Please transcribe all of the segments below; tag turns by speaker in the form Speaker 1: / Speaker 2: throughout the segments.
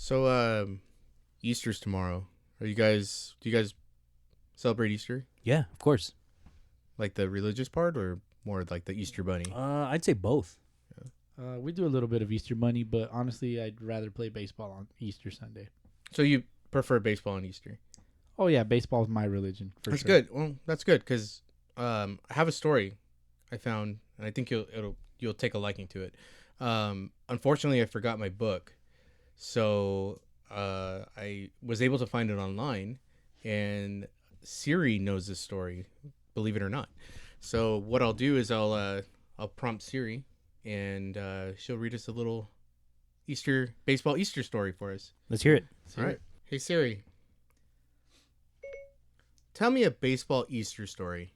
Speaker 1: So, Easter's tomorrow. Do you guys celebrate Easter?
Speaker 2: Yeah, of course.
Speaker 1: Like the religious part or more like the Easter bunny?
Speaker 2: I'd say both.
Speaker 3: We do a little bit of Easter Bunny, but honestly, I'd rather play baseball on Easter Sunday.
Speaker 1: So you prefer baseball on Easter?
Speaker 3: Oh yeah, baseball is my religion for
Speaker 1: That's
Speaker 3: sure.
Speaker 1: good. Well, that's good because I have a story I found, and I think you'll take a liking to it. Unfortunately, I forgot my book, so I was able to find it online, and Siri knows this story, believe it or not. So what I'll do is I'll prompt Siri, and she'll read us a little baseball Easter story for us.
Speaker 2: Let's hear it.
Speaker 1: All right. Hey Siri, tell me a baseball Easter story.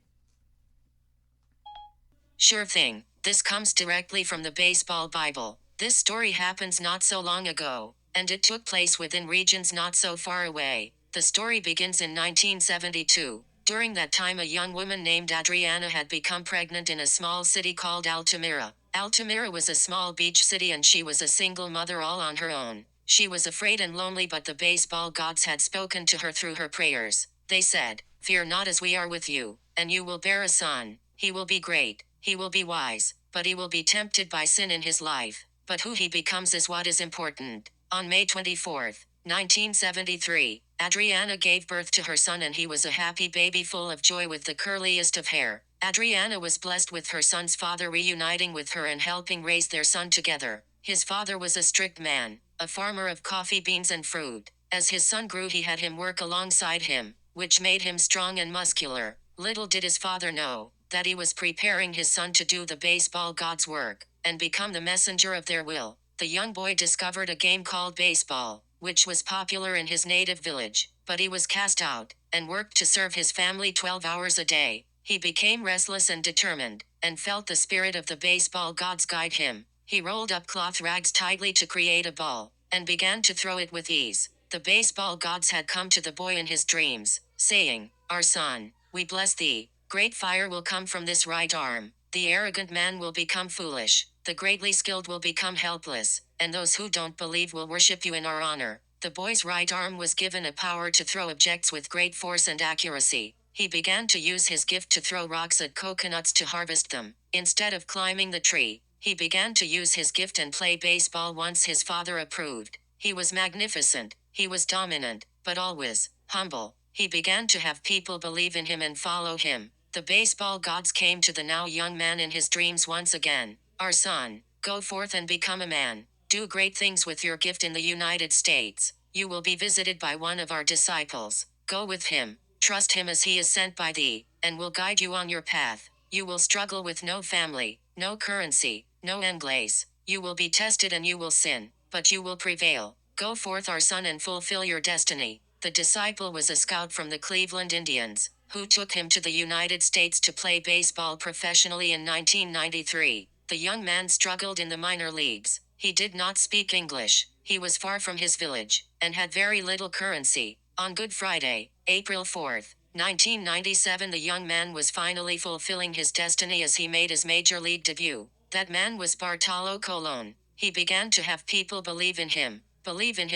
Speaker 4: Sure thing. This comes directly from the Baseball Bible. This story happens not so long ago, and it took place within regions not so far away. The story begins in 1972. During that time, a young woman named Adriana had become pregnant in a small city called Altamira. Altamira was a small beach city and she was a single mother all on her own. She was afraid and lonely, but the baseball gods had spoken to her through her prayers. They said, "Fear not, as we are with you, and you will bear a son. He will be great. He will be wise, but he will be tempted by sin in his life. But who he becomes is what is important." On May 24th, 1973, Adriana gave birth to her son, and he was a happy baby full of joy with the curliest of hair. Adriana was blessed with her son's father reuniting with her and helping raise their son together. His father was a strict man, a farmer of coffee beans and fruit. As his son grew, he had him work alongside him, which made him strong and muscular. Little did his father know that he was preparing his son to do the baseball gods' work and become the messenger of their will. The young boy discovered a game called baseball, which was popular in his native village, but he was cast out and worked to serve his family 12 hours a day. He became restless and determined, and felt the spirit of the baseball gods guide him. He rolled up cloth rags tightly to create a ball, and began to throw it with ease. The baseball gods had come to the boy in his dreams, saying, "Our son, we bless thee. Great fire will come from this right arm. The arrogant man will become foolish. The greatly skilled will become helpless, and those who don't believe will worship you in our honor." The boy's right arm was given a power to throw objects with great force and accuracy. He began to use his gift to throw rocks at coconuts to harvest them. Instead of climbing the tree, he began to use his gift and play baseball once his father approved. He was magnificent, he was dominant, but always humble. He began to have people believe in him and follow him. The baseball gods came to the now young man in his dreams once again. "Our son, go forth and become a man. Do great things with your gift in the United States. You will be visited by one of our disciples. Go with him, trust him as he is sent by thee, and will guide you on your path. You will struggle with no family, no currency, no English. You will be tested and you will sin, but you will prevail. Go forth, our son, and fulfill your destiny." The disciple was a scout from the Cleveland Indians, who took him to the United States to play baseball professionally in 1993. The young man struggled in the minor leagues. He did not speak English. He was far from his village, and had very little currency. On Good Friday, April 4th, 1997, the young man was finally fulfilling his destiny as he made his major league debut. That man was Bartolo Colon. He began to have people believe in him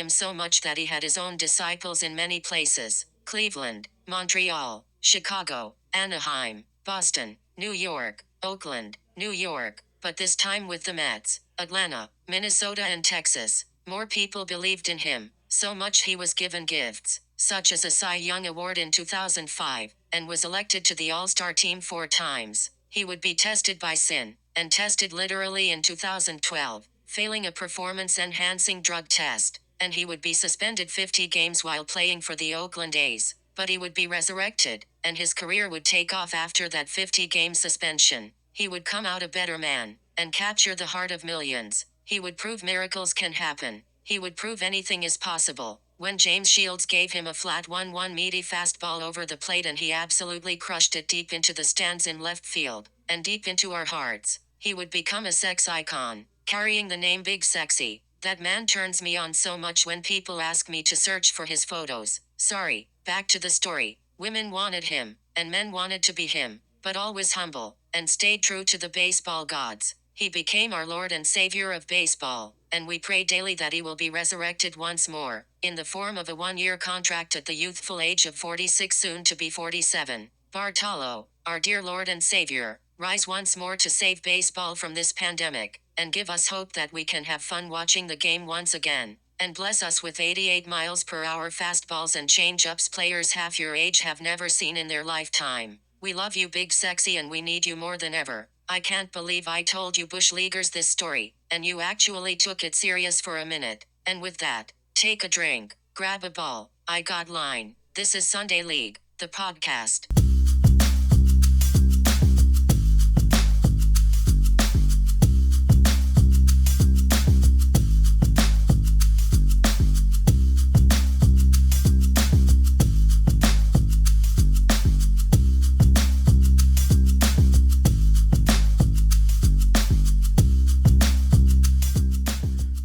Speaker 4: so much that he had his own disciples in many places: Cleveland, Montreal, Chicago, Anaheim, Boston, New York, Oakland, New York, but this time with the Mets, Atlanta, Minnesota, and Texas. More people believed in him, so much he was given gifts, such as a Cy Young Award in 2005, and was elected to the All-Star team 4 times. He would be tested by sin, and tested literally in 2012, failing a performance-enhancing drug test, and he would be suspended 50 games while playing for the Oakland A's. But he would be resurrected, and his career would take off after that 50-game suspension. He would come out a better man, and capture the heart of millions. He would prove miracles can happen. He would prove anything is possible. When James Shields gave him a flat 1-1 meaty fastball over the plate, and he absolutely crushed it deep into the stands in left field, and deep into our hearts, he would become a sex icon, carrying the name Big Sexy. That man turns me on so much when people ask me to search for his photos. Sorry, back to the story. Women wanted him, and men wanted to be him, but always humble, and stayed true to the baseball gods. He became our Lord and Savior of baseball, and we pray daily that he will be resurrected once more, in the form of a 1-year contract at the youthful age of 46, soon to be 47. Bartolo, our dear Lord and Savior, rise once more to save baseball from this pandemic, and give us hope that we can have fun watching the game once again. And bless us with 88 miles per hour fastballs and change-ups players half your age have never seen in their lifetime. We love you, Big Sexy, and we need you more than ever. I can't believe I told you Bush Leaguers this story, and you actually took it serious for a minute. And with that, take a drink, grab a ball, I got line. This is Sunday League, the podcast.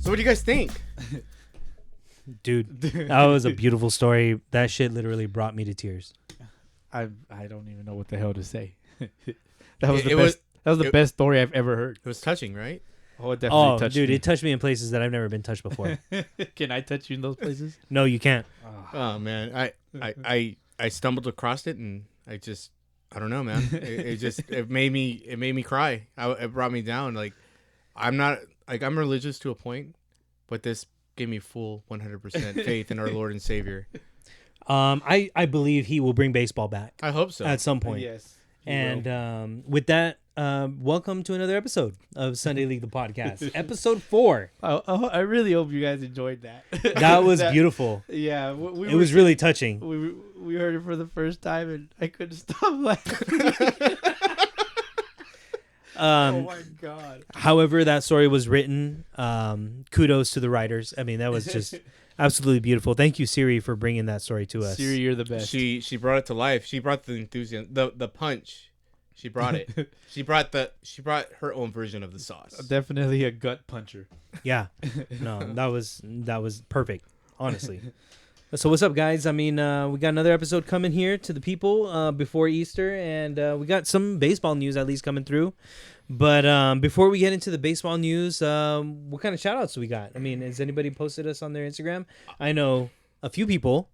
Speaker 1: So what do you guys think?
Speaker 2: Dude, that was a beautiful story. That shit literally brought me to tears.
Speaker 3: I don't even know what the hell to say. That was
Speaker 1: It
Speaker 3: the
Speaker 1: was-
Speaker 3: best. That was the best story I've ever heard.
Speaker 1: It was touching, right?
Speaker 3: Oh, it definitely
Speaker 2: Oh,
Speaker 3: touched
Speaker 2: dude,
Speaker 3: me.
Speaker 2: it touched me in places that I've never been touched before.
Speaker 3: Can I touch you in those places?
Speaker 2: No, you can't.
Speaker 1: Oh man, I stumbled across it and I don't know, man. It made me cry. It brought me down. Like I'm religious to a point, but this gave me full 100% faith in our Lord and Savior.
Speaker 2: I believe he will bring baseball back
Speaker 1: I hope so.
Speaker 2: at some point.
Speaker 3: Yes.
Speaker 2: And with that, welcome to another episode of Sunday League, the podcast, episode 4.
Speaker 3: I really hope you guys enjoyed that.
Speaker 2: That was beautiful.
Speaker 3: Yeah,
Speaker 2: It was really touching.
Speaker 3: We heard it for the first time, and I couldn't stop laughing. Oh my god!
Speaker 2: However, that story was written. Kudos to the writers. I mean, that was just absolutely beautiful. Thank you, Siri, for bringing that story to us.
Speaker 3: Siri, you're the best.
Speaker 1: She brought it to life. She brought the enthusiasm, the punch. She brought it. she brought her own version of the sauce.
Speaker 3: Definitely a gut puncher.
Speaker 2: Yeah, no, that was perfect. Honestly. So what's up, guys? I mean, we got another episode coming here to the people before Easter, and we got some baseball news at least coming through. But before we get into the baseball news, what kind of shout-outs do we got? I mean, has anybody posted us on their Instagram? I know a few people.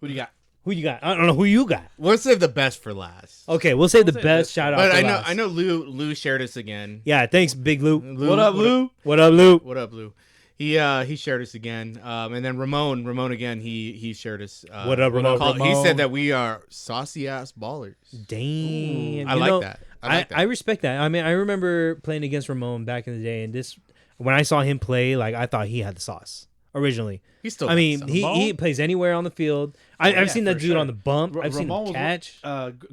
Speaker 3: Who do you got?
Speaker 2: Who you got? I don't know who you got.
Speaker 1: We'll save the best for last.
Speaker 2: Okay, we'll save the best shout-out
Speaker 1: But
Speaker 2: for
Speaker 1: I know
Speaker 2: last.
Speaker 1: I know Lou shared us again.
Speaker 2: Yeah, thanks, Big Lou.
Speaker 3: What up, Lou?
Speaker 2: What up, Lou?
Speaker 1: What up, Lou? He shared us again. And then Ramon again. He shared us.
Speaker 2: What up, Ramon?
Speaker 1: He said that we are saucy ass ballers.
Speaker 2: Damn.
Speaker 1: I like that.
Speaker 2: I respect that. I mean, I remember playing against Ramon back in the day, and when I saw him play, like I thought he had the sauce originally.
Speaker 1: He's still.
Speaker 2: I mean,
Speaker 1: got some.
Speaker 2: he plays anywhere on the field. I've seen that
Speaker 1: for
Speaker 2: dude
Speaker 1: sure.
Speaker 2: on the bump. I've seen
Speaker 3: Ramon
Speaker 2: him
Speaker 3: was-
Speaker 2: catch.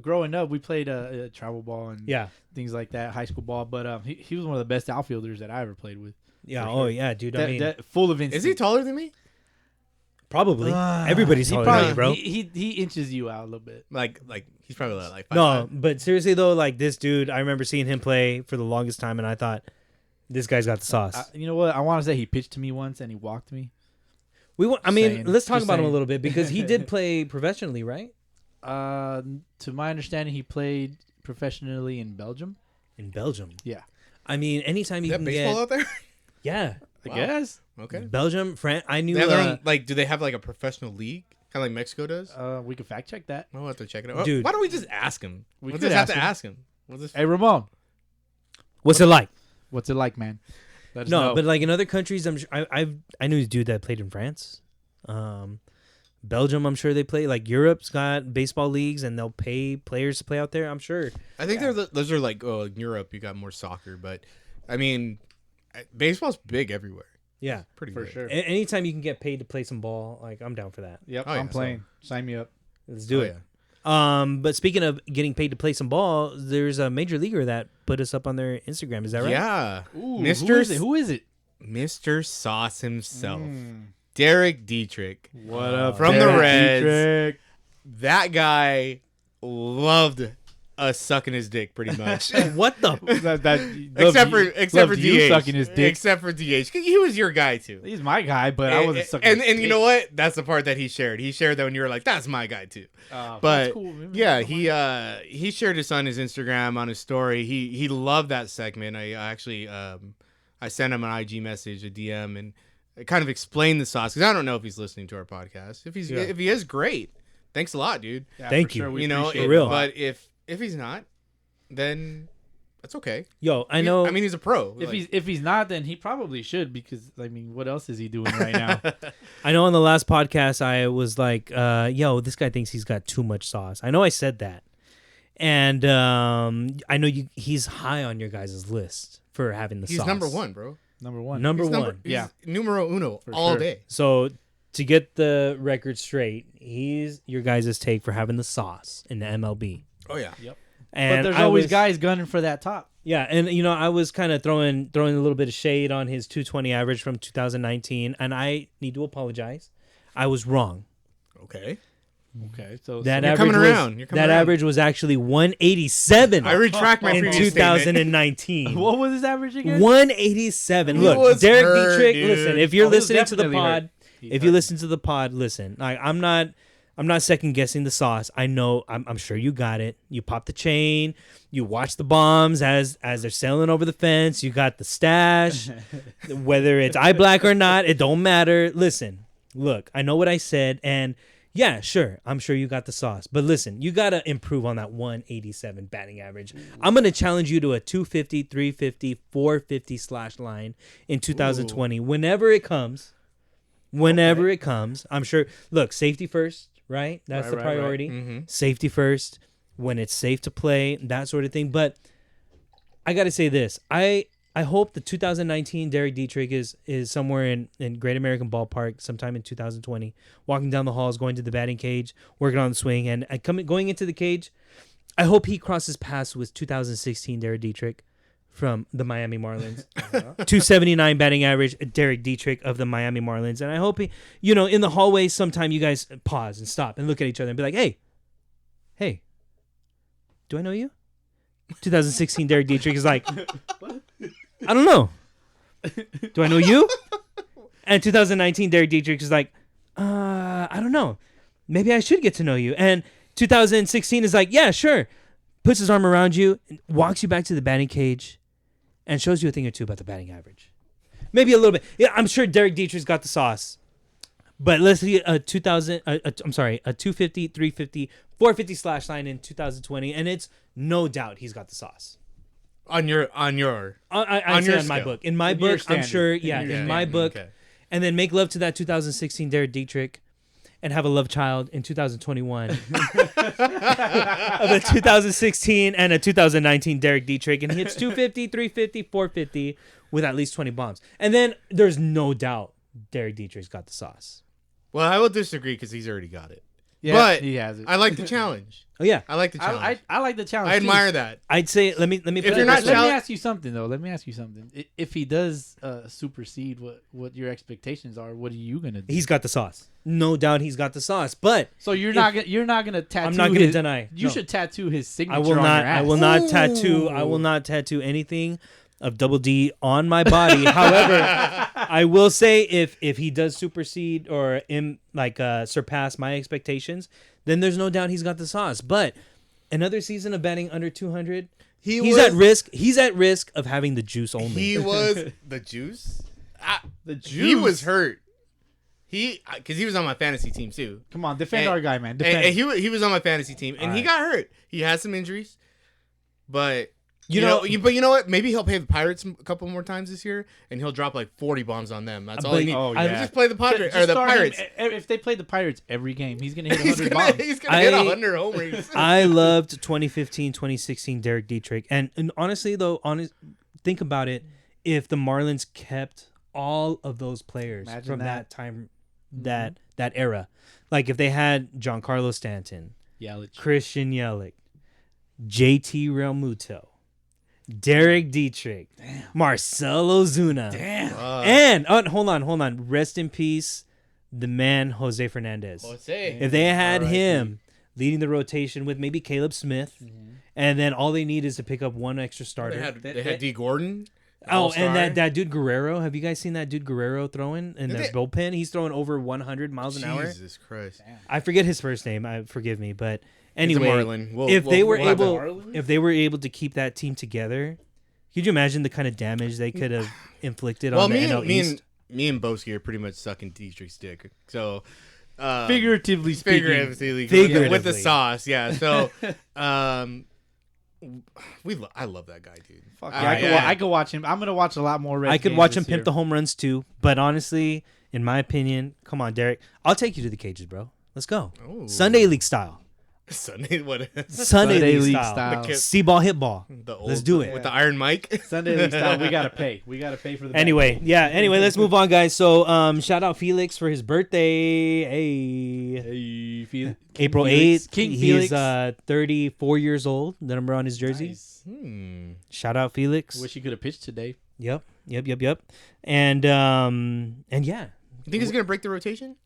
Speaker 3: growing up, we played travel ball and
Speaker 2: Yeah.
Speaker 3: things like that, high school ball. But he was one of the best outfielders that I ever played with.
Speaker 2: Yeah.
Speaker 3: for
Speaker 2: Oh,
Speaker 3: sure.
Speaker 2: yeah, dude. I mean,
Speaker 3: That full of instinct.
Speaker 1: Is he taller than me?
Speaker 2: probably. Everybody's
Speaker 3: He
Speaker 2: taller
Speaker 3: probably
Speaker 2: than you, bro.
Speaker 3: he inches you out a little bit.
Speaker 1: Like he's probably like 5'5".
Speaker 2: No, but seriously though, like this dude, I remember seeing him play for the longest time, and I thought, this guy's got the sauce.
Speaker 3: You know what? I want to say he pitched to me once and he walked me.
Speaker 2: Let's talk
Speaker 3: Just
Speaker 2: about him a
Speaker 3: saying.
Speaker 2: little bit because he did play professionally, right?
Speaker 3: To my understanding, he played professionally in Belgium.
Speaker 2: In Belgium.
Speaker 3: Yeah,
Speaker 2: I mean, anytime
Speaker 1: Is
Speaker 2: you
Speaker 1: that
Speaker 2: can
Speaker 1: baseball
Speaker 2: get,
Speaker 1: out there?
Speaker 2: yeah,
Speaker 3: I
Speaker 1: Wow.
Speaker 3: guess.
Speaker 1: Okay.
Speaker 2: Belgium, France. I knew.
Speaker 1: They have their own, like, do they have like a professional league, kind of like Mexico does?
Speaker 3: We can fact check that.
Speaker 1: I'll have to check it out.
Speaker 2: Dude.
Speaker 1: Why don't we just ask him?
Speaker 3: We
Speaker 1: We'll
Speaker 3: could
Speaker 1: just have
Speaker 3: ask
Speaker 1: to
Speaker 3: him.
Speaker 1: ask him. We'll just.
Speaker 3: Hey, Ramon,
Speaker 2: what's it like?
Speaker 3: what's it like, man? Let us
Speaker 2: No,
Speaker 3: know.
Speaker 2: but like in other countries, I'm sure, I knew this dude that played in France, Belgium. I'm sure they play. Like Europe's got baseball leagues, and they'll pay players to play out there. I'm sure.
Speaker 1: I think those are like in Europe you got more soccer, but I mean, baseball's big everywhere.
Speaker 2: Yeah,
Speaker 1: Pretty
Speaker 3: for
Speaker 1: big.
Speaker 3: sure.
Speaker 2: anytime you can get paid to play some ball, like I'm down for that.
Speaker 3: Yep,
Speaker 1: Oh, yeah,
Speaker 3: I'm playing. Sign me up.
Speaker 2: Let's do
Speaker 1: Oh,
Speaker 2: it.
Speaker 1: yeah.
Speaker 2: But speaking of getting paid to play some ball, there's a major leaguer that put us up on their Instagram. Is that right?
Speaker 1: Yeah.
Speaker 3: Ooh,
Speaker 1: Mr.
Speaker 3: Who is it?
Speaker 1: Mr. Sauce himself,
Speaker 3: Mm.
Speaker 1: Derek Dietrich.
Speaker 3: What up
Speaker 1: From the
Speaker 3: Derek
Speaker 1: Reds.
Speaker 3: Dietrich?
Speaker 1: That guy loved us sucking his dick pretty much.
Speaker 2: What the?
Speaker 1: except for DH.
Speaker 3: you sucking his dick.
Speaker 1: Except for DH. 'Cause he was your guy too.
Speaker 3: He's my guy, but I wasn't sucking.
Speaker 1: And
Speaker 3: his
Speaker 1: you
Speaker 3: dick.
Speaker 1: know what? That's the part that he shared. He shared that when you were like, "That's my guy too."
Speaker 3: That's
Speaker 1: But
Speaker 3: cool, man.
Speaker 1: yeah, he shared this on his Instagram on his story. He loved that segment. I actually I sent him an IG message, a DM, and I kind of explained the sauce because I don't know if he's listening to our podcast. If he is, great. Thanks a lot, dude.
Speaker 3: Yeah,
Speaker 2: Thank
Speaker 3: for
Speaker 2: you.
Speaker 3: Sure. We
Speaker 1: You know,
Speaker 3: appreciate
Speaker 2: For real.
Speaker 1: But if he's not, then that's okay.
Speaker 2: Yo, I know.
Speaker 1: I mean, he's a pro.
Speaker 3: If he's not, then he probably should, because I mean, what else is he doing right now?
Speaker 2: I know on the last podcast I was like, yo, this guy thinks he's got too much sauce. I know I said that. And I know he's high on your guys' list for having the
Speaker 1: he's
Speaker 2: sauce.
Speaker 1: number one, bro.
Speaker 3: Number one.
Speaker 2: Number
Speaker 1: He's
Speaker 2: one.
Speaker 1: he's
Speaker 3: Yeah.
Speaker 1: numero uno
Speaker 3: For
Speaker 1: all
Speaker 3: sure.
Speaker 1: day.
Speaker 2: So to get the record straight, he's your guys' take for having the sauce in the MLB.
Speaker 1: Oh yeah.
Speaker 2: And
Speaker 3: But there's
Speaker 2: I
Speaker 3: always
Speaker 2: was-
Speaker 3: guys gunning for that top.
Speaker 2: Yeah, and I was kind of throwing a little bit of shade on his 220 average from 2019, and I need to apologize. I was wrong.
Speaker 1: Okay.
Speaker 3: Okay, so
Speaker 2: That
Speaker 1: You're
Speaker 2: average
Speaker 1: coming
Speaker 2: was,
Speaker 1: around. You're coming
Speaker 2: that
Speaker 1: around.
Speaker 2: average was actually 187
Speaker 1: I retract my
Speaker 2: in
Speaker 1: previous statement.
Speaker 2: 2019.
Speaker 3: what was his average again?
Speaker 2: 187.
Speaker 1: He
Speaker 2: Look,
Speaker 1: was
Speaker 2: Derek
Speaker 1: hurt,
Speaker 2: Dietrich,
Speaker 1: dude.
Speaker 2: listen, if you're
Speaker 3: Oh, he was
Speaker 2: listening to the
Speaker 3: definitely
Speaker 2: pod,
Speaker 3: hurt. He
Speaker 2: if
Speaker 3: hurt.
Speaker 2: you listen to the pod, listen. Like, I'm not second guessing the sauce. I know, I'm sure you got it. You pop the chain, you watch the bombs as they're sailing over the fence. You got the stash. Whether it's eye black or not, it don't matter. Listen, look, I know what I said, and yeah, sure, I'm sure you got the sauce. But listen, you got to improve on that 187 batting average. I'm going to challenge you to a 250, 350, 450 slash line in 2020. Whenever it comes, I'm sure. Look, safety first, right? That's the
Speaker 3: Right.
Speaker 2: priority.
Speaker 1: Mm-hmm.
Speaker 2: Safety first, when it's safe to play, that sort of thing. But I got to say this. I hope the 2019 Derek Dietrich is somewhere in Great American Ballpark sometime in 2020, walking down the halls, going to the batting cage, working on the swing, and going into the cage. I hope he crosses paths with 2016 Derek Dietrich from the Miami Marlins. 279 batting average, Derek Dietrich of the Miami Marlins. And I hope he, in the hallway sometime you guys pause and stop and look at each other and be like, hey, do I know you? 2016 Derek Dietrich is like, I don't know. Do I know you? And 2019 Derek Dietrich is like, I don't know. Maybe I should get to know you. And 2016 is like, yeah, sure. Puts his arm around you, walks you back to the batting cage, and shows you a thing or two about the batting average. Maybe a little bit. Yeah, I'm sure Derek Dietrich's got the sauce. But let's see a 250, 350, 450 slash line in 2020, and it's no doubt he's got the sauce.
Speaker 1: On your
Speaker 2: I
Speaker 1: On
Speaker 2: say
Speaker 1: your
Speaker 2: on my
Speaker 1: scale.
Speaker 2: book. In my
Speaker 3: In your
Speaker 2: book, I'm
Speaker 3: standard.
Speaker 2: sure.
Speaker 3: In
Speaker 2: Yeah,
Speaker 3: your
Speaker 2: in my
Speaker 3: standard.
Speaker 2: book,
Speaker 1: Okay.
Speaker 2: and then make love to that 2016 Derek Dietrich, and have a love child in 2021 of a 2016 and a 2019 Derek Dietrich, and he hits 250, 350, 450 with at least 20 bombs, and then there's no doubt Derek Dietrich's got the sauce.
Speaker 1: Well, I will disagree because he's already got it.
Speaker 3: Yeah,
Speaker 1: but
Speaker 3: he has it.
Speaker 1: I like the challenge.
Speaker 2: Oh yeah,
Speaker 1: I like the challenge.
Speaker 3: I like the challenge.
Speaker 1: I
Speaker 3: too.
Speaker 1: admire that.
Speaker 2: I'd say let me. Put
Speaker 1: If
Speaker 2: it
Speaker 1: you're
Speaker 2: this
Speaker 1: not
Speaker 2: way.
Speaker 3: Let
Speaker 1: challenge-
Speaker 3: me ask you something though. Let me ask you something. If he does supersede what your expectations are, what are you gonna do?
Speaker 2: He's got the sauce. No doubt he's got the sauce. But
Speaker 3: So you're not gonna tattoo.
Speaker 2: I'm not gonna
Speaker 3: his-
Speaker 2: deny.
Speaker 3: You
Speaker 2: No.
Speaker 3: should tattoo his signature.
Speaker 2: I will
Speaker 3: on
Speaker 2: not.
Speaker 3: Your ass.
Speaker 2: I will not tattoo. I will not tattoo anything of Double D on my body. However, I will say if he does supersede or surpass my expectations, then there's no doubt he's got the sauce. But another season of batting under 200, he's at risk. He's at risk of having the juice only.
Speaker 1: He was the juice.
Speaker 3: The juice.
Speaker 1: He was hurt. Because he was on my fantasy team too.
Speaker 3: Come on, defend
Speaker 1: And-
Speaker 3: our guy, man. Defend.
Speaker 1: And he was on my fantasy team, and he got hurt. He had some injuries, but you know what? Maybe he'll play the Pirates a couple more times this year, and he'll drop like 40 bombs on them. That's all he needs.
Speaker 3: Oh,
Speaker 1: I
Speaker 3: yeah.
Speaker 1: just play the Padres or
Speaker 3: Just
Speaker 1: the
Speaker 3: start him
Speaker 1: Pirates.
Speaker 3: if they play the Pirates every game, he's gonna hit
Speaker 1: He's
Speaker 3: 100
Speaker 1: gonna,
Speaker 3: bombs.
Speaker 1: he's gonna hit
Speaker 2: I-
Speaker 1: 100 homers.
Speaker 2: I loved 2015, 2016 Derek Dietrich. And honestly, though, think about it. If the Marlins kept all of those players
Speaker 3: Imagine
Speaker 2: from
Speaker 3: that.
Speaker 2: that time, that era, like if they had Giancarlo Stanton,
Speaker 3: Yelich.
Speaker 2: Christian Yelich, JT Realmuto, Derek Dietrich, Marcelo Ozuna, and hold on, rest in peace, the man Jose Fernandez. If they had him leading the rotation with maybe Caleb Smith, and then all they need is to pick up one extra starter.
Speaker 1: They had D. Gordon.
Speaker 2: Oh,
Speaker 1: All-star.
Speaker 2: and that dude Guerrero. Have you guys seen that dude Guerrero throwing in
Speaker 1: Did
Speaker 2: the
Speaker 1: they-
Speaker 2: bullpen? He's throwing over 100 miles an hour.
Speaker 1: Jesus Christ.
Speaker 2: I forget his first name. Forgive me, but
Speaker 1: He's a
Speaker 2: anyway,
Speaker 1: Marlin.
Speaker 2: if they were
Speaker 1: we'll have
Speaker 2: able, if they were able to keep that team together, Could you imagine the kind of damage they could have inflicted
Speaker 1: Well,
Speaker 2: on the NL East?
Speaker 1: me and Boski are pretty much sucking Dietrich's dick. So,
Speaker 3: Figuratively speaking.
Speaker 2: Figuratively.
Speaker 1: with the sauce, yeah. So, I love that guy, dude.
Speaker 3: Fuck yeah, I could watch him. I'm gonna watch a lot more Reds
Speaker 2: I could
Speaker 3: games
Speaker 2: watch him
Speaker 3: this
Speaker 2: pimp
Speaker 3: year.
Speaker 2: the home runs too. But honestly, in my opinion, come on, Derek, I'll take you to the cages, bro. Let's go.
Speaker 1: Ooh.
Speaker 2: Sunday League style.
Speaker 1: Sunday, what?
Speaker 2: Sunday League
Speaker 3: League
Speaker 2: style.
Speaker 3: style.
Speaker 1: The
Speaker 2: See ball, hit ball.
Speaker 1: The old,
Speaker 2: Let's do it.
Speaker 1: with the Iron Mike.
Speaker 3: Sunday League style. We gotta pay. We gotta pay for the.
Speaker 2: Anyway, let's move on, guys. So, shout out Felix for his birthday. Hey, April 8th.
Speaker 3: King
Speaker 2: He's
Speaker 3: Felix.
Speaker 2: 34 years old. The number on his jersey.
Speaker 3: Nice.
Speaker 2: Shout out Felix.
Speaker 3: Wish he could have pitched today.
Speaker 2: Yep. And yeah,
Speaker 1: You think he's gonna break the rotation?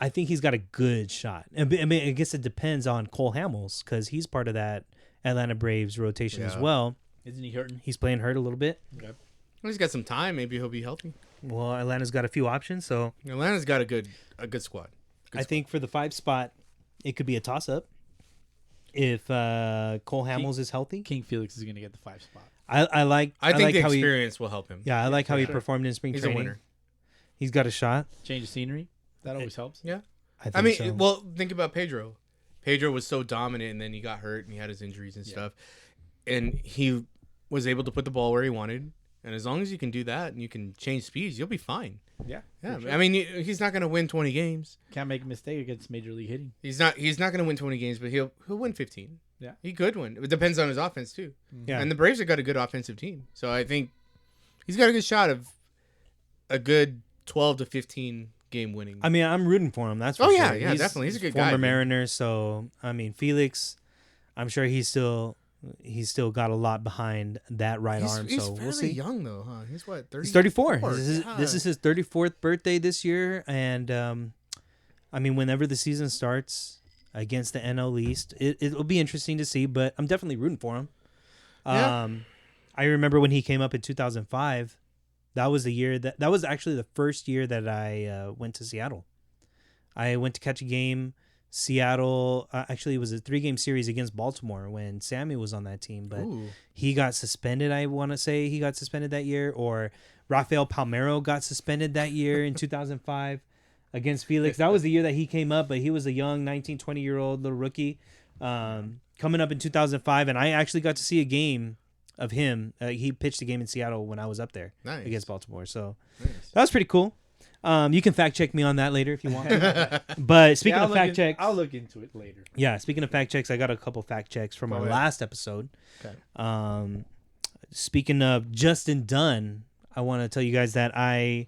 Speaker 2: I think he's got a good shot. I mean, I guess it depends on Cole Hamels because he's part of that Atlanta Braves rotation as
Speaker 1: Yeah.
Speaker 2: well.
Speaker 3: Isn't he hurting?
Speaker 2: He's playing hurt a little bit.
Speaker 1: Well, he's got some time. Maybe he'll be healthy.
Speaker 2: Well, Atlanta's got a few options, so
Speaker 1: Atlanta's got a good squad.
Speaker 2: I think for the 5 spot, it could be a toss-up if Cole Hamels is healthy.
Speaker 3: King Felix is gonna get the 5 spot.
Speaker 2: I like
Speaker 1: I think
Speaker 2: like
Speaker 1: the
Speaker 2: how
Speaker 1: experience will help him.
Speaker 2: I like how he
Speaker 3: sure.
Speaker 2: performed in spring
Speaker 1: He's
Speaker 2: training.
Speaker 1: a winner.
Speaker 2: He's got a shot.
Speaker 3: Change of scenery. That always helps.
Speaker 1: Yeah.
Speaker 2: Think
Speaker 1: I mean,
Speaker 2: so.
Speaker 1: well, think about Pedro. Pedro was so dominant, and then he got hurt, and he had his injuries and stuff. And he was able to put the ball where he wanted. And as long as you can do that and you can change speeds, you'll be fine.
Speaker 3: Yeah.
Speaker 1: Yeah.
Speaker 3: Sure.
Speaker 1: I mean, he's not going to win 20 games.
Speaker 3: Can't make a mistake against Major League hitting.
Speaker 1: He's not going to win 20 games, but he'll win 15.
Speaker 3: Yeah.
Speaker 1: He could win. It depends on his offense too.
Speaker 2: Yeah.
Speaker 1: And the Braves have got a good offensive team. So I think he's got a good shot of a good 12 to 15 game winning.
Speaker 2: I mean, I'm rooting for him. That's for
Speaker 1: Oh,
Speaker 2: sure.
Speaker 1: yeah, definitely. He's a good guy,
Speaker 2: former
Speaker 1: dude.
Speaker 2: Mariner. So I mean, Felix, I'm sure he's still got a lot behind that right arm.
Speaker 1: He's
Speaker 2: So
Speaker 1: fairly
Speaker 2: we'll see.
Speaker 1: young though, huh? He's what? 30?
Speaker 2: He's 34.
Speaker 1: Yeah.
Speaker 2: This is his 34th birthday this year, and I mean, whenever the season starts against the NL East, it'll be interesting to see. But I'm definitely rooting for him.
Speaker 1: Yeah.
Speaker 2: I remember when he came up in 2005. That was the year that was actually the first year that I went to Seattle. I went to catch a game. Seattle, actually, it was a 3-game series against Baltimore when Sammy was on that team, but
Speaker 1: Ooh.
Speaker 2: he got suspended. I want to say he got suspended that year, or Rafael Palmeiro got suspended that year in 2005 against Felix. That was the year that he came up, but he was a young 19, 20-year-old little rookie coming up in 2005, and I actually got to see a game of him. He pitched a game in Seattle when I was up there
Speaker 1: Nice.
Speaker 2: against Baltimore, so
Speaker 1: Nice.
Speaker 2: that was pretty cool. You can fact check me on that later if you want. But speaking of fact checks,
Speaker 3: I'll look into it later.
Speaker 2: yeah, speaking of fact checks, I got a couple fact checks from our
Speaker 1: ahead.
Speaker 2: last episode.
Speaker 3: Okay.
Speaker 2: Speaking of Justin Dunn, I want to tell you guys that I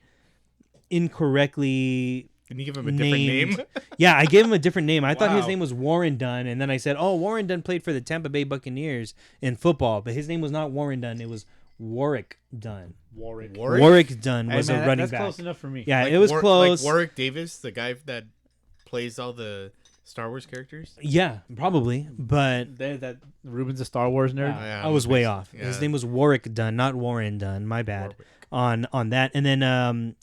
Speaker 2: incorrectly
Speaker 1: Can you give him a different name?
Speaker 2: Yeah, I gave him a different name. I thought his
Speaker 1: Wow.
Speaker 2: name was Warren Dunn, and then I said, "Oh, Warren Dunn played for the Tampa Bay Buccaneers in football," but his name was not Warren Dunn; it was Warwick Dunn.
Speaker 3: Warwick.
Speaker 2: Warwick Dunn
Speaker 3: Hey,
Speaker 2: was
Speaker 3: man,
Speaker 2: a running
Speaker 3: that's
Speaker 2: back.
Speaker 3: close enough for me.
Speaker 2: Yeah, it was close.
Speaker 1: Like Warwick Davis, the guy that plays all the Star Wars characters.
Speaker 2: Yeah, probably, but
Speaker 3: That Ruben's a Star Wars nerd.
Speaker 1: Yeah,
Speaker 2: I was way off.
Speaker 1: yeah.
Speaker 2: His name was Warwick Dunn, not Warren Dunn. My bad.
Speaker 1: Warwick.
Speaker 2: On that. And then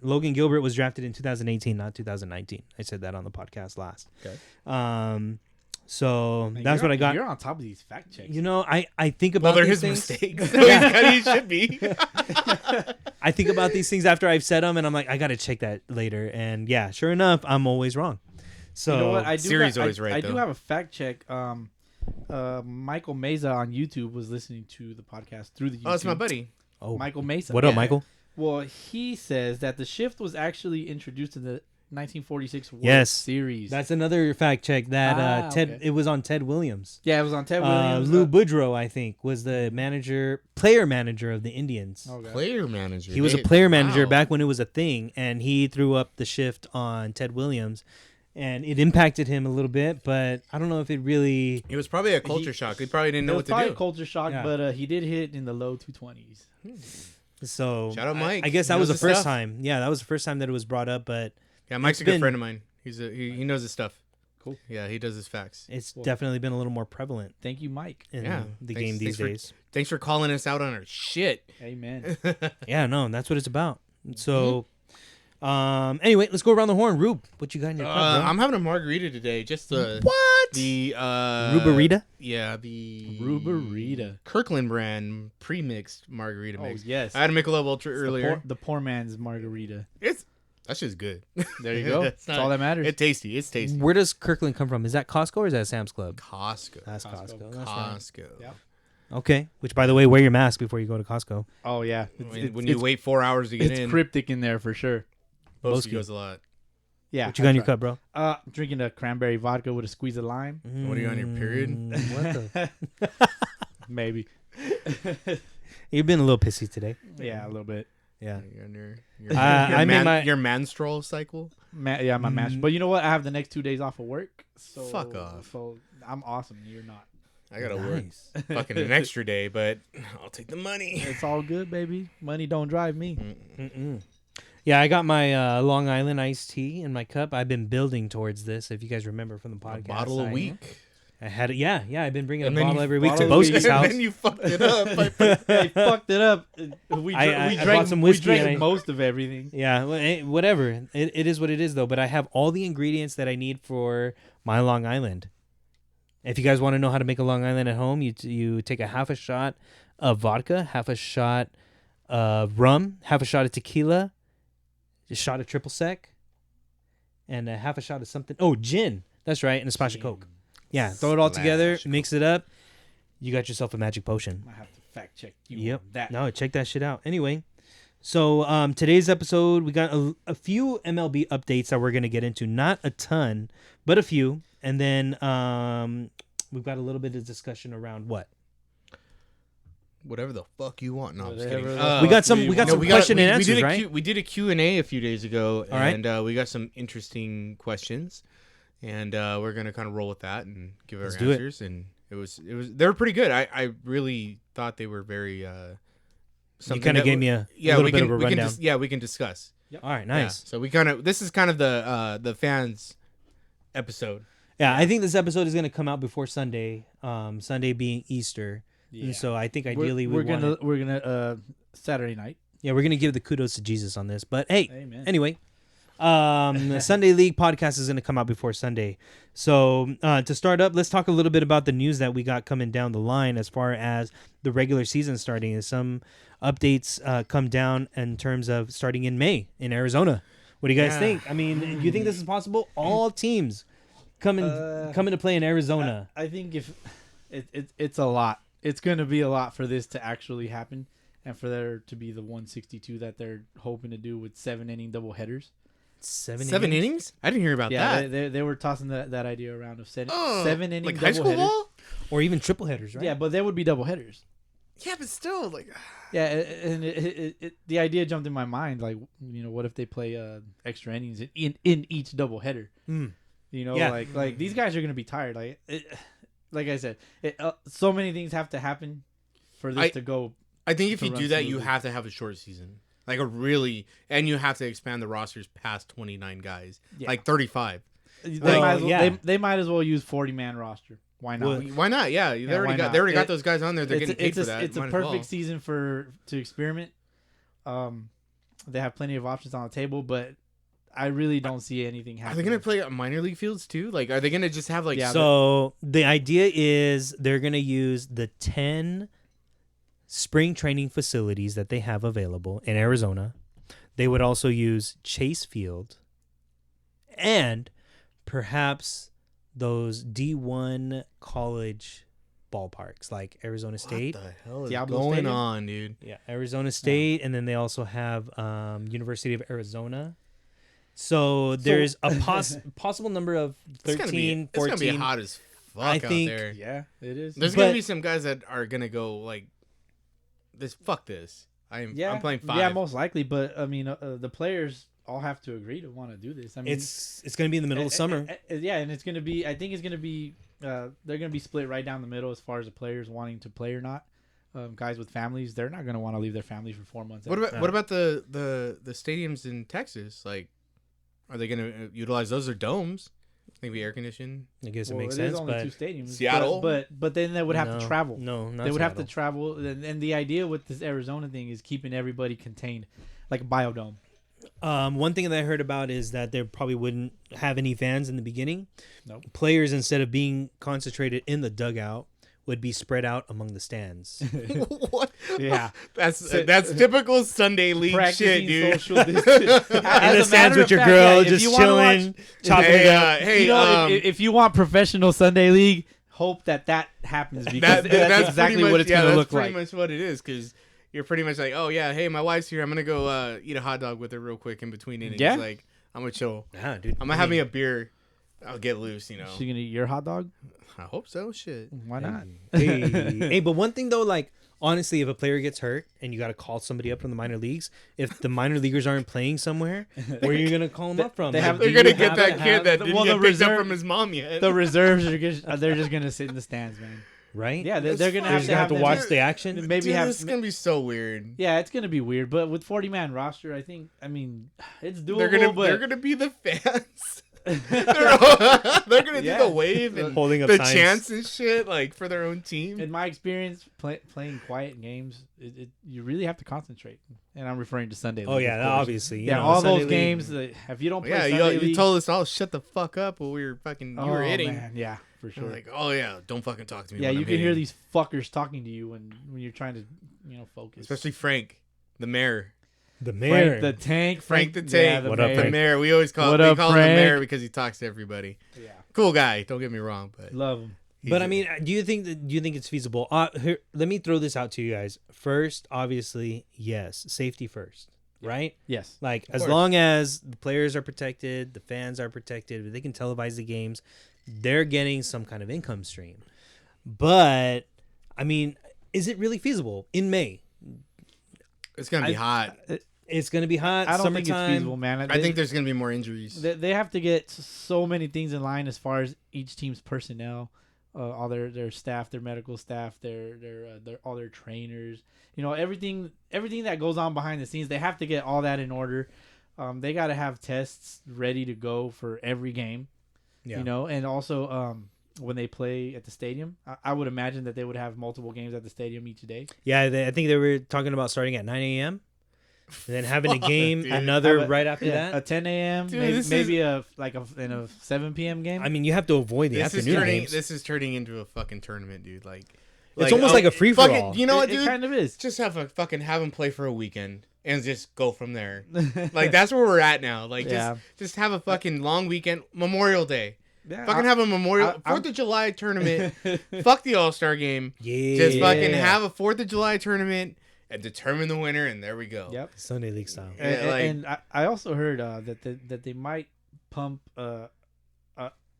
Speaker 2: Logan Gilbert was drafted in 2018, not 2019. I said that on the podcast last.
Speaker 1: Okay.
Speaker 2: So
Speaker 3: Man,
Speaker 2: that's
Speaker 3: you're
Speaker 2: what I got.
Speaker 3: You're on top of these fact checks.
Speaker 2: You know, I think
Speaker 1: Well,
Speaker 2: about
Speaker 1: they're
Speaker 2: these
Speaker 1: his
Speaker 2: things.
Speaker 1: mistakes. He should be.
Speaker 2: I think about these things after I've said them, and I'm like, I got to check that later. And yeah, sure enough, I'm always wrong. So
Speaker 3: You know what? I do
Speaker 1: Siri's
Speaker 3: got-
Speaker 1: always
Speaker 3: I,
Speaker 1: right,
Speaker 3: I do
Speaker 1: though.
Speaker 3: have a fact check. Michael Meza on YouTube was listening to the podcast through the YouTube.
Speaker 1: Oh, that's my buddy.
Speaker 2: oh,
Speaker 3: Michael Meza.
Speaker 2: what up,
Speaker 1: Yeah.
Speaker 2: Michael?
Speaker 3: Well, he says that the shift was actually introduced in the 1946 World
Speaker 2: Yes.
Speaker 3: Series.
Speaker 2: That's another fact check that Ted.
Speaker 3: Okay.
Speaker 2: It was on Ted Williams.
Speaker 3: Yeah, it was on Ted Williams.
Speaker 2: Lou Boudreau, I think, was the player manager of the Indians.
Speaker 3: Okay.
Speaker 1: Player manager.
Speaker 2: He was a player manager back when it was a thing, and he threw up the shift on Ted Williams, and it impacted him a little bit. But I don't know if it really.
Speaker 1: It was probably a culture shock. He probably didn't know
Speaker 3: It
Speaker 1: what
Speaker 3: was
Speaker 1: to
Speaker 3: probably
Speaker 1: do.
Speaker 3: a culture shock,
Speaker 2: Yeah.
Speaker 3: but he did hit in the low 220s.
Speaker 2: So
Speaker 1: Shout out Mike.
Speaker 2: I guess
Speaker 1: He
Speaker 2: that was the
Speaker 1: knows his
Speaker 2: first
Speaker 1: stuff.
Speaker 2: time. Yeah, that was the first time that it was brought up. But
Speaker 1: Yeah, Mike's
Speaker 2: It's
Speaker 1: a good
Speaker 2: been-
Speaker 1: friend of mine. He knows his stuff.
Speaker 3: Cool.
Speaker 1: Yeah, he does his facts.
Speaker 2: it's
Speaker 3: Well-
Speaker 2: definitely been a little more prevalent
Speaker 3: Thank you, Mike.
Speaker 2: in
Speaker 1: Yeah.
Speaker 2: the
Speaker 1: Thanks-
Speaker 2: game these
Speaker 1: thanks
Speaker 2: days.
Speaker 1: Thanks for calling us out on our shit.
Speaker 3: Amen.
Speaker 2: Yeah, no, that's what it's about. So, Anyway, let's go around the horn. Rube, what you got in your cup, bro?
Speaker 1: I'm having a margarita today. Just the
Speaker 2: What?
Speaker 1: The
Speaker 2: Rubarita?
Speaker 1: Yeah, the
Speaker 3: Rubarita.
Speaker 1: Kirkland brand pre-mixed margarita
Speaker 3: Oh
Speaker 1: mix.
Speaker 3: yes.
Speaker 1: I had a Michelob Ultra earlier.
Speaker 3: The poor man's margarita.
Speaker 1: That's just good.
Speaker 3: There you go. That's all that matters.
Speaker 1: It's tasty. It's tasty.
Speaker 2: Where does Kirkland come from? Is that Costco or is that Sam's Club?
Speaker 1: Costco.
Speaker 2: That's Costco. That's right.
Speaker 1: Costco.
Speaker 3: Yep.
Speaker 2: Okay. Which, by the way, wear your mask before you go to Costco.
Speaker 3: Oh yeah.
Speaker 1: When you wait 4 hours to get
Speaker 3: it's
Speaker 1: in,
Speaker 3: cryptic in there for sure.
Speaker 1: Boski goes a lot.
Speaker 3: Yeah.
Speaker 2: What you got in your cup, bro?
Speaker 3: Drinking a cranberry vodka with a squeeze of lime.
Speaker 1: What are you on your period?
Speaker 2: What the?
Speaker 3: Maybe.
Speaker 2: You've been a little pissy today.
Speaker 3: Yeah, a little bit.
Speaker 2: Yeah.
Speaker 1: You're on your
Speaker 2: I made
Speaker 1: your menstrual cycle.
Speaker 3: Yeah, my mash. But you know what? I have the next 2 days off of work. So
Speaker 1: Fuck off.
Speaker 3: So I'm awesome. You're not.
Speaker 1: I gotta work
Speaker 2: Nice.
Speaker 1: fucking an extra day, but I'll take the money.
Speaker 3: It's all good, baby. Money don't drive me.
Speaker 2: Mm-mm. Yeah, I got my Long Island iced tea in my cup. I've been building towards this. If you guys remember from the podcast,
Speaker 1: A bottle a week.
Speaker 2: I had it. Yeah. I've been bringing
Speaker 1: And
Speaker 2: a
Speaker 1: then
Speaker 2: bottle
Speaker 1: you
Speaker 2: every week to
Speaker 3: bottle a week.
Speaker 2: Boski's
Speaker 1: And
Speaker 2: house.
Speaker 1: then you fucked it up.
Speaker 3: They fucked it up. We
Speaker 2: I
Speaker 3: drank
Speaker 2: bought some whiskey
Speaker 3: We drank
Speaker 2: and I-
Speaker 3: most of everything.
Speaker 2: Yeah, whatever. It is what it is, though. But I have all the ingredients that I need for my Long Island. If you guys want to know how to make a Long Island at home, you take a half a shot of vodka, half a shot of rum, half a shot of tequila, a shot of triple sec, and a half a shot of something. Oh, gin. That's right, and a splash of Coke. Yeah, throw it all together,
Speaker 1: Splash
Speaker 2: mix it up. You got yourself a magic potion.
Speaker 3: I have to fact check you.
Speaker 2: Yep.
Speaker 3: On that.
Speaker 2: No, check that shit out. Anyway, so today's episode, we got a few MLB updates that we're going to get into. Not a ton, but a few. And then we've got a little bit of discussion around what?
Speaker 1: Whatever the fuck you want. No, I'm just
Speaker 3: Whatever
Speaker 1: kidding.
Speaker 3: the
Speaker 2: We got
Speaker 3: fuck
Speaker 2: some
Speaker 3: you
Speaker 2: we got
Speaker 3: want.
Speaker 2: some question and answers,
Speaker 1: did
Speaker 2: right?
Speaker 1: we did a Q&A a few days ago,
Speaker 2: All right.
Speaker 1: and we got some interesting questions. And we're going to kind of roll with that and give our
Speaker 2: Let's do it.
Speaker 1: answers. And it was they were pretty good. I really thought they were very
Speaker 2: You
Speaker 1: something
Speaker 2: kind of
Speaker 1: that
Speaker 2: gave me a little
Speaker 1: we
Speaker 2: bit
Speaker 1: can,
Speaker 2: of a
Speaker 1: we can
Speaker 2: rundown.
Speaker 1: we can discuss.
Speaker 2: All right,
Speaker 1: Yeah.
Speaker 2: nice.
Speaker 1: So this is kind of the fans episode.
Speaker 2: Yeah, I think this episode is going to come out before Sunday. Sunday being Easter.
Speaker 3: Yeah.
Speaker 2: And so I think ideally
Speaker 3: we're
Speaker 2: we're
Speaker 3: gonna Saturday night.
Speaker 2: Yeah, we're gonna give the kudos to Jesus on this. But hey,
Speaker 3: Amen.
Speaker 2: anyway, the Sunday League podcast is gonna come out before Sunday. So to start up, let's talk a little bit about the news that we got coming down the line as far as the regular season starting. As some updates come down in terms of starting in May in Arizona. What do you guys think? I mean, do you think this is possible? All teams come into play in Arizona.
Speaker 3: I think if it's a lot. It's going to be a lot for this to actually happen, and for there to be the 162 that they're hoping to do with 7-inning double headers.
Speaker 2: Seven
Speaker 1: innings? I didn't hear about
Speaker 3: Yeah,
Speaker 1: that.
Speaker 3: they were tossing that idea around of seven inning
Speaker 1: like
Speaker 3: double
Speaker 1: high school
Speaker 3: headers.
Speaker 1: ball?
Speaker 2: or even triple headers, right?
Speaker 3: Yeah, but they would be double headers.
Speaker 1: Yeah, but still, like,
Speaker 3: Yeah, and the idea jumped in my mind, like, you know, what if they play extra innings in each double header?
Speaker 2: Mm.
Speaker 3: You know,
Speaker 2: Yeah.
Speaker 3: like these guys are gonna be tired. Like I said, so many things have to happen for this to go.
Speaker 1: I think if
Speaker 3: to
Speaker 1: you
Speaker 3: run
Speaker 1: do that, you
Speaker 3: smoothly.
Speaker 1: have to have a short season. Like and you have to expand the rosters past 29 guys.
Speaker 3: Yeah.
Speaker 1: Like 35.
Speaker 3: They
Speaker 2: Well,
Speaker 3: might as well,
Speaker 2: yeah.
Speaker 3: they might as well use 40-man roster. Why not?
Speaker 2: Well,
Speaker 1: Why not? Yeah, they
Speaker 3: why
Speaker 1: already
Speaker 3: not?
Speaker 1: got those guys on there. They're getting paid for that.
Speaker 3: It's a
Speaker 1: Might as
Speaker 3: perfect
Speaker 1: well.
Speaker 3: season to experiment. They have plenty of options on the table, but I really don't see anything
Speaker 1: Are
Speaker 3: happening.
Speaker 1: they gonna play minor league fields too? Like, are they gonna just have like?
Speaker 3: Yeah,
Speaker 2: So the idea is they're going to use the 10 spring training facilities that they have available in Arizona. They would also use Chase Field and perhaps those D1 college ballparks like Arizona State.
Speaker 1: What the hell is
Speaker 3: Diablo
Speaker 1: going
Speaker 3: Stadium?
Speaker 1: on, dude?
Speaker 2: Yeah, Arizona State, and then they also have University of Arizona. So there's a possible number of 13,
Speaker 1: It's gonna
Speaker 2: 14.
Speaker 1: be hot as fuck
Speaker 2: I
Speaker 1: out
Speaker 2: think-
Speaker 1: there.
Speaker 3: Yeah, it is.
Speaker 1: There's
Speaker 2: But-
Speaker 1: gonna be some guys that are gonna go like, fuck this. I'm playing 5.
Speaker 3: Yeah, most likely. But I mean, the players all have to agree to want to do this. I mean,
Speaker 2: It's going to be in the middle of summer.
Speaker 3: Yeah, and it's gonna be. I think it's gonna be. They're gonna be split right down the middle as far as the players wanting to play or not. Guys with families, they're not gonna want to leave their families for 4 months.
Speaker 1: What about the stadiums in Texas? Like, are they gonna utilize those or domes? Maybe air conditioned.
Speaker 2: I guess it
Speaker 3: Well,
Speaker 2: makes
Speaker 3: it is
Speaker 2: sense,
Speaker 3: only
Speaker 2: but
Speaker 3: 2 stadiums.
Speaker 1: Seattle?
Speaker 3: but then they would have to travel.
Speaker 2: No, not
Speaker 3: They would have to
Speaker 2: Seattle.
Speaker 3: travel, and the idea with this Arizona thing is keeping everybody contained, like a biodome.
Speaker 2: One thing that I heard about is that they probably wouldn't have any fans in the beginning.
Speaker 3: Nope.
Speaker 2: Players, instead of being concentrated in the dugout, would be spread out among the stands.
Speaker 1: What?
Speaker 3: Yeah.
Speaker 1: That's typical Sunday league shit,
Speaker 3: Practicing
Speaker 1: dude.
Speaker 3: social distance.
Speaker 2: In the stands with your girl, just chilling, chopping it up.
Speaker 1: Hey,
Speaker 3: you know, if you want professional Sunday league, hope that happens because that's exactly what it's going to look like.
Speaker 1: That's pretty much what it is, because you're pretty much like, oh yeah, hey, my wife's here. I'm gonna go eat a hot dog with her real quick in between innings.
Speaker 3: Yeah.
Speaker 1: Like, I'm gonna chill.
Speaker 2: Yeah, dude.
Speaker 1: I'm gonna have me a beer. I'll get loose, you know.
Speaker 3: She gonna eat your hot dog?
Speaker 1: I hope so. Shit.
Speaker 3: Why not?
Speaker 2: Hey, but one thing though, like honestly, if a player gets hurt and you got to call somebody up from the minor leagues, if the minor leaguers aren't playing somewhere, where are you gonna call them up from?
Speaker 3: They have-
Speaker 1: They're
Speaker 2: do
Speaker 1: gonna
Speaker 2: you
Speaker 1: get
Speaker 2: have
Speaker 1: that
Speaker 2: to
Speaker 1: kid
Speaker 2: have-
Speaker 1: that didn't
Speaker 3: well,
Speaker 1: get
Speaker 3: the
Speaker 1: picked up
Speaker 3: reserve-
Speaker 1: from his mom yet.
Speaker 3: The reserves they're just gonna sit in the stands, man.
Speaker 2: right?
Speaker 3: Yeah, they're
Speaker 1: That's
Speaker 3: gonna
Speaker 1: fine.
Speaker 2: You're
Speaker 3: have
Speaker 2: just
Speaker 3: to
Speaker 2: gonna have to
Speaker 3: them-
Speaker 2: watch the action.
Speaker 3: Maybe
Speaker 1: Dude,
Speaker 3: have.
Speaker 1: this is gonna be so weird.
Speaker 3: Yeah, it's gonna be weird, but with 40-man roster, I mean, it's doable.
Speaker 1: They're
Speaker 3: but
Speaker 1: gonna be the fans. they're gonna
Speaker 3: Yeah.
Speaker 1: do the wave and
Speaker 2: Holding up
Speaker 1: the
Speaker 2: signs.
Speaker 1: chants and shit, like for their own team.
Speaker 3: in my experience, playing quiet games, you really have to concentrate. And I'm referring to Sunday.
Speaker 2: Oh
Speaker 3: League,
Speaker 2: yeah,
Speaker 3: of course.
Speaker 2: obviously.
Speaker 3: Yeah,
Speaker 2: you know,
Speaker 3: all
Speaker 2: Sunday
Speaker 3: those
Speaker 2: League-
Speaker 3: games. If you don't play
Speaker 1: Yeah,
Speaker 3: Sunday
Speaker 1: you
Speaker 3: League,
Speaker 1: told us all shut the fuck up while we were fucking you were hitting.
Speaker 3: Man, yeah, for
Speaker 1: We're
Speaker 3: sure.
Speaker 1: like, oh yeah, don't fucking talk to me.
Speaker 3: Yeah,
Speaker 1: when
Speaker 3: you
Speaker 1: I'm
Speaker 3: can hear
Speaker 1: hitting.
Speaker 3: these fuckers talking to you when you're trying to, focus.
Speaker 1: Especially Frank, the mayor.
Speaker 2: The mayor.
Speaker 3: Frank the Tank.
Speaker 1: Frank the
Speaker 3: Yeah,
Speaker 1: Tank.
Speaker 2: What up,
Speaker 3: mayor.
Speaker 1: The
Speaker 2: Frank?
Speaker 1: mayor. We always call
Speaker 3: What
Speaker 1: we
Speaker 3: up,
Speaker 1: call him the
Speaker 3: Frank?
Speaker 1: mayor because he talks to everybody.
Speaker 3: Yeah,
Speaker 1: Cool guy. Don't get me wrong, but
Speaker 3: love him.
Speaker 2: But I mean, do you think it's feasible? Here, let me throw this out to you guys. First, obviously, yes, safety first, right?
Speaker 3: Yes.
Speaker 2: Like as
Speaker 1: course.
Speaker 2: long as the players are protected, the fans are protected, they can televise the games, they're getting some kind of income stream. But I mean, is it really feasible in May?
Speaker 1: it's gonna be hot.
Speaker 2: It's going to be hot.
Speaker 3: I don't
Speaker 2: summertime.
Speaker 3: think it's feasible, man.
Speaker 1: I think there's gonna be more injuries.
Speaker 3: They have to get so many things in line as far as each team's personnel, all their staff, their medical staff, their all their trainers. Everything that goes on behind the scenes. They have to get all that in order. They got to have tests ready to go for every game.
Speaker 2: Yeah.
Speaker 3: And also when they play at the stadium, I would imagine that they would have multiple games at the stadium each day.
Speaker 2: Yeah, I think they were talking about starting at 9 a.m. and then having a
Speaker 1: Fuck,
Speaker 2: game,
Speaker 1: dude.
Speaker 2: another
Speaker 3: Have a-
Speaker 2: right after
Speaker 3: Yeah, a
Speaker 2: that.
Speaker 3: 10 a.m.
Speaker 1: Dude,
Speaker 3: maybe,
Speaker 1: this
Speaker 3: maybe a 7 p.m. game.
Speaker 2: I mean, you have to avoid the
Speaker 1: This is
Speaker 2: afternoon
Speaker 1: turning.
Speaker 2: games.
Speaker 1: This is turning into a fucking tournament, dude.
Speaker 2: It's almost like a free for all.
Speaker 1: You know what,
Speaker 3: it
Speaker 1: dude?
Speaker 3: kind of is.
Speaker 1: Just have them play for a weekend and just go from there. Like that's where we're at now. Like
Speaker 3: Yeah.
Speaker 1: just have a fucking long weekend, Memorial Day.
Speaker 3: Yeah,
Speaker 1: Fucking have a Memorial 4th of July tournament. Fuck the All-Star game.
Speaker 2: Yeah.
Speaker 1: Just fucking have a 4th of July tournament and determine the winner, and there we go.
Speaker 3: Yep.
Speaker 2: Sunday League style.
Speaker 3: And I also heard that they might pump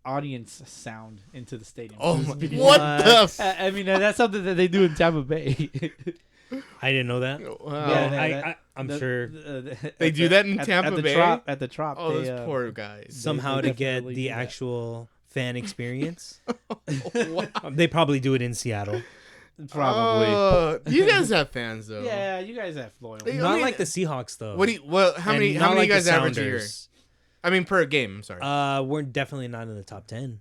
Speaker 3: audience sound into the stadium.
Speaker 1: Oh
Speaker 3: This
Speaker 1: my,
Speaker 3: is because-
Speaker 1: what the?
Speaker 3: I mean, that's something that they do in Tampa Bay.
Speaker 2: I didn't know that.
Speaker 1: Wow.
Speaker 2: I'm sure
Speaker 1: They do that in
Speaker 3: at
Speaker 1: Tampa
Speaker 3: the
Speaker 1: Bay?
Speaker 3: Trop, at the Trop.
Speaker 1: Oh,
Speaker 3: they,
Speaker 1: those poor guys.
Speaker 2: somehow
Speaker 3: they
Speaker 2: to get
Speaker 3: definitely
Speaker 2: the
Speaker 3: do that.
Speaker 2: actual fan experience.
Speaker 1: Wow.
Speaker 2: They probably do it in Seattle.
Speaker 3: Probably.
Speaker 1: You guys have fans though.
Speaker 3: Yeah, you guys have loyal.
Speaker 1: They- I
Speaker 2: Not
Speaker 1: like
Speaker 2: like the Seahawks though.
Speaker 1: How many
Speaker 2: And not
Speaker 1: you
Speaker 2: like the
Speaker 1: guys average a year?
Speaker 2: Sounders.
Speaker 1: I mean per game, I'm sorry.
Speaker 2: We're definitely not in the top 10.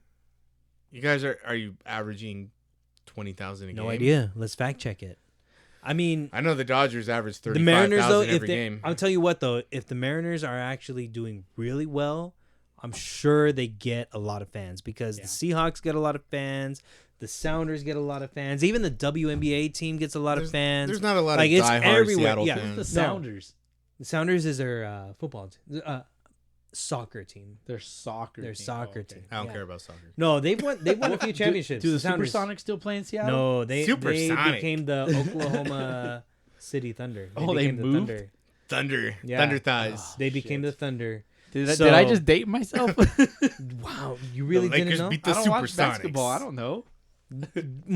Speaker 1: You guys are you averaging 20,000 a game?
Speaker 2: No idea. Let's fact check it. I mean,
Speaker 1: I know the Dodgers average
Speaker 2: the Mariners though,
Speaker 1: 35,000
Speaker 2: if
Speaker 1: every
Speaker 2: they,
Speaker 1: game.
Speaker 2: I'll tell you what though, if the Mariners are actually doing really well, I'm sure they get a lot of fans because the Seahawks get a lot of fans, the Sounders get a lot of fans, even the WNBA team gets a lot of fans.
Speaker 1: There's not a lot
Speaker 2: Like,
Speaker 1: of
Speaker 2: it's
Speaker 1: diehard
Speaker 2: everywhere.
Speaker 1: Seattle
Speaker 2: Yeah.
Speaker 1: fans.
Speaker 3: The
Speaker 2: No.
Speaker 3: Sounders.
Speaker 2: The Sounders is their football team, soccer team.
Speaker 3: Their soccer.
Speaker 2: Their
Speaker 3: team.
Speaker 2: soccer
Speaker 3: Oh, okay.
Speaker 2: team.
Speaker 1: I don't
Speaker 2: Yeah.
Speaker 1: care about soccer.
Speaker 2: No, they've won a few championships.
Speaker 3: Do the
Speaker 2: Sounders.
Speaker 3: Supersonics still play in Seattle?
Speaker 2: No, they
Speaker 1: Supersonic.
Speaker 2: became the Oklahoma City Thunder.
Speaker 3: Oh, they
Speaker 2: became the
Speaker 3: moved?
Speaker 2: Thunder.
Speaker 1: Thunder.
Speaker 2: Yeah.
Speaker 1: Thunder thighs.
Speaker 2: They became the Thunder.
Speaker 3: Did I
Speaker 2: So-
Speaker 3: just date myself?
Speaker 2: Wow, you really
Speaker 1: The
Speaker 2: didn't
Speaker 1: Lakers
Speaker 2: know?
Speaker 1: beat the
Speaker 3: I don't watch
Speaker 1: Supersonics.
Speaker 3: basketball. I don't know.
Speaker 2: More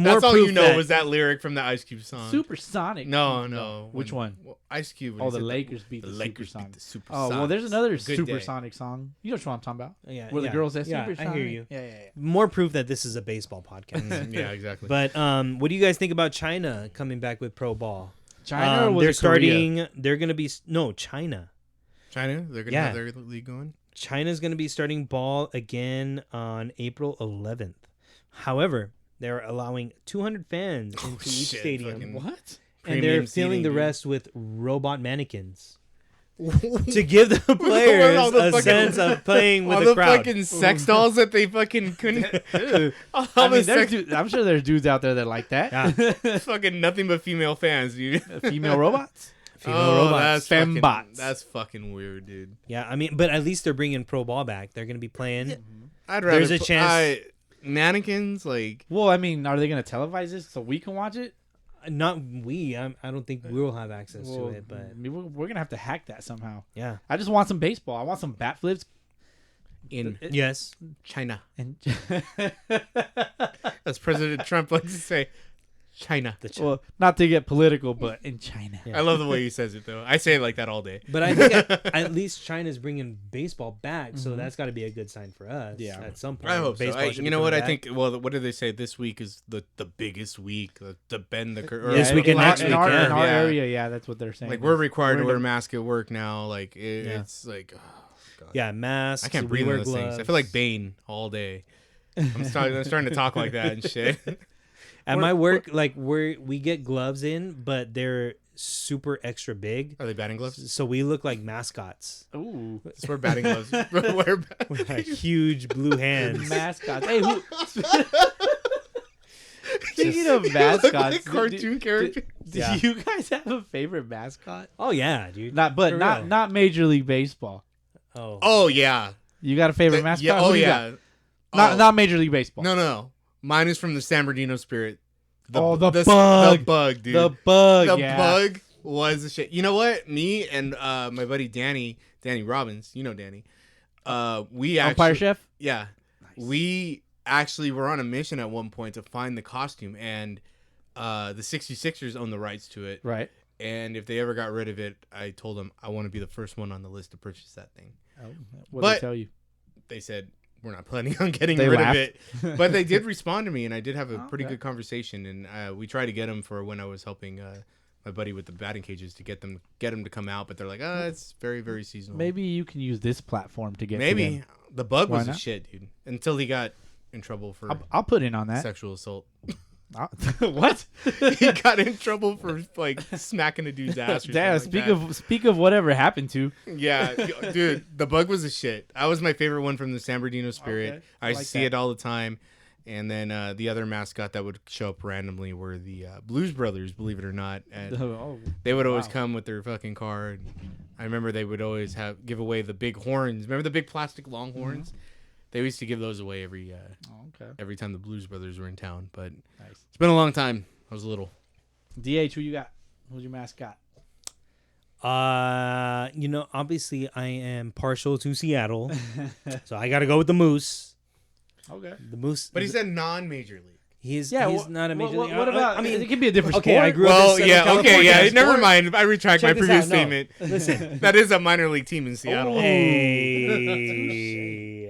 Speaker 1: That's all you
Speaker 2: proof
Speaker 1: know
Speaker 2: that-
Speaker 1: was that lyric from the Ice Cube song.
Speaker 3: Supersonic.
Speaker 1: No.
Speaker 3: Which one?
Speaker 1: Well, Ice Cube. when
Speaker 3: Oh,
Speaker 1: he
Speaker 3: the
Speaker 1: said
Speaker 3: Lakers beat the
Speaker 1: Lakers
Speaker 3: Supersonics.
Speaker 1: beat the Supersonics.
Speaker 3: Oh, well, there's another
Speaker 1: Good day.
Speaker 3: Supersonic song. You know what I'm talking about?
Speaker 2: Yeah,
Speaker 3: Where the girls say
Speaker 2: yeah,
Speaker 3: Supersonic.
Speaker 2: I hear you.
Speaker 3: Yeah.
Speaker 2: More proof that this is a baseball podcast.
Speaker 1: Yeah, exactly.
Speaker 2: But what do you guys think about China coming back with pro ball?
Speaker 3: China or was
Speaker 2: they're
Speaker 3: it Korea?
Speaker 2: starting. They're gonna be China.
Speaker 1: China, they're gonna
Speaker 2: Yeah.
Speaker 1: have their league going.
Speaker 2: China's going to be starting ball again on April 11th. However, they're allowing 200 fans into each
Speaker 1: shit,
Speaker 2: stadium,
Speaker 1: fucking-
Speaker 3: What?
Speaker 2: and they're
Speaker 1: Premium
Speaker 2: filling
Speaker 1: seating,
Speaker 2: the
Speaker 1: dude.
Speaker 2: rest with robot mannequins. to give the players
Speaker 1: all the
Speaker 2: a
Speaker 1: fucking-
Speaker 2: sense of playing with
Speaker 1: all
Speaker 2: the
Speaker 1: the
Speaker 2: crowd.
Speaker 1: fucking sex dolls that they fucking couldn't. all
Speaker 3: I
Speaker 1: the
Speaker 3: mean,
Speaker 1: sex,
Speaker 3: I'm sure there's dudes out there that like that.
Speaker 2: Yeah.
Speaker 1: fucking nothing but female fans, dude.
Speaker 3: Female robots.
Speaker 2: Female robots.
Speaker 1: That's fucking,
Speaker 3: Fembots.
Speaker 1: that's fucking weird, dude.
Speaker 2: Yeah, I mean, but at least they're bringing pro ball back. They're going to be playing.
Speaker 1: I'd rather.
Speaker 2: There's a chance-
Speaker 1: mannequins, like.
Speaker 3: Well, I mean, are they gonna televise this so we can watch it?
Speaker 2: Not we. I don't think we'll have access
Speaker 3: Well,
Speaker 2: to it, but
Speaker 3: I mean, we're gonna have to hack that somehow.
Speaker 2: yeah.
Speaker 3: I just want some baseball. I want some bat flips.
Speaker 1: In
Speaker 2: Yes.
Speaker 1: China,
Speaker 3: And
Speaker 1: as President Trump likes to say, China.
Speaker 3: well, not to get political, but in China.
Speaker 2: Yeah.
Speaker 1: I love the way he says it, though. I say it like that all day.
Speaker 2: But I think at least China's bringing baseball back, so that's got to be a good sign for us.
Speaker 3: Yeah.
Speaker 2: At some point,
Speaker 1: I hope so.
Speaker 2: baseball should
Speaker 1: You
Speaker 2: be
Speaker 1: know
Speaker 2: coming
Speaker 1: what? I
Speaker 2: back.
Speaker 1: think. Well, what do they say? This week is the biggest week to bend the curve.
Speaker 2: This week and next
Speaker 3: in
Speaker 2: week,
Speaker 3: our,
Speaker 2: yeah.
Speaker 3: in our area, yeah, that's what they're saying.
Speaker 1: Like we're required to
Speaker 3: in
Speaker 1: wear
Speaker 3: a-
Speaker 1: a mask at work now. Like
Speaker 2: Yeah.
Speaker 1: it's like, oh, God.
Speaker 2: Yeah, masks.
Speaker 1: I can't
Speaker 2: we
Speaker 1: breathe in
Speaker 2: wear
Speaker 1: those things. I
Speaker 2: gloves.
Speaker 1: feel like Bane all day. I'm starting to talk like that and shit.
Speaker 2: At my work, like we get gloves in, but they're super extra big,
Speaker 1: Are they batting gloves?
Speaker 2: so we look like mascots.
Speaker 3: Ooh,
Speaker 1: Just wear batting gloves. Wear
Speaker 2: With like huge blue hands.
Speaker 3: mascots. Hey, who? Speaking of
Speaker 1: Look
Speaker 3: mascots,
Speaker 1: like cartoon character.
Speaker 3: Did
Speaker 2: Yeah.
Speaker 3: you guys have a favorite mascot?
Speaker 2: Oh yeah, dude.
Speaker 3: Not, but
Speaker 2: For
Speaker 3: not
Speaker 2: real.
Speaker 3: not Major League Baseball.
Speaker 2: Oh.
Speaker 1: Oh yeah.
Speaker 3: You got a favorite mascot?
Speaker 1: Yeah.
Speaker 3: Who
Speaker 1: Oh
Speaker 3: do you
Speaker 1: yeah.
Speaker 3: got? Not
Speaker 1: Oh.
Speaker 3: not Major League Baseball.
Speaker 1: No. Mine is from the San Bernardino Spirit.
Speaker 3: The bug.
Speaker 1: The bug, dude.
Speaker 3: The bug.
Speaker 1: The
Speaker 3: yeah.
Speaker 1: bug was the shit. You know what? Me and my buddy Danny Robbins, you know Danny. We actually
Speaker 3: Umpire chef.
Speaker 1: Yeah. We actually were on a mission at one point to find the costume, and the 66ers own the rights to it.
Speaker 3: Right.
Speaker 1: And if they ever got rid of it, I told them I want to be the first one on the list to purchase that thing.
Speaker 3: What did
Speaker 1: But-
Speaker 3: they tell you?
Speaker 1: They said we're not planning on getting
Speaker 3: They
Speaker 1: rid
Speaker 3: laughed.
Speaker 1: of it, but they did respond to me, and I did have a pretty
Speaker 3: Okay.
Speaker 1: good conversation. And we tried to get them for when I was helping my buddy with the batting cages to get them to come out, but they're like, it's very very seasonal.
Speaker 3: Maybe you can use this platform to get. to
Speaker 1: Maybe
Speaker 3: them.
Speaker 1: the bug
Speaker 3: Why
Speaker 1: was a
Speaker 3: not?
Speaker 1: shit, dude. Until he got in trouble for
Speaker 3: I'll put in on that.
Speaker 1: sexual assault.
Speaker 3: What?
Speaker 1: He got in trouble for like smacking a dude's ass. Or
Speaker 3: Damn.
Speaker 1: something
Speaker 3: Speak of whatever happened to.
Speaker 1: yeah, dude, the bug was a shit. That was my favorite one from the San Bernardino Spirit.
Speaker 3: Okay.
Speaker 1: I
Speaker 3: I
Speaker 1: used
Speaker 3: like
Speaker 1: to see
Speaker 3: that.
Speaker 1: it all the time. And then the other mascot that would show up randomly were the Blues Brothers, believe it or not. And
Speaker 3: Oh,
Speaker 1: they would always
Speaker 3: wow.
Speaker 1: come with their fucking car. And I remember they would always give away the big horns. Remember the big plastic long horns? They used to give those away
Speaker 3: okay.
Speaker 1: every time the Blues Brothers were in town. But
Speaker 3: Nice.
Speaker 1: it's been a long time. I was little.
Speaker 3: DH, who you got? Who's your mascot?
Speaker 2: Obviously I am partial to Seattle, so I got to go with the Moose.
Speaker 3: Okay.
Speaker 2: The Moose.
Speaker 1: But he said non-major league.
Speaker 2: he's
Speaker 3: Yeah.
Speaker 2: not a major.
Speaker 3: What about?
Speaker 2: I mean,
Speaker 3: it could be a different
Speaker 2: okay,
Speaker 3: sport.
Speaker 2: I grew up
Speaker 1: Well,
Speaker 2: in Southern
Speaker 1: yeah,
Speaker 2: California.
Speaker 1: okay, yeah. Never
Speaker 2: Sport.
Speaker 1: mind. I retract
Speaker 2: Check
Speaker 1: my
Speaker 2: this
Speaker 1: previous
Speaker 2: out. No.
Speaker 1: statement.
Speaker 2: Listen.
Speaker 1: That is a minor league team in Seattle.
Speaker 3: Oh.
Speaker 2: Hey.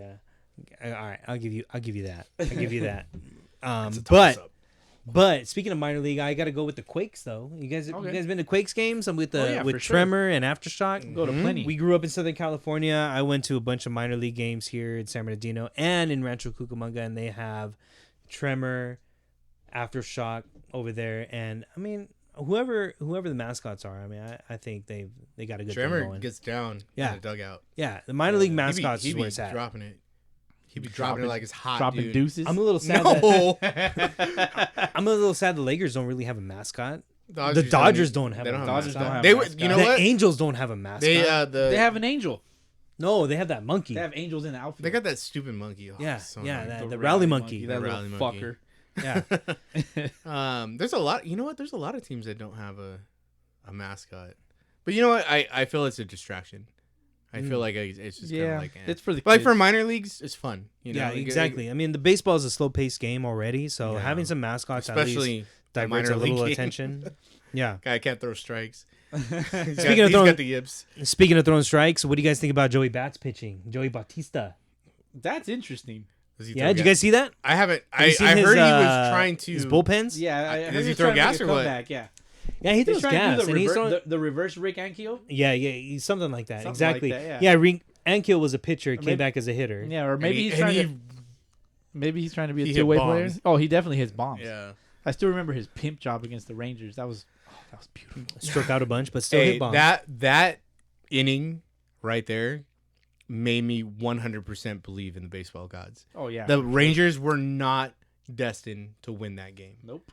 Speaker 2: All right, I'll give you that. I'll give you that.
Speaker 1: It's a
Speaker 2: But
Speaker 1: toss-up.
Speaker 2: But speaking of minor league, I got to go with the Quakes though. You guys been to Quakes games? I'm with
Speaker 3: Oh, yeah,
Speaker 2: with
Speaker 3: for sure.
Speaker 2: Tremor and Aftershock.
Speaker 3: Go to plenty.
Speaker 2: We grew up in Southern California. I went to a bunch of minor league games here in San Bernardino and in Rancho Cucamonga, and they have Tremor, Aftershock over there. And I mean, whoever the mascots are, I mean, I think they got a good thing
Speaker 1: Tremor
Speaker 2: going.
Speaker 1: gets down
Speaker 2: Yeah.
Speaker 1: in the dugout.
Speaker 2: Yeah, the minor league
Speaker 1: He
Speaker 2: mascots
Speaker 1: be
Speaker 2: is where it's at.
Speaker 1: dropping it. He be dropping it like it's hot,
Speaker 3: dropping
Speaker 1: dude.
Speaker 3: deuces.
Speaker 2: I'm a little sad.
Speaker 1: No.
Speaker 2: I'm a little sad. The Lakers don't really have a mascot.
Speaker 1: Dodgers
Speaker 2: The Dodgers don't have
Speaker 1: They
Speaker 2: a
Speaker 1: don't have
Speaker 3: Dodgers
Speaker 2: mascot.
Speaker 3: don't have
Speaker 1: They
Speaker 3: a
Speaker 1: would,
Speaker 3: mascot.
Speaker 1: you know
Speaker 2: The
Speaker 1: what?
Speaker 2: Angels don't have a mascot.
Speaker 1: They
Speaker 3: they have an angel.
Speaker 2: No, they have that monkey.
Speaker 3: They have angels in the outfield.
Speaker 1: They got that stupid monkey. Oh,
Speaker 2: Yeah,
Speaker 1: so
Speaker 2: yeah,
Speaker 1: annoying.
Speaker 2: the rally monkey.
Speaker 3: That
Speaker 1: The
Speaker 3: little
Speaker 1: rally monkey.
Speaker 3: fucker.
Speaker 2: Yeah.
Speaker 1: There's a lot. You know what? There's a lot of teams that don't have a mascot. But you know what? I feel it's a distraction. I feel like it's just kind
Speaker 3: Yeah,
Speaker 1: of like
Speaker 3: it's for the
Speaker 1: But like
Speaker 3: kids.
Speaker 1: for minor leagues, it's fun. You know?
Speaker 2: Yeah,
Speaker 1: Like,
Speaker 2: exactly. I mean, the baseball is a slow-paced game already, so
Speaker 1: Yeah.
Speaker 2: having some mascots at least
Speaker 1: especially the
Speaker 2: diverts
Speaker 1: minor
Speaker 2: a little
Speaker 1: league game.
Speaker 2: attention. Yeah.
Speaker 1: Guy can't throw strikes.
Speaker 2: Speaking of
Speaker 1: he's
Speaker 2: throwing-
Speaker 1: got the yips.
Speaker 2: Speaking of throwing strikes, what do you guys think about Joey Bats pitching? Joey Bautista.
Speaker 3: That's interesting.
Speaker 1: Does he
Speaker 2: Yeah,
Speaker 1: throw
Speaker 2: did you
Speaker 1: gas?
Speaker 2: guys see that?
Speaker 1: I haven't.
Speaker 2: Have you
Speaker 1: I
Speaker 2: seen
Speaker 1: heard
Speaker 2: his,
Speaker 1: he was trying to
Speaker 2: his bullpens.
Speaker 3: Yeah, I
Speaker 1: Does
Speaker 3: heard
Speaker 1: he
Speaker 3: he's
Speaker 1: throw
Speaker 3: trying to
Speaker 1: gas
Speaker 3: make a
Speaker 1: or what?
Speaker 3: comeback, Yeah,
Speaker 2: Yeah, he
Speaker 3: he's
Speaker 2: throws
Speaker 3: trying
Speaker 2: gas,
Speaker 3: to do
Speaker 2: and he's throwing.
Speaker 3: the reverse Rick Ankiel.
Speaker 2: Yeah, he's something like that.
Speaker 3: Something
Speaker 2: exactly.
Speaker 3: like that,
Speaker 2: yeah. Ankiel was a pitcher, came
Speaker 3: maybe-
Speaker 2: back as a hitter.
Speaker 3: Yeah, or maybe
Speaker 1: And he-
Speaker 3: he's trying
Speaker 1: and
Speaker 3: to. Maybe he's trying to be
Speaker 1: he
Speaker 3: a
Speaker 1: hit
Speaker 3: two-way player.
Speaker 1: bombs.
Speaker 3: Oh, he definitely hits bombs.
Speaker 1: Yeah.
Speaker 3: I still remember his pimp job against the Rangers. That was beautiful.
Speaker 2: Struck out a bunch, but still
Speaker 1: Hey,
Speaker 2: hit bombs.
Speaker 1: that inning right there made me 100% believe in the baseball gods.
Speaker 3: Oh yeah.
Speaker 1: The Rangers were not destined to win that game.
Speaker 3: Nope.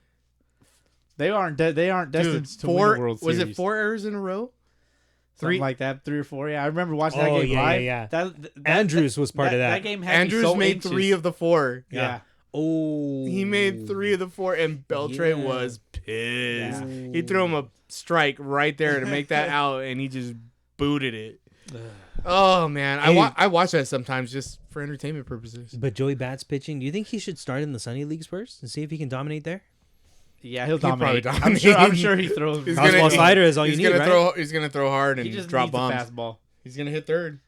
Speaker 3: They aren't destined
Speaker 1: Dude,
Speaker 3: to win the World Series.
Speaker 1: Was it 4 errors in a row?
Speaker 3: Something
Speaker 1: 3
Speaker 3: like that, 3 or 4. Yeah, I remember watching that
Speaker 2: Oh,
Speaker 3: game
Speaker 2: yeah,
Speaker 3: live.
Speaker 2: yeah.
Speaker 3: That
Speaker 2: Andrews was part of that.
Speaker 3: That game had me
Speaker 1: Andrews
Speaker 3: so
Speaker 1: made
Speaker 3: anxious.
Speaker 1: 3 of the 4.
Speaker 3: Yeah.
Speaker 2: Oh,
Speaker 1: He made 3 of the 4, and Beltray
Speaker 2: Yeah.
Speaker 1: was pissed.
Speaker 3: Yeah.
Speaker 1: He threw him a strike right there to make that out, and he just booted it. Oh man,
Speaker 2: Hey.
Speaker 1: I watch that sometimes just for entertainment purposes.
Speaker 2: But Joey Bats pitching. Do you think he should start in the Sunny Leagues first and see if he can dominate there?
Speaker 3: Yeah, he'll
Speaker 1: probably
Speaker 3: dominate.
Speaker 1: dominate.
Speaker 3: I'm sure he throws.
Speaker 1: He's
Speaker 2: Fastball
Speaker 1: gonna-
Speaker 2: slider is all you
Speaker 1: He's
Speaker 2: need,
Speaker 1: gonna
Speaker 2: right?
Speaker 1: throw. He's gonna throw hard and
Speaker 3: He just
Speaker 1: drop
Speaker 3: needs
Speaker 1: bombs.
Speaker 3: the fastball.
Speaker 1: He's gonna hit third.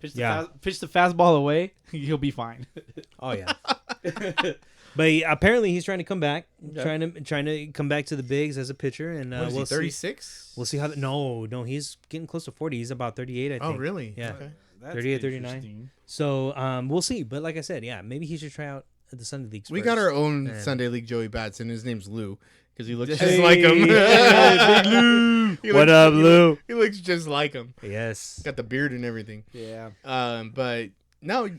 Speaker 3: Pitch the fastball away. He'll be fine.
Speaker 2: Oh yeah. But apparently he's trying to come back,
Speaker 3: Yeah.
Speaker 2: trying to come back to the bigs as a pitcher, and
Speaker 1: What is he?
Speaker 2: we'll see.
Speaker 1: 36.
Speaker 2: We'll see how. No, he's getting close to 40. He's about 38, I think.
Speaker 1: Oh really?
Speaker 2: Yeah.
Speaker 1: Okay.
Speaker 2: 38, 39. So we'll see. But like I said, yeah, maybe he should try out at the Sunday Leagues.
Speaker 1: We
Speaker 2: first.
Speaker 1: got our own
Speaker 2: And-
Speaker 1: Sunday League Joey Bats, and his name's Lou because he looks just
Speaker 2: Hey.
Speaker 1: like him.
Speaker 2: Hey, Big Lou.
Speaker 1: He
Speaker 2: What
Speaker 1: looks-
Speaker 2: up, Lou?
Speaker 1: He looks just like him.
Speaker 2: Yes.
Speaker 1: Got the beard and everything.
Speaker 3: Yeah.
Speaker 1: But no.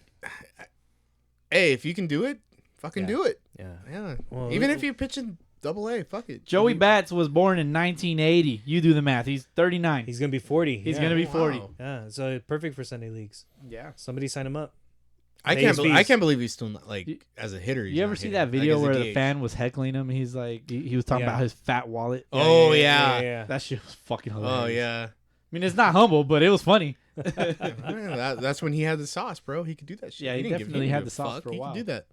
Speaker 1: Hey, if you can do it, fucking
Speaker 2: Yeah.
Speaker 1: do it.
Speaker 2: Yeah.
Speaker 1: Yeah.
Speaker 2: Well,
Speaker 1: Even if you're pitching AA, fuck it.
Speaker 3: Joey
Speaker 1: You-
Speaker 3: Bats was born in 1980. You do the math. He's 39.
Speaker 2: He's gonna be 40.
Speaker 3: He's
Speaker 2: yeah.
Speaker 3: gonna be
Speaker 1: Wow.
Speaker 3: 40.
Speaker 2: Yeah. So perfect for Sunday Leagues.
Speaker 3: Yeah.
Speaker 2: Somebody sign him up.
Speaker 1: I
Speaker 2: Pay
Speaker 1: can't.
Speaker 2: his
Speaker 1: I
Speaker 2: fees.
Speaker 1: can't believe he's still not like
Speaker 3: You-
Speaker 1: as a hitter. he's
Speaker 3: You ever
Speaker 1: not
Speaker 3: see
Speaker 1: hitting.
Speaker 3: that video
Speaker 1: Like, as a
Speaker 3: where the
Speaker 1: DH.
Speaker 3: fan was heckling him? He's like, he was talking
Speaker 2: Yeah.
Speaker 3: about his fat wallet.
Speaker 1: Oh yeah.
Speaker 3: That shit was fucking hilarious.
Speaker 1: Oh yeah.
Speaker 3: I mean, it's not humble, but it was funny.
Speaker 1: Yeah, that's when he had the sauce, bro. He could do that shit.
Speaker 3: Yeah, he
Speaker 1: didn't give-
Speaker 3: definitely
Speaker 1: didn't
Speaker 3: had
Speaker 1: give
Speaker 3: the
Speaker 1: a
Speaker 3: sauce
Speaker 1: fuck.
Speaker 3: for a
Speaker 1: He
Speaker 3: while.
Speaker 1: could do that.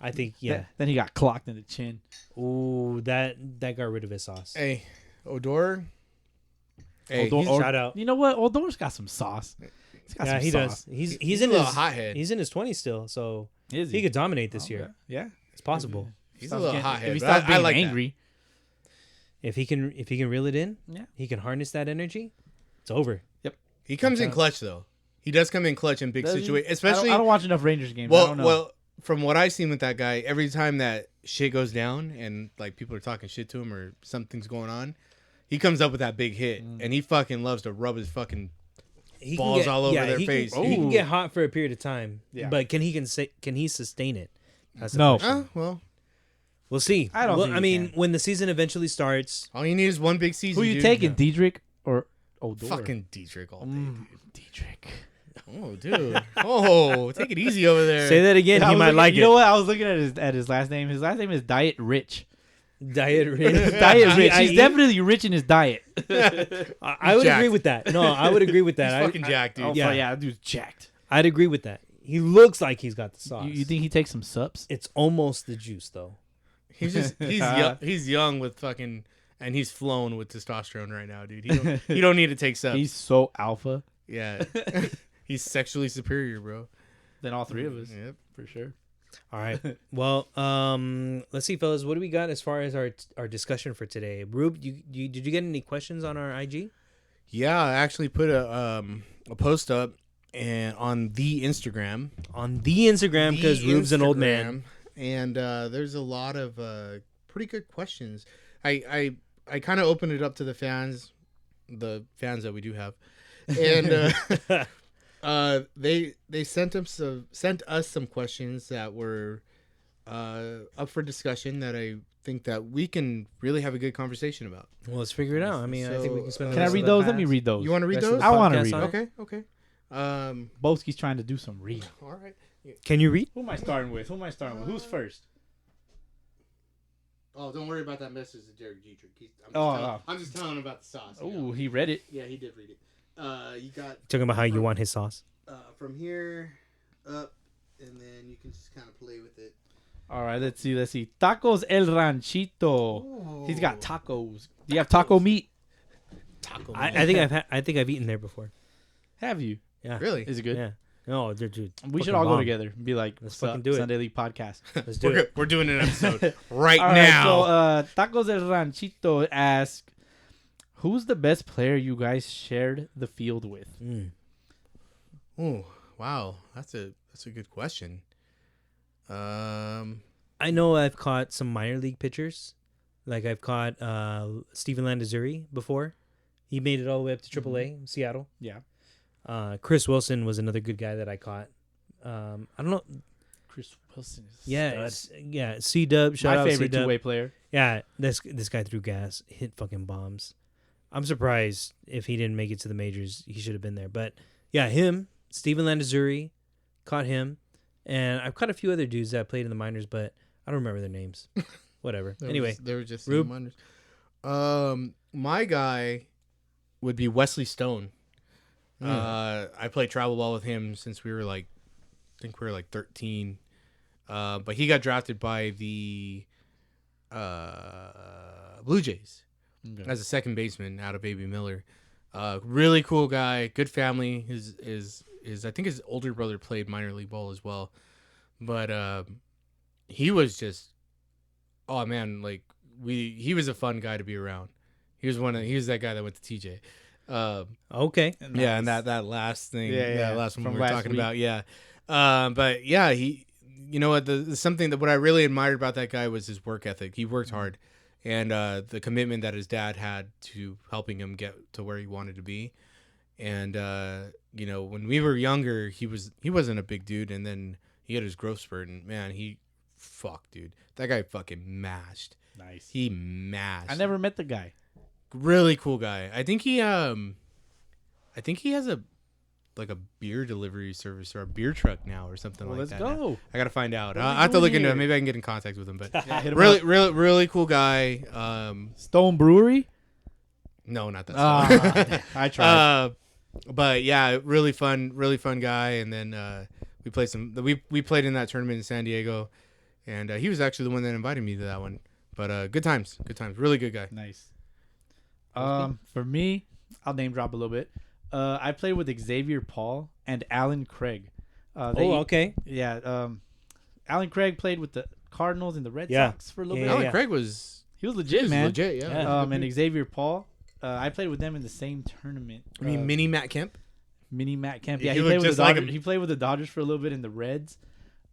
Speaker 2: I think. Yeah.
Speaker 3: Then he got clocked in the chin.
Speaker 2: Ooh, that got rid of his sauce.
Speaker 1: Hey, Odor. Hey,
Speaker 3: Odor-
Speaker 1: he's,
Speaker 3: or-
Speaker 2: Shout out.
Speaker 3: You know what? Odor's got some sauce. He's got
Speaker 2: Yeah,
Speaker 3: some
Speaker 2: he
Speaker 3: sauce.
Speaker 2: does. He's
Speaker 1: he's
Speaker 2: in
Speaker 1: a little
Speaker 2: his
Speaker 1: hothead.
Speaker 2: He's in his 20s still, so
Speaker 3: Is
Speaker 2: he could dominate this
Speaker 3: Oh,
Speaker 2: year.
Speaker 3: Yeah.
Speaker 2: It's possible.
Speaker 1: He's a
Speaker 3: Stops
Speaker 1: little
Speaker 3: getting-
Speaker 1: hothead.
Speaker 3: If he
Speaker 1: but
Speaker 3: stops
Speaker 1: I
Speaker 3: being
Speaker 1: like that.
Speaker 3: angry.
Speaker 2: If he can reel it in,
Speaker 3: Yeah.
Speaker 2: he can harness that energy. It's over.
Speaker 1: He comes in
Speaker 3: Okay.
Speaker 1: clutch though. He does come in clutch in big
Speaker 3: Does he?
Speaker 1: situations, especially.
Speaker 3: I don't watch enough Rangers games. I
Speaker 1: well,
Speaker 3: don't know.
Speaker 1: well, from what I've seen with that guy, every time that shit goes down and like people are talking shit to him or something's going on, he comes up with that big hit, and he fucking loves to rub his fucking
Speaker 2: He
Speaker 1: balls all over their
Speaker 2: he
Speaker 1: face.
Speaker 2: Can, he can
Speaker 3: Ooh.
Speaker 2: get hot for a period of time,
Speaker 3: Yeah.
Speaker 2: but can he sustain it? That's the
Speaker 3: No.
Speaker 2: question.
Speaker 1: well,
Speaker 2: We'll see.
Speaker 3: I don't
Speaker 2: Well,
Speaker 3: think
Speaker 2: I
Speaker 3: he
Speaker 2: mean,
Speaker 3: can.
Speaker 2: when the season eventually starts,
Speaker 1: all you need is one big season.
Speaker 3: Who you
Speaker 1: dude.
Speaker 3: taking, Diedrich or Odor?
Speaker 1: Fucking Dietrich all day.
Speaker 3: Diedrich.
Speaker 1: Oh, dude. Oh, take it easy over there.
Speaker 2: say that again.
Speaker 3: I
Speaker 2: He
Speaker 3: was
Speaker 2: might
Speaker 3: looking-
Speaker 2: like
Speaker 3: You
Speaker 2: it.
Speaker 3: know what? I was looking at his last name. His last name is Diet Rich.
Speaker 2: Diet rich.
Speaker 3: Diet Rich. He's
Speaker 2: I-
Speaker 3: definitely rich in his diet.
Speaker 2: I would
Speaker 1: jacked.
Speaker 2: agree with that. No, I would agree with
Speaker 1: He's
Speaker 2: that.
Speaker 1: fucking jacked, dude.
Speaker 3: Oh,
Speaker 2: Yeah.
Speaker 3: yeah, that dude's jacked.
Speaker 2: I'd agree with that. He looks like he's got the sauce.
Speaker 3: You think he takes some sups?
Speaker 2: It's almost the juice, though.
Speaker 1: He's young with fucking, and he's flown with testosterone right now, dude. He don't need to take subs.
Speaker 3: He's so alpha
Speaker 1: Yeah, he's sexually superior, bro.
Speaker 3: than all three of us,
Speaker 1: Yep.
Speaker 3: for sure.
Speaker 2: All right. Well, let's see, fellas. What do we got as far as our discussion for today? Rube, did you get any questions on our IG?
Speaker 1: Yeah, I actually put a post up and on the Instagram.
Speaker 2: On the Instagram, because
Speaker 1: The
Speaker 2: Rube's an old man.
Speaker 1: Instagram, and there's a lot of pretty good questions. I kind of opened it up to the fans that we do have, and they sent us some questions that were up for discussion that I think that we can really have a good conversation about.
Speaker 2: Well, let's figure it out. I mean, I think we can spend. the
Speaker 3: Can I
Speaker 2: rest
Speaker 3: read
Speaker 2: of the
Speaker 3: those? Let me
Speaker 2: past-
Speaker 3: read those.
Speaker 1: You want to read
Speaker 2: rest of
Speaker 1: those?
Speaker 2: the
Speaker 3: I wanna
Speaker 2: podcast
Speaker 3: read
Speaker 2: on it?
Speaker 1: Okay.
Speaker 3: Boski's trying to do some reading.
Speaker 1: All right.
Speaker 2: Can you read?
Speaker 3: Who am I starting with? Who's first?
Speaker 1: Oh, don't worry about that message to Derek Dietrich. I'm just telling him about the sauce.
Speaker 3: Oh, he read it.
Speaker 1: Yeah, he did read it. You got
Speaker 2: Talking about how you want his sauce.
Speaker 1: from here up, and then you can just kind of play with it.
Speaker 3: All right, let's see. Tacos El Ranchito. He's got tacos. Do you have taco meat?
Speaker 1: Taco.
Speaker 2: I think I've eaten there before.
Speaker 3: Have you?
Speaker 2: Yeah.
Speaker 1: Really?
Speaker 3: Is it good?
Speaker 2: Yeah. No, dude.
Speaker 3: We should
Speaker 2: fucking
Speaker 3: all go
Speaker 2: bomb.
Speaker 3: together and be like,
Speaker 2: Let's
Speaker 3: "What's
Speaker 2: fucking
Speaker 3: up,
Speaker 2: do it.
Speaker 3: Sunday League podcast.
Speaker 2: Let's do it.
Speaker 1: We're doing an episode right
Speaker 3: All right,
Speaker 1: now.
Speaker 3: so Tacos El Ranchito asks, who's the best player you guys shared the field with?
Speaker 1: Oh, wow, that's a good question.
Speaker 2: I know I've caught some minor league pitchers. Like I've caught Steven Landazuri before. He made it all the way up to AAA, Seattle.
Speaker 3: Yeah.
Speaker 2: Chris Wilson was another good guy that I caught. I don't know.
Speaker 3: Chris Wilson is
Speaker 2: Yeah,
Speaker 3: stud.
Speaker 2: C-Dub. Shout out
Speaker 3: My favorite
Speaker 2: C-Dub.
Speaker 3: two-way player.
Speaker 2: Yeah, this guy threw gas, hit fucking bombs. I'm surprised if he didn't make it to the majors. He should have been there. But yeah, him, Steven Landazuri, caught him, and I've caught a few other dudes that played in the minors, but I don't remember their names. Whatever. Anyway,
Speaker 1: they were just
Speaker 2: Rube?
Speaker 1: in the minors. My guy would be Wesley Stone. I played travel ball with him since we were like, I think we were like 13. But he got drafted by the Blue Jays as a second baseman out of Baby Miller. Really cool guy, good family. His I think his older brother played minor league ball as well. But he was just, oh man, like he was a fun guy to be around. He was that guy that went to TJ.
Speaker 2: okay.
Speaker 1: Yeah, and that last thing, that last one
Speaker 3: From
Speaker 1: we were
Speaker 3: last
Speaker 1: talking
Speaker 3: week.
Speaker 1: about, yeah. But yeah, he, you know what, something that what I really admired about that guy was his work ethic. He worked hard, and the commitment that his dad had to helping him get to where he wanted to be. And you know, when we were younger, he wasn't a big dude, and then he had his growth spurt, and man, dude, that guy fucking mashed.
Speaker 3: Nice.
Speaker 1: He mashed.
Speaker 3: I never met the guy.
Speaker 1: Really cool guy. I think he has a beer delivery service or a beer truck now or something
Speaker 3: Well,
Speaker 1: like
Speaker 3: let's
Speaker 1: that.
Speaker 3: go.
Speaker 1: I gotta find out.
Speaker 3: What are we
Speaker 1: I have to
Speaker 3: doing
Speaker 1: look into
Speaker 3: here?
Speaker 1: it. Maybe I can get in contact with him. But
Speaker 3: Yeah, hit him
Speaker 1: really,
Speaker 3: up.
Speaker 1: really cool guy.
Speaker 3: Stone Brewery.
Speaker 1: No, not that.
Speaker 3: I tried.
Speaker 1: But yeah, really fun guy. And then we played we played in that tournament in San Diego, and he was actually the one that invited me to that one. But good times, really good guy.
Speaker 3: Nice. For me, I'll name drop a little bit. I played with Xavier Paul and Alan Craig.
Speaker 2: Okay.
Speaker 3: Yeah. Alan Craig played with the Cardinals and the Red
Speaker 2: Yeah.
Speaker 3: Sox for a little
Speaker 2: Yeah,
Speaker 3: bit.
Speaker 1: Alan Craig was
Speaker 3: He was legit, man.
Speaker 1: legit. Yeah.
Speaker 2: Yeah.
Speaker 3: And Xavier Paul, I played with them in the same tournament.
Speaker 1: I mean, mini Matt Kemp.
Speaker 3: Mini Matt Kemp.
Speaker 1: He
Speaker 3: Yeah, he
Speaker 1: looked
Speaker 3: played with
Speaker 1: just
Speaker 3: the
Speaker 1: like
Speaker 3: Dodgers.
Speaker 1: him.
Speaker 3: He played with the Dodgers for a little bit in the Reds.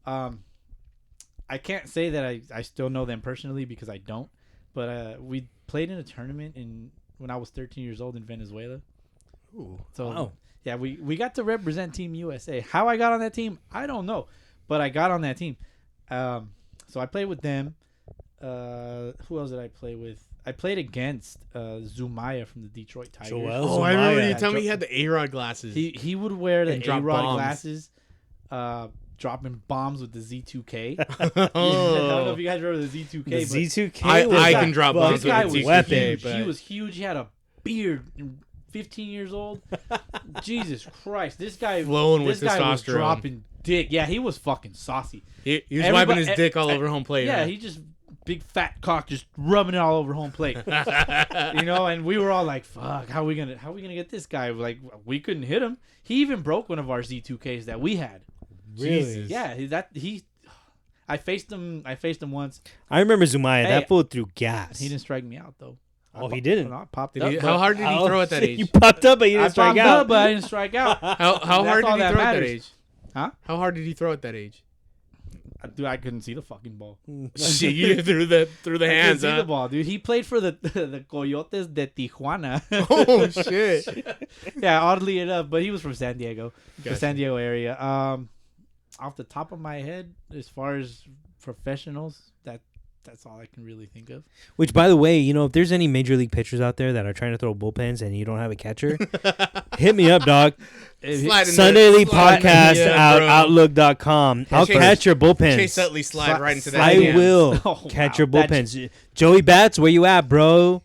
Speaker 3: I can't say that I still know them personally because I don't. But we played in a tournament when I was 13 years old in Venezuela.
Speaker 1: Ooh.
Speaker 3: So
Speaker 2: Wow.
Speaker 3: yeah, we got to represent Team USA. How I got on that team, I don't know, but I got on that team. So I played with them. Who else did I play with? I played against Zumaya from the Detroit Tigers.
Speaker 2: Joel
Speaker 1: Oh, I remember
Speaker 2: Zumaya.
Speaker 1: you telling me he had the A-Rod glasses.
Speaker 3: He would wear the
Speaker 1: And drop
Speaker 3: A-Rod
Speaker 1: bombs.
Speaker 3: glasses, dropping bombs with the Z2K.
Speaker 1: Oh.
Speaker 3: I don't know if you guys remember the Z2K.
Speaker 2: The
Speaker 3: but
Speaker 2: Z2K.
Speaker 1: I
Speaker 2: was
Speaker 1: can drop
Speaker 2: fucking
Speaker 1: bombs
Speaker 3: this guy
Speaker 1: with
Speaker 3: was
Speaker 1: the
Speaker 2: weapon.
Speaker 3: huge.
Speaker 1: but-
Speaker 3: He was huge. He had a beard. 15 years old. Jesus Christ, this guy
Speaker 1: Flowing with
Speaker 3: this guy was
Speaker 1: testosterone.
Speaker 3: dropping dick. Yeah, he was fucking saucy.
Speaker 1: He was
Speaker 3: Everybody-
Speaker 1: wiping his dick all over home plate.
Speaker 3: Yeah,
Speaker 1: huh?
Speaker 3: he just big fat cock just rubbing it all over home plate. You know, and we were all like, "Fuck, how we gonna get this guy?" Like, we couldn't hit him. He even broke one of our Z2Ks that we had.
Speaker 2: Really?
Speaker 3: Yeah, I faced him once.
Speaker 2: I remember Zumaya.
Speaker 3: Hey,
Speaker 2: That fool threw gas.
Speaker 3: He didn't strike me out though.
Speaker 2: Oh, he didn't?
Speaker 3: I popped
Speaker 1: Did
Speaker 3: up.
Speaker 1: he,
Speaker 3: but
Speaker 1: how hard did he
Speaker 2: Oh,
Speaker 1: throw at that
Speaker 2: shit,
Speaker 1: age?
Speaker 2: You popped up, but you
Speaker 3: I
Speaker 2: didn't strike
Speaker 3: popped
Speaker 2: out.
Speaker 3: up, but I didn't strike out.
Speaker 1: How
Speaker 3: That's
Speaker 1: hard
Speaker 3: all
Speaker 1: did he
Speaker 3: that
Speaker 1: throw at that
Speaker 3: matters.
Speaker 1: age?
Speaker 3: Huh?
Speaker 1: How hard did he throw at that age?
Speaker 3: Dude, I couldn't see the fucking ball.
Speaker 1: Shit, you threw the
Speaker 3: I couldn't
Speaker 1: hands,
Speaker 3: see the
Speaker 1: huh?
Speaker 3: ball, dude. He played for the Coyotes de Tijuana.
Speaker 1: Oh shit!
Speaker 3: Yeah, oddly enough, but he was from San Diego, the
Speaker 1: Gotcha.
Speaker 3: San Diego area. Off the top of my head, as far as professionals, that's all I can really think of.
Speaker 2: Which, by the way, you know, if there's any major league pitchers out there that are trying to throw bullpens and you don't have a catcher, hit me up, dog.
Speaker 1: Slide in
Speaker 2: Sunday
Speaker 1: there.
Speaker 2: League
Speaker 1: Slide in
Speaker 2: Podcast
Speaker 1: there,
Speaker 2: out
Speaker 1: bro.
Speaker 2: Outlook.com. I'll
Speaker 1: Chase-
Speaker 2: catch your bullpens.
Speaker 1: Chase Utley slide right into that.
Speaker 2: I
Speaker 1: DM.
Speaker 2: will
Speaker 3: Oh,
Speaker 2: catch
Speaker 3: wow.
Speaker 2: your bullpens. Joey Bats, where you at, bro?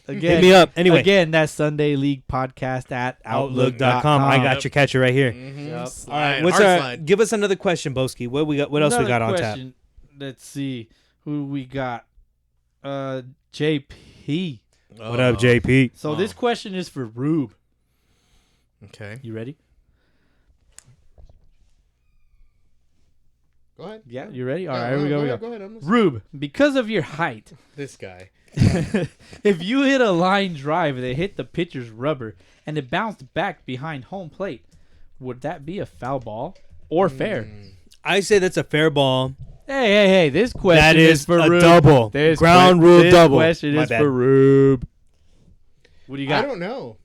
Speaker 3: Again,
Speaker 2: Hit me up. Anyway,
Speaker 3: again, that's Sunday League Podcast at
Speaker 2: Outlook.com. I got your catcher right here.
Speaker 1: Mhm.
Speaker 3: Yep.
Speaker 1: Slide.
Speaker 2: All right, what's
Speaker 1: Hard
Speaker 2: our?
Speaker 1: slide.
Speaker 2: Give us another question, Boski. What we got? What else we got on tap?
Speaker 3: question. Let's see who we got. JP.
Speaker 2: What up, JP?
Speaker 3: So this question is for Rube.
Speaker 1: Okay,
Speaker 3: You ready?
Speaker 1: go ahead.
Speaker 3: Yeah, you ready? All
Speaker 1: Yeah,
Speaker 3: right, here we go.
Speaker 1: Go ahead. I'm listening.
Speaker 3: Rube, because of your height,
Speaker 1: This guy.
Speaker 3: if you hit a line drive that hit the pitcher's rubber and it bounced back behind home plate, would that be a foul ball or fair?
Speaker 2: I say that's a fair ball.
Speaker 3: Hey! This question
Speaker 2: That is
Speaker 3: for
Speaker 2: a
Speaker 3: Rube.
Speaker 2: double.
Speaker 3: This
Speaker 2: Ground rule
Speaker 3: this
Speaker 2: double.
Speaker 3: question
Speaker 2: My
Speaker 3: is
Speaker 2: bad.
Speaker 3: for Rube. What do you
Speaker 1: I
Speaker 3: got?
Speaker 1: don't know.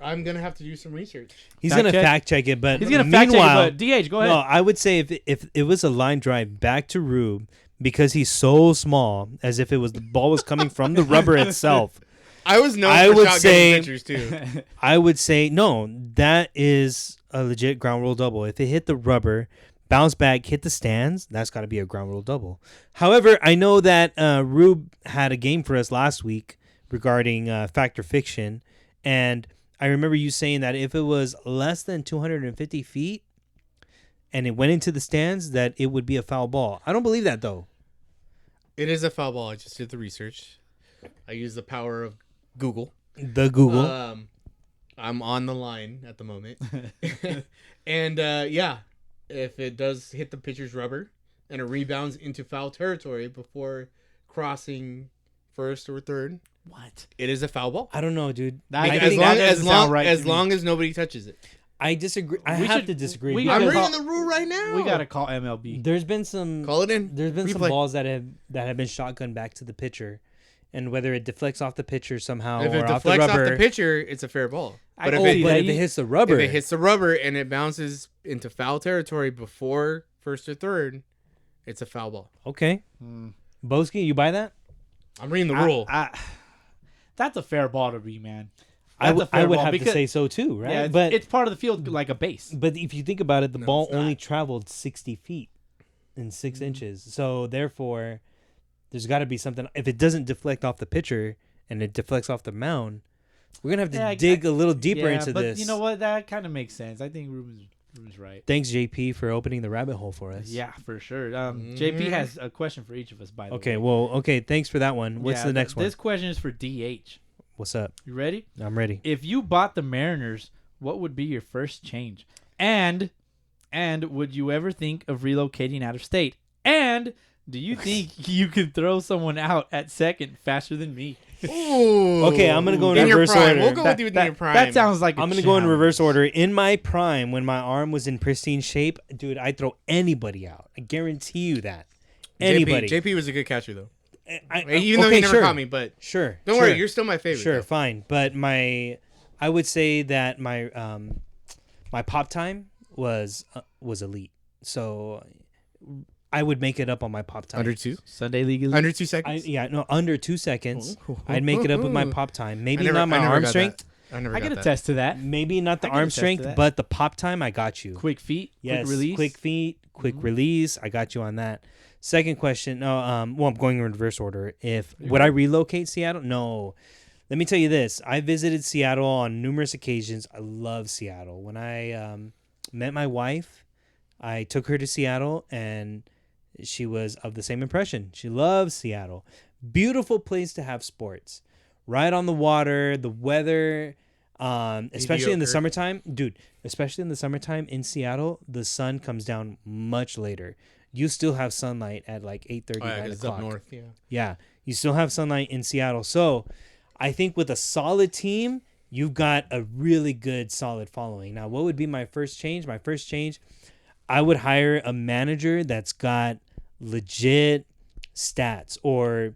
Speaker 1: I'm gonna have to do some research.
Speaker 2: He's
Speaker 3: Fact
Speaker 2: gonna
Speaker 3: check?
Speaker 2: fact check it, but
Speaker 3: He's gonna fact check it,
Speaker 2: meanwhile,
Speaker 3: but DH, go ahead.
Speaker 2: no, I would say if it was a line drive back to Rube because he's so small, as if it was the ball was coming from the rubber itself.
Speaker 1: I was known
Speaker 2: I
Speaker 1: for
Speaker 2: would
Speaker 1: shotgunning
Speaker 2: say-
Speaker 1: pitchers too.
Speaker 2: I would say no. That is a legit ground rule double. If it hit the rubber, bounce back, hit the stands, that's got to be a ground rule double. However, I know that Rube had a game for us last week regarding fact or fiction, and I remember you saying that if it was less than 250 feet and it went into the stands, that it would be a foul ball. I don't believe that though.
Speaker 1: It is a foul ball. I just did the research. I used the power of Google.
Speaker 2: The Google.
Speaker 1: I'm on the line at the moment. And yeah, if it does hit the pitcher's rubber and it rebounds into foul territory before crossing first or third,
Speaker 3: What?
Speaker 1: it is a foul ball.
Speaker 2: I don't know, dude.
Speaker 3: That-
Speaker 2: I
Speaker 3: I
Speaker 1: As
Speaker 3: think
Speaker 2: think
Speaker 1: long
Speaker 3: that
Speaker 1: as
Speaker 3: doesn't sound
Speaker 1: long
Speaker 3: right
Speaker 1: as
Speaker 3: to me.
Speaker 1: long as nobody touches it.
Speaker 2: I disagree. I
Speaker 3: We
Speaker 2: have
Speaker 3: should-
Speaker 2: to disagree.
Speaker 3: we
Speaker 2: because
Speaker 1: I'm
Speaker 3: gotta
Speaker 1: reading the rule right now.
Speaker 3: We gotta call MLB.
Speaker 2: there's been some
Speaker 1: call it in.
Speaker 2: There's been some
Speaker 1: Replay.
Speaker 2: balls that have been shotgunned back to the pitcher, and whether it deflects off the pitcher somehow
Speaker 1: If
Speaker 2: or
Speaker 1: it
Speaker 2: off the
Speaker 1: deflects
Speaker 2: rubber.
Speaker 1: off the pitcher, it's a fair ball.
Speaker 3: I
Speaker 1: But if
Speaker 3: can see
Speaker 1: it
Speaker 2: but
Speaker 3: that.
Speaker 2: if it hits the rubber,
Speaker 1: if it hits the rubber and it bounces into foul territory before first or third, it's a foul ball.
Speaker 2: okay. Boski, you buy that?
Speaker 1: I'm reading the rule.
Speaker 3: That's a fair ball to be, man.
Speaker 2: I
Speaker 3: That's a fair
Speaker 2: would
Speaker 3: ball
Speaker 2: have to
Speaker 3: because-
Speaker 2: say so too, right?
Speaker 3: Yeah,
Speaker 2: but
Speaker 3: it's part of the field like a base.
Speaker 2: but if you think about it, the
Speaker 1: No,
Speaker 2: ball
Speaker 1: it's not.
Speaker 2: only traveled 60 feet and 6 inches. So therefore, there's got to be something. If it doesn't deflect off the pitcher and it deflects off the mound, we're gonna have to
Speaker 3: Yeah,
Speaker 2: dig a little deeper
Speaker 3: Yeah,
Speaker 2: into
Speaker 3: but
Speaker 2: this.
Speaker 3: you know what? That kind of makes sense. I think Ruben's right.
Speaker 2: Thanks, JP, for opening the rabbit hole for us.
Speaker 3: Yeah, for sure. JP has a question for each of us, by the way.
Speaker 2: Okay. Well. Okay. Thanks for that one. What's
Speaker 3: Yeah,
Speaker 2: the next one?
Speaker 3: This question is for DH.
Speaker 2: What's up?
Speaker 3: You ready?
Speaker 2: I'm ready.
Speaker 3: If you bought the Mariners, what would be your first change? And would you ever think of relocating out of state? And do you think you could throw someone out at second faster than me?
Speaker 1: Ooh.
Speaker 2: Okay, I'm gonna go in
Speaker 1: your
Speaker 2: reverse
Speaker 1: prime.
Speaker 2: order.
Speaker 1: We'll go with you in your prime.
Speaker 3: That sounds like
Speaker 2: I'm gonna go in reverse order. In my prime, when my arm was in pristine shape, dude, I'd throw anybody out. I guarantee you that. Anybody.
Speaker 1: JP was a good catcher though.
Speaker 2: I-
Speaker 1: Even though
Speaker 2: okay,
Speaker 1: he never
Speaker 2: sure.
Speaker 1: caught me, but
Speaker 2: Sure.
Speaker 1: don't
Speaker 2: sure.
Speaker 1: worry, you're still my favorite.
Speaker 2: Sure,
Speaker 1: though.
Speaker 2: fine. But I would say that my pop time was elite. So I would make it up on my pop time.
Speaker 1: Under 2
Speaker 3: Sunday League. Elite.
Speaker 1: under 2 seconds.
Speaker 2: Under 2 seconds. I'd make it up with my pop time. Maybe not my
Speaker 1: I never
Speaker 2: arm
Speaker 1: got
Speaker 2: strength.
Speaker 1: that. I never
Speaker 3: I
Speaker 1: got
Speaker 3: can
Speaker 1: that.
Speaker 3: attest to that.
Speaker 2: Maybe not the
Speaker 3: I can
Speaker 2: arm
Speaker 3: attest to
Speaker 2: strength,
Speaker 3: that.
Speaker 2: but the pop time, I got you.
Speaker 3: Quick feet.
Speaker 2: Yes,
Speaker 3: Quick release.
Speaker 2: quick feet, quick release. I got you on that. Second question. No, well, I'm going in reverse order. Would I relocate Seattle? No. Let me tell you this. I visited Seattle on numerous occasions. I love Seattle. When I met my wife, I took her to Seattle, and she was of the same impression. She loves Seattle. Beautiful place to have sports. Right on the water, the weather, especially in the
Speaker 1: Mediocre.
Speaker 2: summertime. Dude, especially in the summertime in Seattle, the sun comes down much later. You still have sunlight at like 8:30,
Speaker 1: Oh, yeah,
Speaker 2: 9
Speaker 1: 'cause it's
Speaker 2: o'clock.
Speaker 1: up north. Yeah.
Speaker 2: Yeah, you still have sunlight in Seattle. So I think with a solid team, you've got a really good, solid following. Now, what would be my first change? My first change, I would hire a manager that's got legit stats, or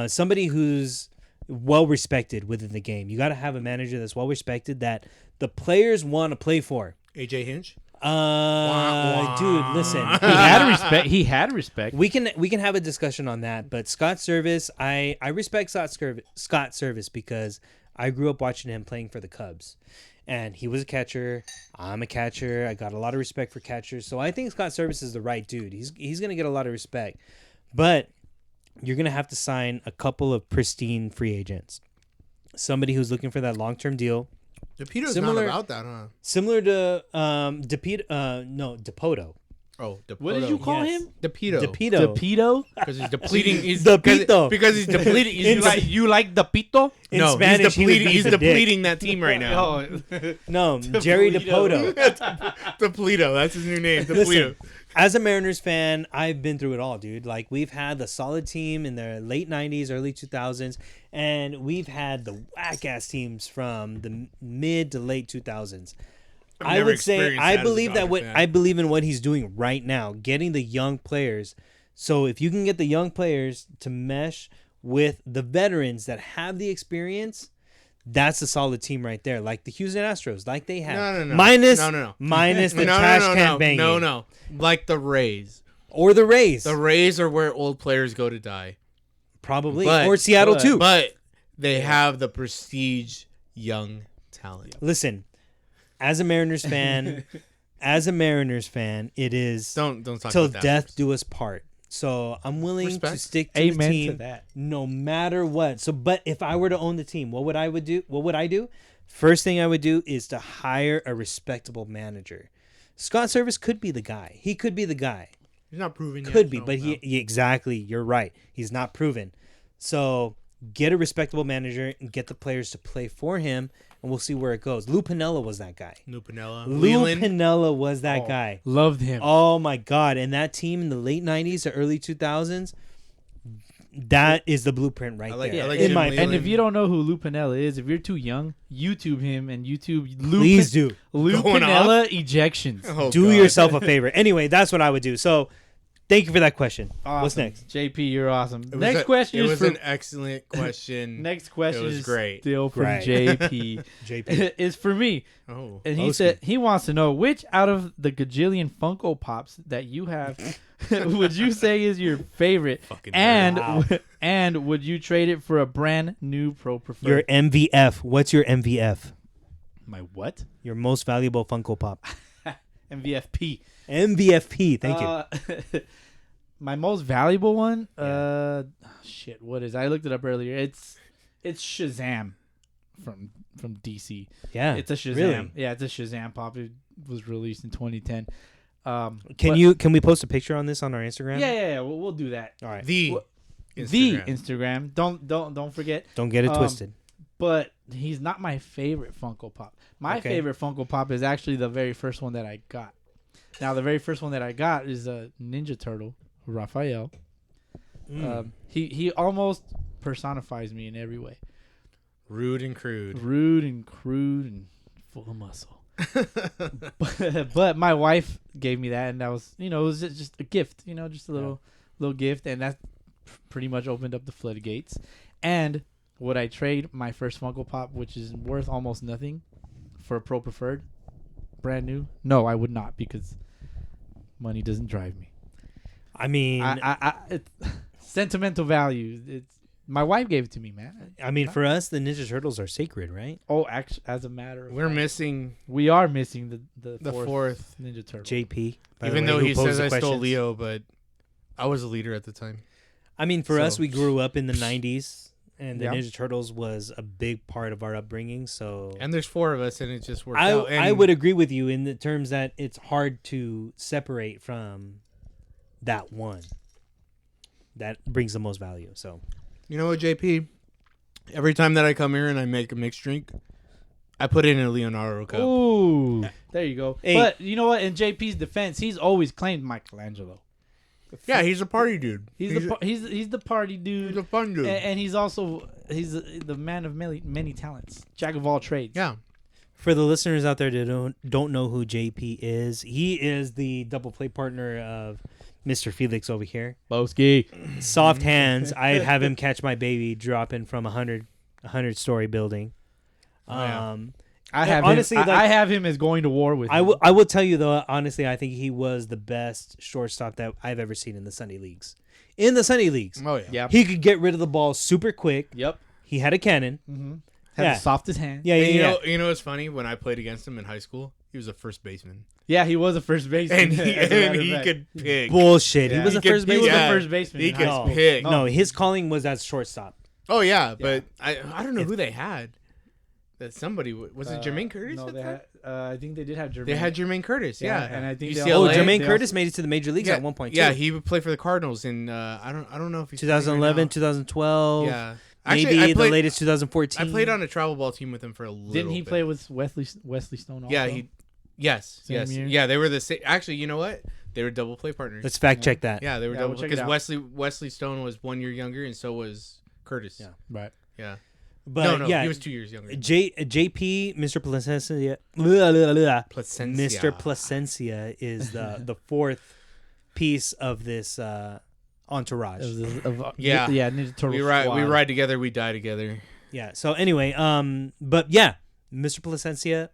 Speaker 2: somebody who's well respected within the game. You got to have a manager that's well respected that the players want to play for.
Speaker 1: AJ Hinch.
Speaker 2: Dude, listen.
Speaker 3: He had respect.
Speaker 2: We can have a discussion on that, but Scott Service, I respect Scott Service because I grew up watching him playing for the Cubs, and he was a catcher. I'm a catcher. I got a lot of respect for catchers, so I think Scott Service is the right dude. He's gonna get a lot of respect, but you're gonna have to sign a couple of pristine free agents, somebody who's looking for that long-term deal.
Speaker 1: DePito's
Speaker 2: Similar-
Speaker 1: not about that, huh?
Speaker 2: Similar to Dipoto.
Speaker 1: Oh, DePito.
Speaker 3: What did you call
Speaker 2: Yes.
Speaker 3: him?
Speaker 1: DePito.
Speaker 2: Depito.
Speaker 3: Depito?
Speaker 1: Because he's depleting. He's
Speaker 2: Depito.
Speaker 1: Because he's depleting.
Speaker 2: In
Speaker 3: You like Depito?
Speaker 2: In
Speaker 1: no,
Speaker 2: Spanish,
Speaker 1: he's depleting.
Speaker 2: he
Speaker 1: He's
Speaker 2: would be the dick.
Speaker 1: depleting that team right now.
Speaker 2: No, Jerry Dipoto.
Speaker 1: Depleto. That's his new name. Depleto.
Speaker 2: Listen, as a Mariners fan, I've been through it all, dude. Like, we've had the solid team in the late 90s, early 2000s, and we've had the whack-ass teams from the mid to late 2000s. I
Speaker 1: never
Speaker 2: would say
Speaker 1: experienced
Speaker 2: I
Speaker 1: that as a
Speaker 2: believe that
Speaker 1: Dodger
Speaker 2: what
Speaker 1: fan.
Speaker 2: I believe in what he's doing right now, getting the young players. So if you can get the young players to mesh with the veterans that have the experience, That's a solid team right there. Like the Houston Astros, like they have.
Speaker 1: No.
Speaker 2: Minus
Speaker 1: No.
Speaker 2: minus the trash can banging.
Speaker 1: No. Like the Rays.
Speaker 2: Or the Rays.
Speaker 1: The Rays are where old players go to die.
Speaker 2: Probably.
Speaker 1: But-
Speaker 2: or Seattle too.
Speaker 1: But they have the prestige young talent.
Speaker 2: Listen, as a Mariners fan, it is
Speaker 1: Don't talk
Speaker 2: till
Speaker 1: about that.
Speaker 2: death do us part. So I'm willing to
Speaker 1: Respect.
Speaker 2: stick to
Speaker 3: Amen
Speaker 2: the
Speaker 3: to
Speaker 2: team
Speaker 3: that.
Speaker 2: no matter what. So, but if I were to own the team, what would I do? First thing I would do is to hire a respectable manager. Scott Service could be the guy. He could be the guy.
Speaker 1: He's not proven yet.
Speaker 2: Could be,
Speaker 1: so
Speaker 2: but
Speaker 1: no.
Speaker 2: he exactly. You're right. He's not proven. So get a respectable manager and get the players to play for him, and we'll see where it goes. Lou Piniella was that guy.
Speaker 1: Lou Piniella.
Speaker 2: Lou
Speaker 1: Leland.
Speaker 2: Piniella was that guy.
Speaker 3: Loved him.
Speaker 2: Oh my God! And that team in the late '90s to early 2000s, that is the blueprint right
Speaker 1: I like-
Speaker 2: there.
Speaker 1: I like
Speaker 2: in
Speaker 1: Jim
Speaker 2: my
Speaker 1: Leland.
Speaker 3: And if you don't know who Lou Piniella is, if you're too young, YouTube him and YouTube Lou
Speaker 2: please do
Speaker 3: Lou
Speaker 1: Going
Speaker 3: Piniella ejections.
Speaker 1: Oh,
Speaker 2: do
Speaker 1: God.
Speaker 2: yourself a favor. Anyway, that's what I would do. So, thank you for that question. What's
Speaker 3: Awesome.
Speaker 2: next?
Speaker 3: JP, you're awesome.
Speaker 1: It was
Speaker 3: Next question
Speaker 1: It
Speaker 3: is
Speaker 1: was
Speaker 3: for
Speaker 1: an excellent question.
Speaker 3: next question
Speaker 1: It was
Speaker 3: is
Speaker 1: great.
Speaker 3: still for
Speaker 2: Great.
Speaker 3: JP.
Speaker 2: JP.
Speaker 3: Is for me.
Speaker 1: Oh.
Speaker 3: And he said he wants to know which out of the gajillion Funko Pops that you have would you say is your favorite,
Speaker 1: Fucking
Speaker 3: and
Speaker 2: nerd.
Speaker 3: and would you trade it for a brand new Pro Preferred?
Speaker 2: Your MVF. What's your MVF?
Speaker 3: My what?
Speaker 2: Your most valuable Funko Pop.
Speaker 3: MVFP.
Speaker 2: MVFP. Thank you.
Speaker 3: My most valuable one. Shit. What is? I looked it up earlier. It's Shazam from DC.
Speaker 2: Yeah.
Speaker 3: It's a Shazam.
Speaker 2: Really?
Speaker 3: Yeah, it's a Shazam pop. It was released in 2010.
Speaker 2: Can we post a picture on this on our Instagram?
Speaker 3: Yeah. We'll do that.
Speaker 2: All right.
Speaker 1: The
Speaker 3: What-
Speaker 1: Instagram.
Speaker 3: The Instagram. Don't forget.
Speaker 2: Don't get it twisted.
Speaker 3: But he's not my favorite Funko Pop. My
Speaker 2: Okay.
Speaker 3: favorite Funko Pop is actually the very first one that I got. Now, the very first one that I got is a Ninja Turtle, Raphael. He almost personifies me in every way.
Speaker 1: Rude and crude.
Speaker 3: Rude and crude and full of muscle. but my wife gave me that, and that was, it was just a gift, just a little gift, and that pretty much opened up the floodgates. And would I trade my first Funko Pop, which is worth almost nothing, for a Pro Preferred, brand new? No, I would not, because money doesn't drive me.
Speaker 2: I mean,
Speaker 3: It's sentimental value. It's my wife gave it to me, man.
Speaker 2: for us, the Ninja Turtles are sacred, right?
Speaker 3: Oh, actually, as a matter of
Speaker 1: We're
Speaker 3: fact,
Speaker 1: missing
Speaker 3: we are missing the
Speaker 1: the fourth.
Speaker 3: Ninja Turtle.
Speaker 2: JP. by the
Speaker 1: Even
Speaker 2: way,
Speaker 1: though
Speaker 2: who
Speaker 1: he
Speaker 2: posed
Speaker 1: says
Speaker 2: the
Speaker 1: I stole
Speaker 2: questions.
Speaker 1: Leo, but I was a leader at the time.
Speaker 2: For us,
Speaker 1: So-
Speaker 2: we grew up in the '90s, and the
Speaker 3: Yeah.
Speaker 2: Ninja Turtles was a big part of our upbringing. So
Speaker 1: And there's 4 of us, and it just worked out.
Speaker 2: I
Speaker 1: And
Speaker 2: would agree with you in the terms that it's hard to separate from that one. That brings the most value. So
Speaker 1: You know what, JP? Every time that I come here and I make a mixed drink, I put it in a Leonardo cup.
Speaker 3: Ooh, there you go.
Speaker 2: Hey.
Speaker 3: But you know what? In JP's defense, he's always claimed Michelangelo.
Speaker 1: Yeah, he's a party dude.
Speaker 3: He's the party dude,
Speaker 1: He's a fun dude.
Speaker 3: and he's also the man of many talents, jack of all trades.
Speaker 1: Yeah.
Speaker 2: for the listeners out there that don't know who JP is, he is the double play partner of Mr. Felix over here.
Speaker 3: Boski.
Speaker 2: Soft hands. I'd have him catch my baby dropping from a 100-story building.
Speaker 1: yeah.
Speaker 3: I have
Speaker 2: honestly,
Speaker 3: him,
Speaker 2: like-
Speaker 3: I have him as going to war with.
Speaker 2: I will tell you though, honestly, I think he was the best shortstop that I've ever seen in the Sunday leagues. In the Sunday leagues,
Speaker 1: Oh, yeah.
Speaker 3: Yep.
Speaker 2: he could get rid of the ball super quick.
Speaker 3: Yep.
Speaker 2: He had a cannon.
Speaker 3: Had
Speaker 2: Yeah.
Speaker 3: the softest hand.
Speaker 2: Yeah,
Speaker 1: And
Speaker 2: yeah.
Speaker 1: you know what's funny? When I played against him in high school, he was a first baseman.
Speaker 3: Yeah, he was a first baseman.
Speaker 1: And he,
Speaker 3: as a matter
Speaker 1: and
Speaker 3: of
Speaker 1: he
Speaker 3: fact.
Speaker 1: could pick.
Speaker 2: Bullshit.
Speaker 3: Yeah.
Speaker 2: He was
Speaker 1: He
Speaker 2: a
Speaker 1: could-
Speaker 2: first
Speaker 3: He was
Speaker 2: baseman.
Speaker 3: the
Speaker 1: Yeah.
Speaker 3: first baseman.
Speaker 1: He
Speaker 3: in
Speaker 1: could
Speaker 3: high school.
Speaker 1: pick.
Speaker 2: No, his calling was as shortstop.
Speaker 1: Oh, yeah, but I don't know who they had. That somebody was it Jermaine Curtis?
Speaker 3: No,
Speaker 1: at
Speaker 3: they
Speaker 1: that?
Speaker 3: had. I think they did have Jermaine.
Speaker 1: They had Jermaine Curtis, yeah.
Speaker 3: and I think they
Speaker 1: UCLA.
Speaker 2: Oh,
Speaker 3: also-
Speaker 2: Jermaine
Speaker 3: they
Speaker 2: Curtis
Speaker 3: also-
Speaker 2: made it to the major leagues
Speaker 1: yeah,
Speaker 2: at one point.
Speaker 1: Yeah,
Speaker 2: too.
Speaker 1: he would play for the Cardinals in I don't know if he's
Speaker 2: 2011,
Speaker 1: playing
Speaker 2: 2012.
Speaker 1: right now. Yeah,
Speaker 2: Maybe
Speaker 1: actually, I played,
Speaker 2: the latest 2014.
Speaker 1: I played on a travel ball team with him for a little.
Speaker 3: Didn't he
Speaker 1: bit.
Speaker 3: play with Wesley Stone? Also?
Speaker 1: Yeah, Yes,
Speaker 3: Same
Speaker 1: yes,
Speaker 3: year?
Speaker 1: yeah. They were the same. Actually, you know what? They were double play partners.
Speaker 2: Let's fact check that.
Speaker 1: Yeah, they were
Speaker 3: Yeah,
Speaker 1: double
Speaker 3: we'll check it
Speaker 1: because
Speaker 3: out.
Speaker 1: Wesley Stone was 1 year younger, and so was Curtis.
Speaker 2: Yeah.
Speaker 3: Right.
Speaker 1: Yeah.
Speaker 2: But
Speaker 1: no,
Speaker 2: yeah,
Speaker 1: he was 2 years younger.
Speaker 2: JP, Mr. Placencia,
Speaker 1: Placencia.
Speaker 2: Mr. Placencia is the fourth piece of this entourage.
Speaker 1: Yeah.
Speaker 3: Yeah. Ninja Turtle.
Speaker 1: We ride
Speaker 3: squad.
Speaker 1: together, we die together.
Speaker 2: Yeah. So anyway, but yeah, Mr. Placencia,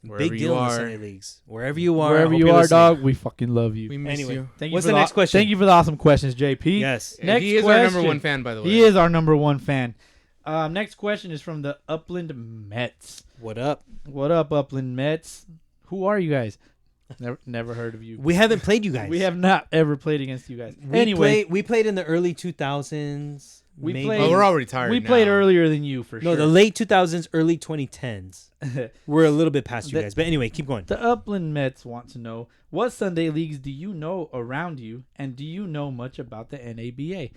Speaker 1: Wherever
Speaker 2: big
Speaker 1: you
Speaker 2: deal in the
Speaker 1: are.
Speaker 2: Sunday leagues. Wherever you are, I
Speaker 3: Wherever
Speaker 2: hope
Speaker 3: you
Speaker 2: you're
Speaker 3: are,
Speaker 2: listening.
Speaker 3: dog, we fucking love you.
Speaker 1: We miss
Speaker 2: Anyway,
Speaker 1: you.
Speaker 3: Thank you
Speaker 2: what's
Speaker 3: for
Speaker 2: the next question?
Speaker 3: Thank you for the awesome questions, JP.
Speaker 2: Yes.
Speaker 3: Next
Speaker 1: He is our number
Speaker 3: question.
Speaker 1: one fan, by the way.
Speaker 3: He is our number one fan. Next question is from the Upland Mets.
Speaker 2: What up?
Speaker 3: What up, Upland Mets? Who are you guys? Never heard of you.
Speaker 2: We haven't played you guys.
Speaker 3: We have not ever played against you guys.
Speaker 2: We played in the early 2000s.
Speaker 3: We
Speaker 2: maybe.
Speaker 3: played-
Speaker 1: Oh, we're all retired.
Speaker 3: we
Speaker 1: now.
Speaker 3: played earlier than you for
Speaker 2: No,
Speaker 3: sure.
Speaker 2: the late 2000s, early 2010s. We're a little bit past you
Speaker 3: The-
Speaker 2: guys, but anyway, keep going.
Speaker 3: The Upland Mets want to know, what Sunday leagues do you know around you, and do you know much about the NABA?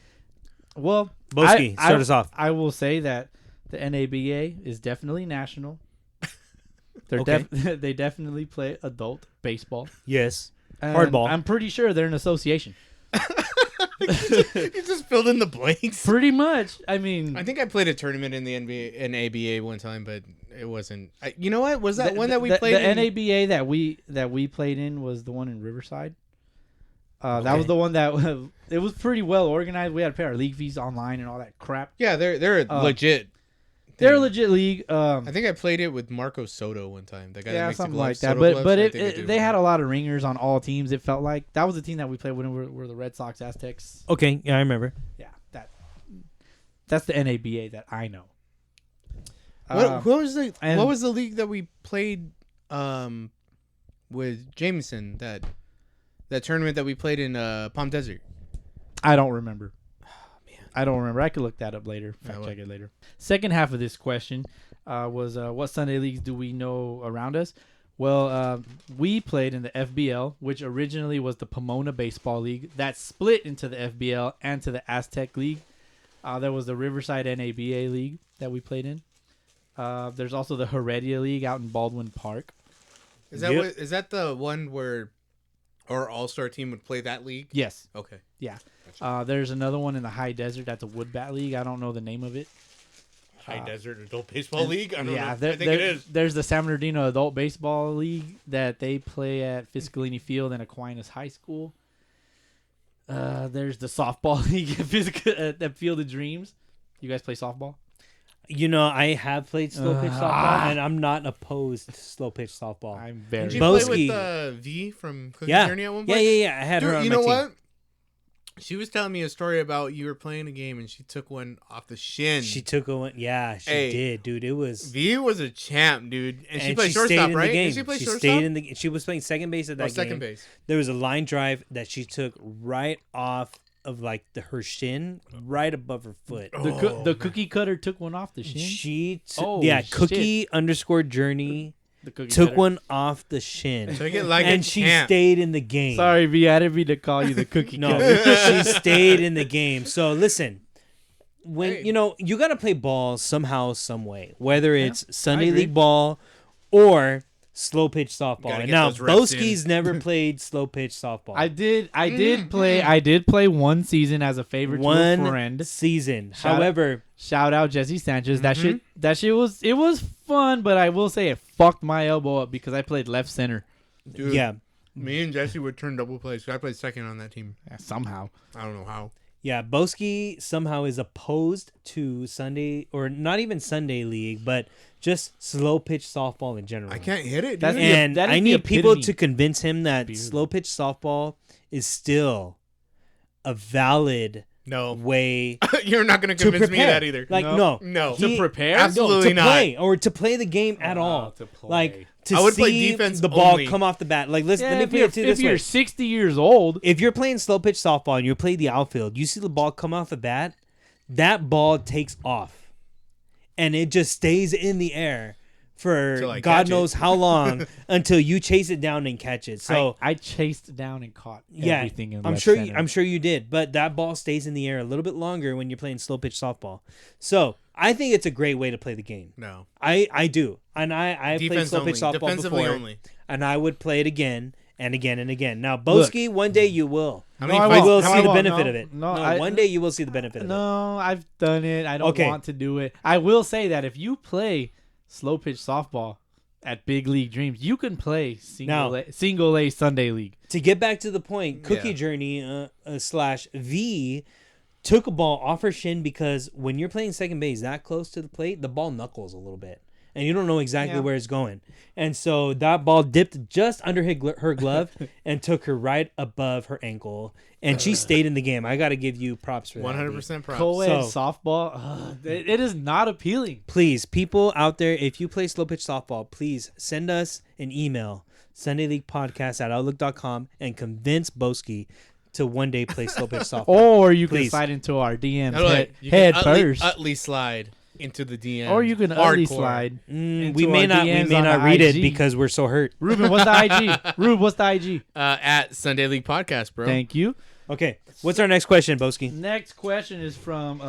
Speaker 3: Well,
Speaker 2: Boski, start us off.
Speaker 3: I will say that the NABA is definitely national.
Speaker 2: Okay.
Speaker 3: They definitely play adult baseball.
Speaker 2: Yes.
Speaker 3: And
Speaker 2: Hardball.
Speaker 3: I'm pretty sure they're an association.
Speaker 1: You just filled in the blanks.
Speaker 3: Pretty much. I mean,
Speaker 1: I think I played a tournament in the NBA and ABA one time, but it wasn't. You know what? Was that one that we played?
Speaker 3: The
Speaker 1: in?
Speaker 3: NABA that we played in was the one in Riverside. That
Speaker 2: Okay.
Speaker 3: was the one that it was pretty well organized. We had to pay our league fees online and all that crap.
Speaker 1: Yeah, they're legit.
Speaker 3: They're a
Speaker 1: thing.
Speaker 3: legit league.
Speaker 1: I think I played it with Marco Soto one time. The guy that
Speaker 3: Yeah,
Speaker 1: makes the
Speaker 3: something
Speaker 1: gloves,
Speaker 3: like that.
Speaker 1: Soto
Speaker 3: But
Speaker 1: gloves,
Speaker 3: but
Speaker 1: I think I do
Speaker 3: they had
Speaker 1: remember.
Speaker 3: a lot of ringers on all teams. It felt like that was the team that we played when we were the Red Sox Aztecs.
Speaker 2: Okay, yeah, I remember.
Speaker 3: Yeah, that's the NABA that I know.
Speaker 1: What was the
Speaker 3: and-
Speaker 1: what was the league that we played with Jameson, that tournament that we played in Palm Desert?
Speaker 3: I don't remember. I don't remember. I could look that up later.
Speaker 1: Yeah,
Speaker 3: Fact check it later. Second half of this question was what Sunday leagues do we know around us? Well, we played in the FBL, which originally was the Pomona Baseball League. That split into the FBL and to the Aztec League. There was the Riverside NABA League that we played in. There's also the Heredia League out in Baldwin Park.
Speaker 1: Is that
Speaker 2: Yep.
Speaker 1: is that the one where our all-star team would play that league?
Speaker 3: Yes.
Speaker 1: Okay.
Speaker 3: Yeah. There's another one in the High Desert. That's a wood bat league. I don't know the name of it.
Speaker 1: High Desert Adult Baseball League? I don't know. I
Speaker 3: There,
Speaker 1: think it is.
Speaker 3: There's the San Bernardino Adult Baseball League that they play at Fiscalini Field and Aquinas High School. There's the softball league at Field of Dreams. You guys play softball?
Speaker 2: You know, I have played slow pitch softball, and I'm not opposed to slow pitch softball.
Speaker 3: I'm
Speaker 1: Did
Speaker 3: very.
Speaker 1: you
Speaker 2: Boski.
Speaker 1: play with V from Cookie
Speaker 2: Yeah.
Speaker 1: Journey at one
Speaker 2: Yeah,
Speaker 1: point?
Speaker 2: yeah. I had her
Speaker 1: Dude,
Speaker 2: on
Speaker 1: you
Speaker 2: my
Speaker 1: know
Speaker 2: team.
Speaker 1: what? She was telling me a story about you were playing a game and she took one off the shin.
Speaker 2: She took a one. Yeah, she
Speaker 1: Hey,
Speaker 2: did, dude. It was.
Speaker 1: V was a champ, dude, and she
Speaker 2: And
Speaker 1: played
Speaker 2: stayed
Speaker 1: shortstop,
Speaker 2: in
Speaker 1: right?
Speaker 2: the game.
Speaker 1: Did she play shortstop?
Speaker 2: stayed in the. She was playing second base at that game.
Speaker 1: second base.
Speaker 2: There was a line drive that she took right off of like her shin, right above her foot.
Speaker 3: The cookie cutter took one off the shin.
Speaker 2: She
Speaker 3: Oh,
Speaker 2: yeah,
Speaker 3: shit.
Speaker 2: cookie _ journey
Speaker 3: The cookie
Speaker 2: took
Speaker 3: cutter.
Speaker 2: one off the shin,
Speaker 1: Took it like a
Speaker 2: and she
Speaker 1: champ.
Speaker 2: stayed in the game.
Speaker 3: Sorry, V. I didn't mean to call you the cookie
Speaker 2: No,
Speaker 3: cutter.
Speaker 2: she stayed in the game. So listen, when
Speaker 1: Hey.
Speaker 2: you know you got to play ball somehow, some way, whether it's Sunday
Speaker 1: agree.
Speaker 2: league ball or slow pitch softball.
Speaker 1: Gotta
Speaker 2: And
Speaker 1: get
Speaker 2: now
Speaker 1: those reps
Speaker 2: Boski's never played slow pitch softball.
Speaker 3: I did play one season as a favor to a
Speaker 2: One
Speaker 3: friend.
Speaker 2: season.
Speaker 3: Shout out-
Speaker 2: However,
Speaker 3: Shout out Jesse Sanchez.
Speaker 1: Mm-hmm.
Speaker 3: That shit was fun, but I will say it fucked my elbow up because I played left center.
Speaker 1: Dude,
Speaker 2: yeah,
Speaker 1: me and Jesse would turn double plays. I played second on that team.
Speaker 3: Yeah, somehow.
Speaker 1: I don't know how.
Speaker 2: yeah, Boski somehow is opposed to Sunday or not even Sunday league, but just slow pitch softball in general.
Speaker 1: I can't hit it, dude.
Speaker 3: That's-
Speaker 2: And
Speaker 3: that is
Speaker 2: I
Speaker 3: the
Speaker 2: need people
Speaker 3: epitome.
Speaker 2: to convince him that
Speaker 3: Beard.
Speaker 2: slow pitch softball is still a valid
Speaker 1: no,
Speaker 2: way
Speaker 1: you're not gonna
Speaker 2: to
Speaker 1: convince
Speaker 2: prepare.
Speaker 1: me of that either.
Speaker 2: Like
Speaker 3: No.
Speaker 1: No.
Speaker 3: To prepare?
Speaker 1: Absolutely
Speaker 2: to
Speaker 1: not.
Speaker 2: play or to play the game at
Speaker 3: Oh,
Speaker 2: all.
Speaker 3: to play.
Speaker 2: Like to
Speaker 1: I would
Speaker 2: see
Speaker 1: play defense
Speaker 2: the ball
Speaker 1: only.
Speaker 2: come off the bat. Like let
Speaker 3: Yeah,
Speaker 2: me
Speaker 3: if
Speaker 2: put
Speaker 3: you're,
Speaker 2: it to you
Speaker 3: if
Speaker 2: this
Speaker 3: you're
Speaker 2: way.
Speaker 3: 60 years old,
Speaker 2: If you're playing slow pitch softball and you play the outfield, you see the ball come off the bat, that ball takes off, and it just stays in the air for
Speaker 1: Till I
Speaker 2: God
Speaker 1: catch it.
Speaker 2: knows how long until you chase it down and catch it. So
Speaker 3: I chased down and caught
Speaker 2: yeah,
Speaker 3: everything in
Speaker 2: I'm
Speaker 3: left
Speaker 2: sure.
Speaker 3: center.
Speaker 2: I'm sure you did, but that ball stays in the air a little bit longer when you're playing slow pitch softball. So I think it's a great way to play the game.
Speaker 1: No.
Speaker 2: I do, and I played
Speaker 1: Defense
Speaker 2: slow
Speaker 1: only.
Speaker 2: pitch softball
Speaker 1: Defensively
Speaker 2: before,
Speaker 1: only.
Speaker 2: and I would play it again and again and again. Now, Boski, one day you will.
Speaker 1: How
Speaker 3: No,
Speaker 1: many
Speaker 3: I
Speaker 2: You
Speaker 1: fights?
Speaker 2: will
Speaker 3: No,
Speaker 2: see
Speaker 3: I
Speaker 2: the
Speaker 3: won't.
Speaker 2: benefit
Speaker 3: No,
Speaker 2: of it.
Speaker 3: no,
Speaker 2: No,
Speaker 3: I-
Speaker 2: one day you will see the benefit of it.
Speaker 3: No, I've done it. I don't
Speaker 2: Okay.
Speaker 3: want to do it. I will say that if you play slow pitch softball at Big League Dreams, you can play single A Sunday League.
Speaker 2: To get back to the point, Cookie
Speaker 1: Yeah.
Speaker 2: Journey / V took a ball off her shin because when you're playing second base that close to the plate, the ball knuckles a little bit. And you don't know exactly where it's going. And so that ball dipped just under her glove and took her right above her ankle. And she stayed in the game. I got to give you props for that.
Speaker 1: 100% props.
Speaker 3: Co-ed
Speaker 2: So-
Speaker 3: softball, it is not appealing.
Speaker 2: Please, people out there, if you play slow pitch softball, please send us an email, SundayLeaguePodcast@outlook.com, and convince Boski to one day play slow pitch softball.
Speaker 3: Or you can
Speaker 2: Please.
Speaker 3: slide into our DMs
Speaker 1: No, like, you
Speaker 3: head
Speaker 1: can
Speaker 3: first.
Speaker 1: Utley slide into the DM.
Speaker 3: Or you can ugly
Speaker 1: Hardcore.
Speaker 3: slide.
Speaker 2: We
Speaker 3: into
Speaker 2: may
Speaker 3: our
Speaker 2: not
Speaker 3: DMs on
Speaker 2: read
Speaker 3: the
Speaker 2: it
Speaker 3: IG.
Speaker 2: because we're so hurt.
Speaker 3: Ruben, what's the IG? Rube, what's the IG?
Speaker 1: At Sunday League Podcast, bro.
Speaker 3: Thank you.
Speaker 2: Okay, what's our next question, Boski?
Speaker 3: Next question is from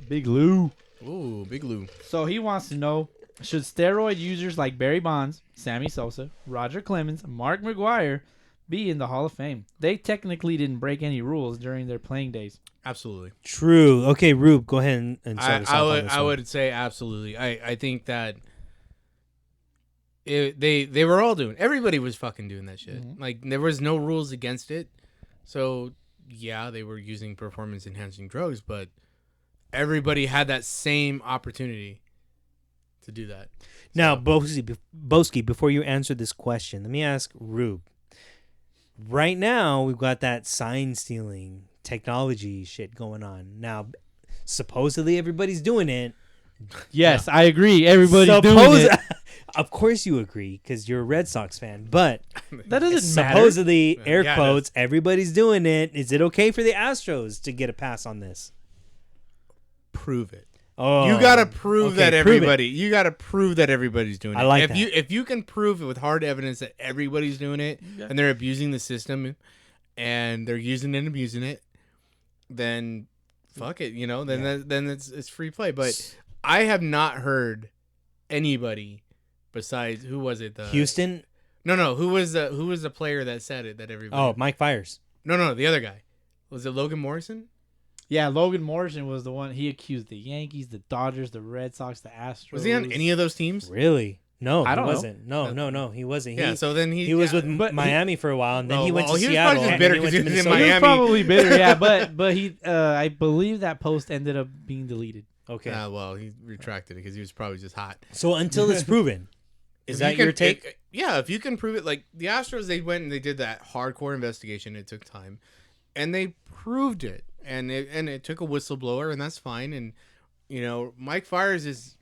Speaker 3: Big Lou.
Speaker 1: Ooh, Big Lou.
Speaker 3: So he wants to know, should steroid users like Barry Bonds, Sammy Sosa, Roger Clemens, Mark McGwire be in the Hall of Fame? They technically didn't break any rules during their playing days.
Speaker 1: Absolutely.
Speaker 2: True. Okay, Rube, go ahead and start us off on this
Speaker 1: I
Speaker 2: one.
Speaker 1: would say absolutely. I think that they were all doing. Everybody was fucking doing that shit.
Speaker 3: Mhm.
Speaker 1: Like there was no rules against it. So yeah, they were using performance enhancing drugs, but everybody had that same opportunity to do that.
Speaker 2: Now, Boski, before you answer this question, let me ask Rube. Right now, we've got that sign stealing technology shit going on. Now, supposedly everybody's doing it.
Speaker 3: Yes, I agree. Everybody's doing it.
Speaker 2: Of course you agree because you're a Red Sox fan. But
Speaker 3: That doesn't matter.
Speaker 2: supposedly, air
Speaker 1: Yeah, it
Speaker 2: quotes, everybody's doing it. Is it okay for the Astros to get a pass on this?
Speaker 1: Prove it.
Speaker 2: Oh,
Speaker 1: You gotta prove that
Speaker 2: prove it.
Speaker 1: everybody. You gotta prove that everybody's doing it.
Speaker 2: I like
Speaker 1: if
Speaker 2: that.
Speaker 1: if you can prove it with hard evidence that everybody's doing it and they're abusing the system and they're using it and abusing it, then fuck it. You know, then it's free play. But I have not heard anybody besides who was it?
Speaker 2: Houston?
Speaker 1: No. Who was the player that said it? That everybody.
Speaker 2: Oh, Mike Fires.
Speaker 1: No. The other guy. Was it Logan Morrison?
Speaker 3: Yeah, Logan Morrison was the one. He accused the Yankees, the Dodgers, the Red Sox, the Astros.
Speaker 1: Was he on any of those teams?
Speaker 2: Really? No,
Speaker 3: I don't
Speaker 2: he
Speaker 3: know.
Speaker 2: wasn't. No, he wasn't.
Speaker 1: Yeah. So then
Speaker 2: He was with
Speaker 3: but
Speaker 2: Miami for a while, and then
Speaker 1: Oh,
Speaker 2: he went
Speaker 1: well,
Speaker 2: to
Speaker 1: he was
Speaker 2: Seattle.
Speaker 1: probably just
Speaker 2: and
Speaker 1: bitter
Speaker 2: then he
Speaker 1: 'cause
Speaker 2: went to
Speaker 1: he was in
Speaker 2: Minnesota.
Speaker 3: He was
Speaker 1: Miami.
Speaker 3: probably bitter, yeah, but he I believe that post ended up being deleted.
Speaker 2: Okay.
Speaker 1: Well, he retracted it because he was probably just hot.
Speaker 2: So until it's proven, is
Speaker 1: If
Speaker 2: that
Speaker 1: you can-
Speaker 2: your take?
Speaker 1: yeah, if you can prove it, like the Astros, they went and they did that hardcore investigation. It took time, and they proved it, and it took a whistleblower, and that's fine. And you know, Mike Fires is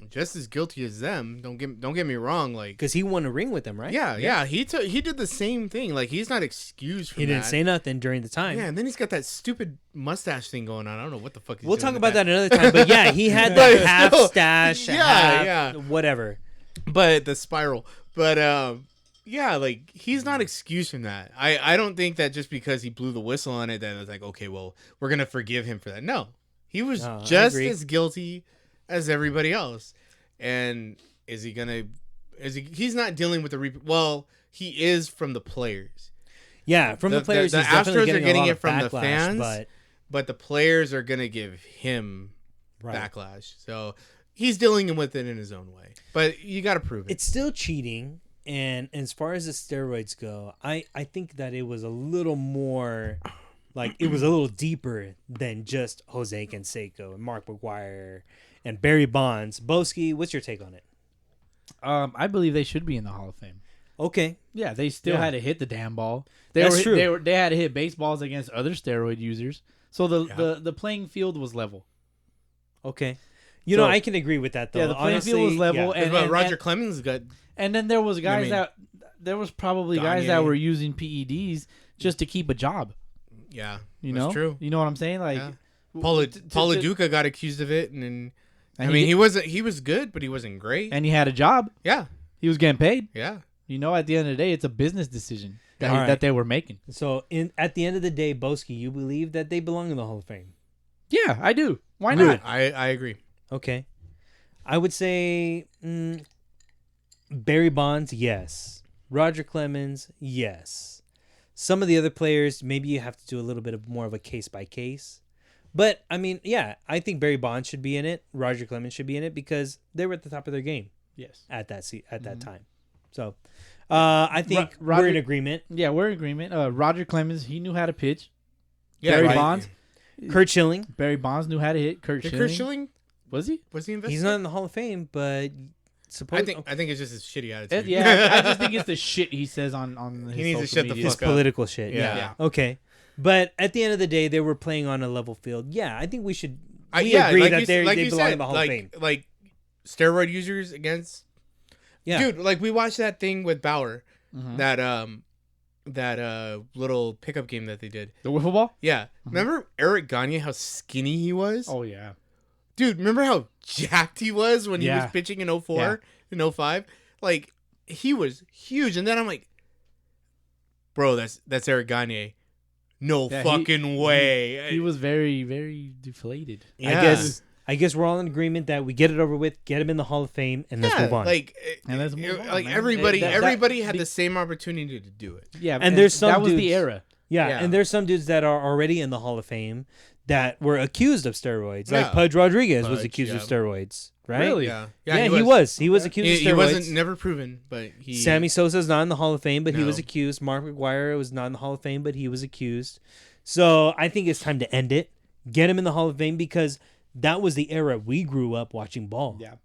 Speaker 1: just as guilty as them. Don't get me wrong. Like,
Speaker 2: Because he won a ring with them, right?
Speaker 1: yeah, he did the same thing. Like, he's not excused from
Speaker 2: He didn't
Speaker 1: that.
Speaker 2: say nothing during the time.
Speaker 1: Yeah, and then he's got that stupid mustache thing going on. I don't know what the fuck.
Speaker 2: We'll talk about that another time. But yeah, he had
Speaker 1: But
Speaker 2: that half
Speaker 1: still,
Speaker 2: stash,
Speaker 1: yeah.
Speaker 2: whatever.
Speaker 1: But the spiral. But yeah, like he's not excused from that. I don't think that just because he blew the whistle on it, that it's like, okay, well, we're gonna forgive him for that. No, he was
Speaker 2: No, I
Speaker 1: just
Speaker 2: agree.
Speaker 1: as guilty as everybody else. And is he gonna? He's not dealing with the well, he is from the players,
Speaker 2: Yeah, from the players,
Speaker 1: the
Speaker 2: he's definitely
Speaker 1: Astros are
Speaker 2: getting,
Speaker 1: getting
Speaker 2: a lot
Speaker 1: it
Speaker 2: of
Speaker 1: from the
Speaker 2: backlash,
Speaker 1: fans, but the players are gonna give him
Speaker 2: Right.
Speaker 1: backlash. So he's dealing with it in his own way. But you got to prove it.
Speaker 2: It's still cheating. And as far as the steroids go, I think that it was a little more, like, it was a little deeper than just Jose Canseco and Mark McGwire and Barry Bonds. Boski, what's your take on it?
Speaker 3: I believe they should be in the Hall of Fame.
Speaker 2: Okay.
Speaker 3: Yeah, they still
Speaker 2: Yeah.
Speaker 3: had to hit the damn ball.
Speaker 2: That's true.
Speaker 3: They had to hit baseballs against other steroid users. So the playing field was level.
Speaker 2: Okay. You know,
Speaker 3: So-
Speaker 2: I can agree with that, though.
Speaker 3: Yeah, the playing
Speaker 2: Honestly,
Speaker 3: field was level,
Speaker 2: yeah.
Speaker 3: and
Speaker 1: Roger Clemens got.
Speaker 3: And then there was guys
Speaker 1: mean,
Speaker 3: there was probably guys that
Speaker 1: Gagne.
Speaker 3: were using PEDs just to keep a job.
Speaker 1: Yeah,
Speaker 3: You
Speaker 1: that's
Speaker 3: know,
Speaker 1: true.
Speaker 3: You know what I'm saying? Like,
Speaker 1: Yeah.
Speaker 3: w-
Speaker 1: Paula
Speaker 3: to-
Speaker 1: Duca got accused of it, and
Speaker 3: and
Speaker 1: I mean, he was good, but he wasn't great.
Speaker 3: and he had a job.
Speaker 1: Yeah,
Speaker 3: He was getting paid.
Speaker 1: yeah.
Speaker 3: You know, at the end of the day, it's a business decision that,
Speaker 2: All right.
Speaker 3: that they were making.
Speaker 2: So, at the end of the day, Boski, you believe that they belong in the Hall of Fame?
Speaker 3: Yeah, I do. Why
Speaker 2: Good.
Speaker 3: not?
Speaker 1: I agree.
Speaker 2: Okay. I would say Barry Bonds, yes. Roger Clemens, yes. Some of the other players, maybe you have to do a little bit of more of a case by case. But I mean, yeah, I think Barry Bonds should be in it. Roger Clemens should be in it because they were at the top of their game
Speaker 3: Yes.
Speaker 2: at that time. So, I think
Speaker 3: Roger-
Speaker 2: we're in agreement.
Speaker 3: Yeah, we're in agreement. Roger Clemens, he knew how to pitch.
Speaker 1: Yeah,
Speaker 3: Barry
Speaker 1: right.
Speaker 3: Bonds,
Speaker 2: Kurt Schilling.
Speaker 3: Barry Bonds knew how to hit. Kurt
Speaker 1: Did
Speaker 3: Schilling.
Speaker 1: Kurt Schilling
Speaker 3: Was he?
Speaker 1: was he invested?
Speaker 2: He's not in the Hall of Fame, but
Speaker 1: I think it's just his shitty attitude.
Speaker 3: Yeah, I just think it's the shit he says on his
Speaker 1: He needs to
Speaker 3: social
Speaker 1: shut the
Speaker 3: media.
Speaker 2: his
Speaker 1: fuck up.
Speaker 2: political shit.
Speaker 1: Yeah.
Speaker 3: Yeah.
Speaker 2: Okay. But at the end of the day, they were playing on a level field. Yeah, I think we should. We
Speaker 1: yeah,
Speaker 2: agree
Speaker 1: like
Speaker 2: that
Speaker 1: you,
Speaker 2: they
Speaker 1: like you
Speaker 2: belong
Speaker 1: said,
Speaker 2: in the Hall
Speaker 1: like,
Speaker 2: of Fame.
Speaker 1: like steroid users against.
Speaker 2: Yeah.
Speaker 1: Dude, like we watched that thing with Bauer,
Speaker 3: Mhm.
Speaker 1: that little pickup game that they did.
Speaker 3: The wiffle ball?
Speaker 1: Yeah, remember Eric Gagne? How skinny he was.
Speaker 3: Oh yeah.
Speaker 1: Dude, remember how jacked he was when he
Speaker 3: Yeah.
Speaker 1: was pitching in 04 and 05? Like, he was huge. And then I'm like, bro, that's Eric Gagne. No
Speaker 3: Yeah,
Speaker 1: fucking way.
Speaker 3: He was very, very deflated.
Speaker 1: Yeah.
Speaker 2: I guess we're all in agreement that we get it over with, get him in the Hall of Fame, and let's move on.
Speaker 1: Like,
Speaker 3: And let's move on,
Speaker 1: like
Speaker 3: man.
Speaker 1: everybody
Speaker 3: That-
Speaker 1: had the same opportunity to do it.
Speaker 3: Yeah,
Speaker 2: And there's some
Speaker 3: that was
Speaker 2: dudes-
Speaker 3: the era.
Speaker 2: yeah,
Speaker 1: Yeah.
Speaker 2: and there's some dudes that are already in the Hall of Fame that were accused of steroids. Like
Speaker 1: Yeah.
Speaker 2: Pudge Rodriguez was
Speaker 1: Pudge,
Speaker 2: accused of
Speaker 1: yeah.
Speaker 2: steroids, right?
Speaker 3: Really?
Speaker 1: Yeah,
Speaker 2: Yeah, he was. He was accused of steroids.
Speaker 1: He wasn't never proven, but he.
Speaker 2: Sammy Sosa's not in the Hall of Fame, but he
Speaker 1: No.
Speaker 2: was accused. Mark McGwire was not in the Hall of Fame, but he was accused. So I think it's time to end it. Get him in the Hall of Fame because that was the era we grew up watching ball.
Speaker 3: Yeah.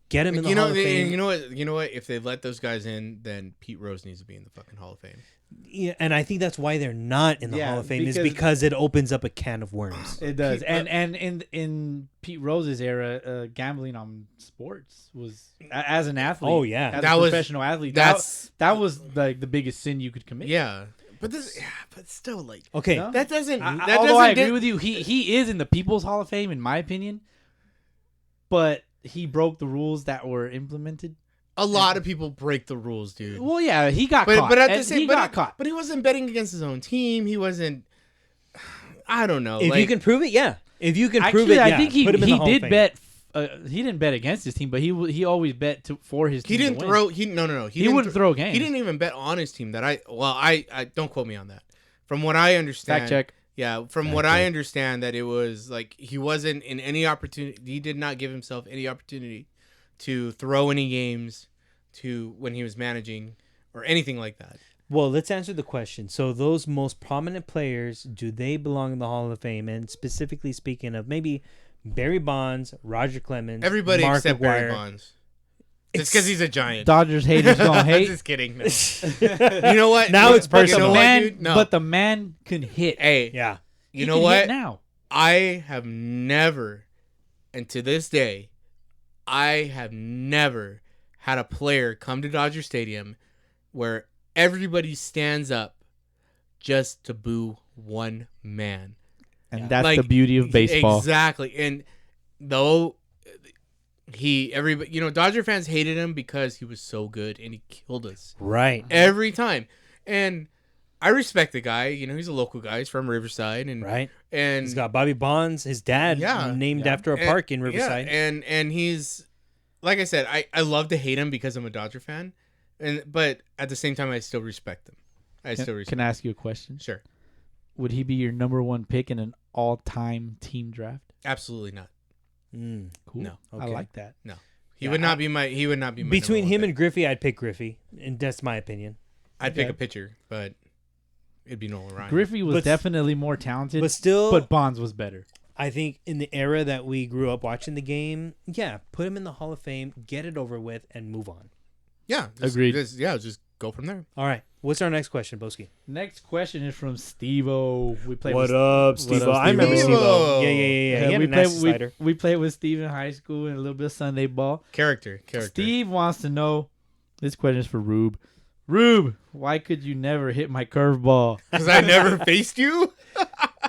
Speaker 2: Get him in the
Speaker 1: You know,
Speaker 2: Hall of Fame.
Speaker 1: you know what? You know what? If they let those guys in, then Pete Rose needs to be in the fucking Hall of Fame.
Speaker 2: Yeah, and I think that's why they're not in the
Speaker 3: Yeah,
Speaker 2: Hall of Fame is
Speaker 3: because-
Speaker 2: because it opens up a can of worms.
Speaker 3: It does.
Speaker 1: Pete-
Speaker 3: And in Pete Rose's era, gambling on sports was as an athlete.
Speaker 2: Oh, yeah.
Speaker 3: As
Speaker 1: That
Speaker 3: a
Speaker 1: was-
Speaker 3: professional athlete.
Speaker 1: that's-
Speaker 3: that was like the biggest sin you could commit.
Speaker 1: Yeah, but still, like
Speaker 2: Okay,
Speaker 3: No?
Speaker 1: that doesn't.
Speaker 3: I-
Speaker 1: that
Speaker 3: although I
Speaker 1: doesn't
Speaker 3: agree with you, he is in the People's Hall of Fame in my opinion, but he broke the rules that were implemented.
Speaker 1: A lot of people break the rules, dude.
Speaker 3: Well, yeah, he got caught.
Speaker 1: But at the
Speaker 3: And
Speaker 1: same,
Speaker 3: he
Speaker 1: but
Speaker 3: got caught.
Speaker 1: But he wasn't betting against his own team. He wasn't. I don't know.
Speaker 2: if
Speaker 1: like,
Speaker 2: you can prove it, yeah. If you can prove
Speaker 3: Actually,
Speaker 2: it,
Speaker 3: I
Speaker 2: yeah.
Speaker 3: think he
Speaker 2: Put him in the Hall of
Speaker 3: did
Speaker 2: Fame.
Speaker 3: bet. He didn't bet against his team, but he always bet for his team.
Speaker 1: he didn't
Speaker 3: to win.
Speaker 1: throw. He no.
Speaker 3: He wouldn't throw games.
Speaker 1: He didn't even bet on his team. I don't quote me on that. From what I understand,
Speaker 3: Fact check.
Speaker 1: Yeah, from what I understand, that it was like he wasn't in any opportunity. He did not give himself any opportunity to throw any games to when he was managing or anything like that.
Speaker 2: Well, let's answer the question. So those most prominent players, do they belong in the Hall of Fame? And specifically speaking of maybe Barry Bonds, Roger Clemens,
Speaker 1: Everybody
Speaker 2: Mark
Speaker 1: except
Speaker 2: McGwire.
Speaker 1: Barry Bonds. Just because he's a giant.
Speaker 3: Dodgers haters gonna
Speaker 1: I'm
Speaker 3: hate.
Speaker 1: just kidding. No. You know what?
Speaker 2: Now it's
Speaker 1: But
Speaker 2: personal.
Speaker 1: You know what,
Speaker 3: Man,
Speaker 1: dude? No.
Speaker 3: but the man can hit.
Speaker 1: Hey,
Speaker 2: Yeah.
Speaker 1: you
Speaker 3: He
Speaker 1: know
Speaker 3: can
Speaker 1: what?
Speaker 3: hit now.
Speaker 1: I have never, and to this day, I have never had a player come to Dodger Stadium where everybody stands up just to boo one man.
Speaker 3: And that's
Speaker 1: Like,
Speaker 3: the beauty of baseball.
Speaker 1: Exactly. And though everybody, Dodger fans hated him because he was so good and he killed us
Speaker 2: Right.
Speaker 1: every time. And I respect the guy. He's a local guy. He's from Riverside, and
Speaker 2: Right.
Speaker 1: and
Speaker 2: He's got Bobby Bonds, his dad,
Speaker 1: Yeah.
Speaker 2: named
Speaker 3: Yeah.
Speaker 2: after a
Speaker 1: and-
Speaker 2: park in Riverside.
Speaker 1: Yeah, and he's like I said, I love to hate him because I'm a Dodger fan, but at the same time I still respect him.
Speaker 3: Can I ask you a question?
Speaker 1: Sure,
Speaker 3: Would he be your number one pick in an all-time team draft?
Speaker 1: absolutely not.
Speaker 3: Cool.
Speaker 1: No.
Speaker 3: I
Speaker 2: Okay.
Speaker 3: like that.
Speaker 1: No, he
Speaker 3: Yeah,
Speaker 1: would not be my. He would not be my
Speaker 2: Between
Speaker 1: number
Speaker 2: him
Speaker 1: one
Speaker 2: and Griffey, I'd pick Griffey, and that's my opinion.
Speaker 1: pick. I'd pick
Speaker 3: Okay.
Speaker 1: a pitcher, but it'd be Nolan Ryan.
Speaker 3: Griffey was
Speaker 2: But-
Speaker 3: definitely more talented,
Speaker 2: But still,
Speaker 3: but Bonds was better.
Speaker 2: I think in the era that we grew up watching the game, yeah, put him in the Hall of Fame, get it over with, and move on.
Speaker 1: Yeah,
Speaker 3: Agreed.
Speaker 1: Just go from there.
Speaker 2: All right. What's our next question, Boski?
Speaker 3: Next question is from Steve-O. We played with
Speaker 2: up,
Speaker 3: Steve-O?
Speaker 2: I remember
Speaker 1: Steve-O?
Speaker 2: Steve-O. Yeah. He had
Speaker 3: we
Speaker 2: a nasty
Speaker 3: played
Speaker 2: slider.
Speaker 3: we played with Steve in high school and a little bit of Sunday ball.
Speaker 1: Character.
Speaker 3: Steve wants to know. This question is for Rube. Rube, why could you never hit my curveball?
Speaker 1: Because I never faced you.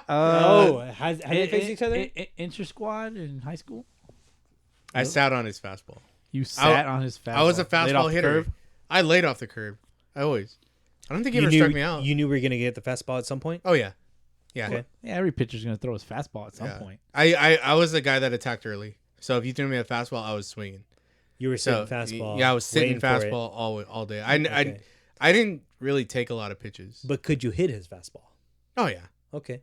Speaker 2: Have they faced each other?
Speaker 3: Inter squad in high school.
Speaker 1: I sat on his fastball.
Speaker 3: You sat on his fastball.
Speaker 1: I was a
Speaker 3: Laid off
Speaker 1: fastball
Speaker 3: the
Speaker 1: hitter.
Speaker 3: curve?
Speaker 1: I laid off the curb. I always. I don't think he
Speaker 2: You
Speaker 1: ever
Speaker 2: knew,
Speaker 1: struck me out.
Speaker 2: you knew we were going to get the fastball at some point?
Speaker 1: Oh yeah, yeah.
Speaker 2: Okay.
Speaker 3: Yeah, every pitcher's gonna throw his fastball at some
Speaker 1: Yeah.
Speaker 3: point.
Speaker 1: I was the guy that attacked early. So if you threw me a fastball, I was swinging.
Speaker 2: You were
Speaker 1: So
Speaker 2: sitting fastball.
Speaker 1: yeah, I was sitting
Speaker 2: waiting for it.
Speaker 1: fastball all day.
Speaker 2: Okay.
Speaker 1: I didn't really take a lot of pitches.
Speaker 2: But could you hit his fastball?
Speaker 1: Oh yeah,
Speaker 2: Okay.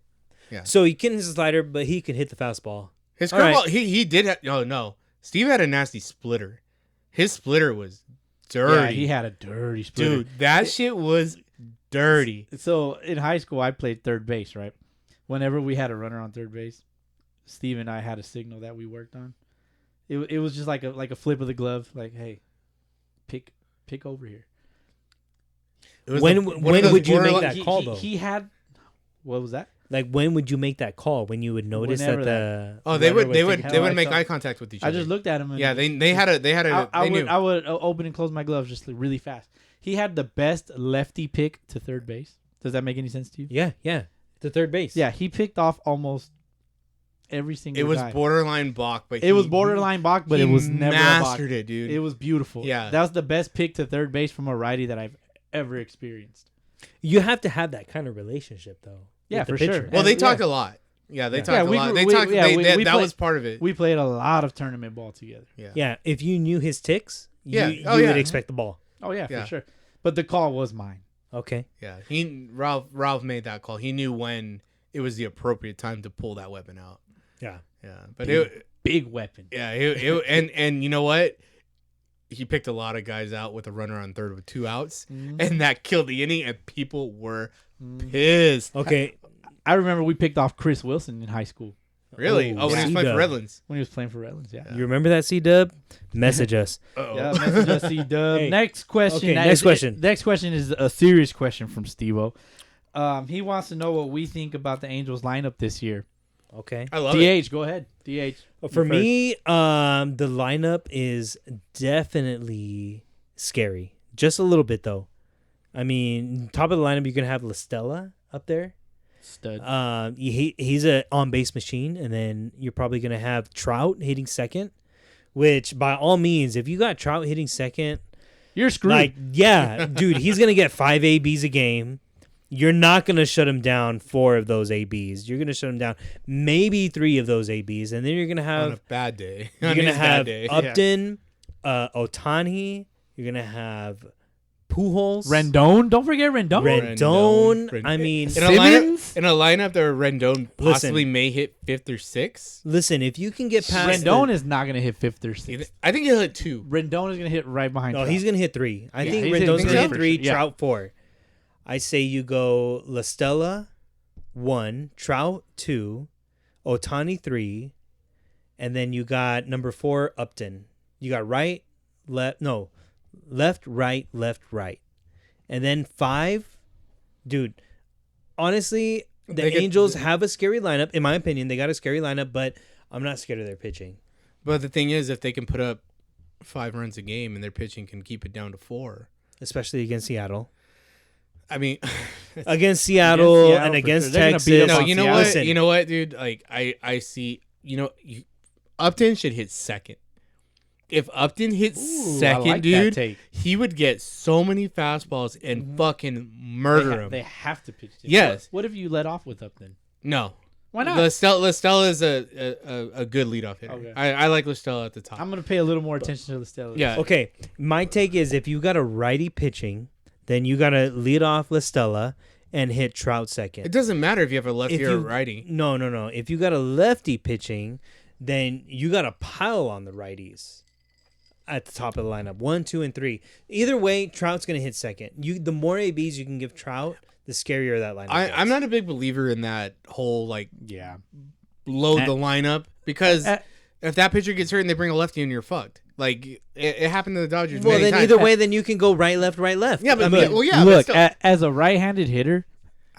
Speaker 1: Yeah.
Speaker 2: So he can hit his slider, but he can hit the fastball.
Speaker 1: his
Speaker 2: All right.
Speaker 1: curveball. He did. Oh no, Steve had a nasty splitter. His splitter was dirty.
Speaker 3: Yeah, he had a dirty splitter.
Speaker 1: Dude, that shit was dirty.
Speaker 3: So in high school, I played third base, right? whenever we had a runner on third base, Steve and I had a signal that we worked on. It was just like a flip of the glove, like, hey, pick over here.
Speaker 2: When would you make that call, though?
Speaker 3: He had, what was that?
Speaker 2: Like, when would you make that call? When you would notice
Speaker 3: Whenever
Speaker 2: that
Speaker 1: Oh, they would
Speaker 3: taking
Speaker 1: make
Speaker 3: hell,
Speaker 1: eye contact with each other.
Speaker 3: I just looked at him. And
Speaker 1: Yeah, they had a they knew.
Speaker 3: I would open and close my gloves just really fast. He had the best lefty pick to third base. Does that make any sense to you?
Speaker 2: Yeah, to third base.
Speaker 3: Yeah, he picked off almost every single
Speaker 1: It was
Speaker 3: guy.
Speaker 1: borderline balk, but
Speaker 3: It was borderline balk, but it was never a balk.
Speaker 1: mastered it, dude.
Speaker 3: It was beautiful.
Speaker 1: Yeah.
Speaker 3: That was the best pick to third base from a righty that I've ever experienced.
Speaker 2: You have to have that kind of relationship, though.
Speaker 3: Yeah,
Speaker 2: with the
Speaker 3: for
Speaker 2: pitcher.
Speaker 3: sure.
Speaker 1: Well, they
Speaker 3: And-
Speaker 1: talked
Speaker 3: yeah.
Speaker 1: a lot. Yeah, they
Speaker 2: Yeah.
Speaker 1: talked
Speaker 3: Yeah,
Speaker 1: a
Speaker 3: we
Speaker 1: lot.
Speaker 3: grew-
Speaker 1: They
Speaker 3: we-
Speaker 1: talked.
Speaker 3: yeah,
Speaker 1: they,
Speaker 3: we-
Speaker 1: that
Speaker 3: we
Speaker 1: that
Speaker 3: play-
Speaker 1: was part of it.
Speaker 3: We played a lot of tournament ball together.
Speaker 2: Yeah, if you knew his ticks,
Speaker 1: Yeah.
Speaker 2: you
Speaker 1: Oh, yeah.
Speaker 2: would expect the ball.
Speaker 3: Oh yeah,
Speaker 1: Yeah.
Speaker 3: for sure. But the call was mine.
Speaker 2: Okay.
Speaker 1: Yeah, Ralph made that call. He knew when it was the appropriate time to pull that weapon out.
Speaker 2: Yeah.
Speaker 1: Yeah, but it
Speaker 3: Big weapon.
Speaker 1: yeah and you know what? He picked a lot of guys out with a runner on third with 2 outs, and that killed the inning, and people were pissed.
Speaker 2: Okay.
Speaker 3: I remember we picked off Chris Wilson in high school
Speaker 1: Really?
Speaker 2: Oh,
Speaker 1: When he was
Speaker 2: yeah.
Speaker 1: playing for
Speaker 2: C-Dub.
Speaker 1: Redlands.
Speaker 3: when he was playing for Redlands. Yeah.
Speaker 2: You remember that, C-Dub? Message us.
Speaker 1: Uh-oh.
Speaker 3: Yeah, message us, C-Dub.
Speaker 2: Hey.
Speaker 3: Next question.
Speaker 2: Okay, next question.
Speaker 3: Next question is a serious question from Steve-O. He wants to know what we think about the Angels lineup this year.
Speaker 2: Okay.
Speaker 1: I love it.
Speaker 3: DH, go ahead. DH.
Speaker 2: For
Speaker 3: you
Speaker 2: me, the lineup is definitely scary. Just a little bit, though. I mean, top of the lineup, you're going to have LaStella up there.
Speaker 3: first. Stud.
Speaker 2: He's a on-base machine, and then you're probably going to have Trout hitting second, which, by all means, if you got Trout hitting second,
Speaker 3: You're screwed.
Speaker 2: like, yeah, dude, he's going to get 5 ABs a game. You're not going to shut him down 4 of those ABs. You're going to shut him down maybe 3 of those ABs, and then you're going to
Speaker 1: On a
Speaker 2: have
Speaker 1: bad day.
Speaker 2: you're
Speaker 1: On
Speaker 2: going to
Speaker 1: his bad
Speaker 2: have
Speaker 1: day.
Speaker 2: Upton, Otani. You're going to have Pujols,
Speaker 3: Rendon. Don't forget Rendon.
Speaker 2: Rendon. I mean,
Speaker 1: in a lineup,
Speaker 3: Simmons?
Speaker 1: in a lineup that Rendon possibly may hit 5th or 6th.
Speaker 2: listen, if you can get past
Speaker 3: Rendon is not going to hit 5th or 6th.
Speaker 1: I think he'll hit 2.
Speaker 3: Rendon is going to hit right behind
Speaker 2: No,
Speaker 3: Trout.
Speaker 2: he's going to hit 3. I
Speaker 3: Yeah,
Speaker 2: think
Speaker 3: he's
Speaker 2: Rendon's
Speaker 3: hitting
Speaker 2: going to
Speaker 3: three
Speaker 2: hit
Speaker 3: for
Speaker 2: 3,
Speaker 3: sure. Yeah.
Speaker 2: Trout 4. I say you go LaStella 1, Trout 2, Otani 3, and then you got number 4, Upton. You got left, right, left, right. And then 5, dude, honestly, the Angels have a scary lineup. In my opinion, they got a scary lineup, but I'm not scared of their pitching.
Speaker 1: But the thing is, if they can put up 5 runs a game and their pitching can keep it down to 4,
Speaker 2: Especially against Seattle.
Speaker 1: I mean,
Speaker 2: Against Seattle
Speaker 3: Seattle,
Speaker 2: and
Speaker 3: for
Speaker 2: against
Speaker 3: sure. They're gonna beat
Speaker 2: Texas.
Speaker 3: up
Speaker 1: no,
Speaker 3: on
Speaker 1: you know
Speaker 3: Seattle.
Speaker 1: what?
Speaker 2: Listen.
Speaker 1: You know what, dude? Like I see. Upton should hit second. If Upton hits
Speaker 3: Ooh, I
Speaker 1: second,
Speaker 3: like that
Speaker 1: dude,
Speaker 3: take.
Speaker 1: he would get so many fastballs and fucking murder him.
Speaker 3: They have to pitch to him.
Speaker 1: Yes.
Speaker 3: What if you let off with Upton?
Speaker 1: No.
Speaker 3: Why not?
Speaker 1: LaStella is a good leadoff hitter.
Speaker 3: Okay.
Speaker 1: I like LaStella at the top.
Speaker 3: I'm going to pay a little more attention to the Stella.
Speaker 1: Yeah.
Speaker 2: Okay, my take is if you got a righty pitching, then you got to lead off LaStella and hit Trout second.
Speaker 1: It doesn't matter if you have a lefty or a righty.
Speaker 2: No. If you got a lefty pitching, then you got to pile on the righties at the top of the lineup. 1, 2, and 3. Either way, Trout's going to hit second. The more ABs you can give Trout, the scarier that lineup gets.
Speaker 1: I'm not a big believer in that whole like
Speaker 3: Yeah.
Speaker 1: load the lineup because if that pitcher gets hurt and they bring a lefty in, you're fucked. Like it happened to the Dodgers.
Speaker 2: Well,
Speaker 1: many
Speaker 2: then
Speaker 1: times.
Speaker 2: either way, then you can go right, left, right, left.
Speaker 1: Yeah, but
Speaker 2: I mean,
Speaker 1: but
Speaker 3: Look,
Speaker 1: still,
Speaker 3: as a right-handed hitter,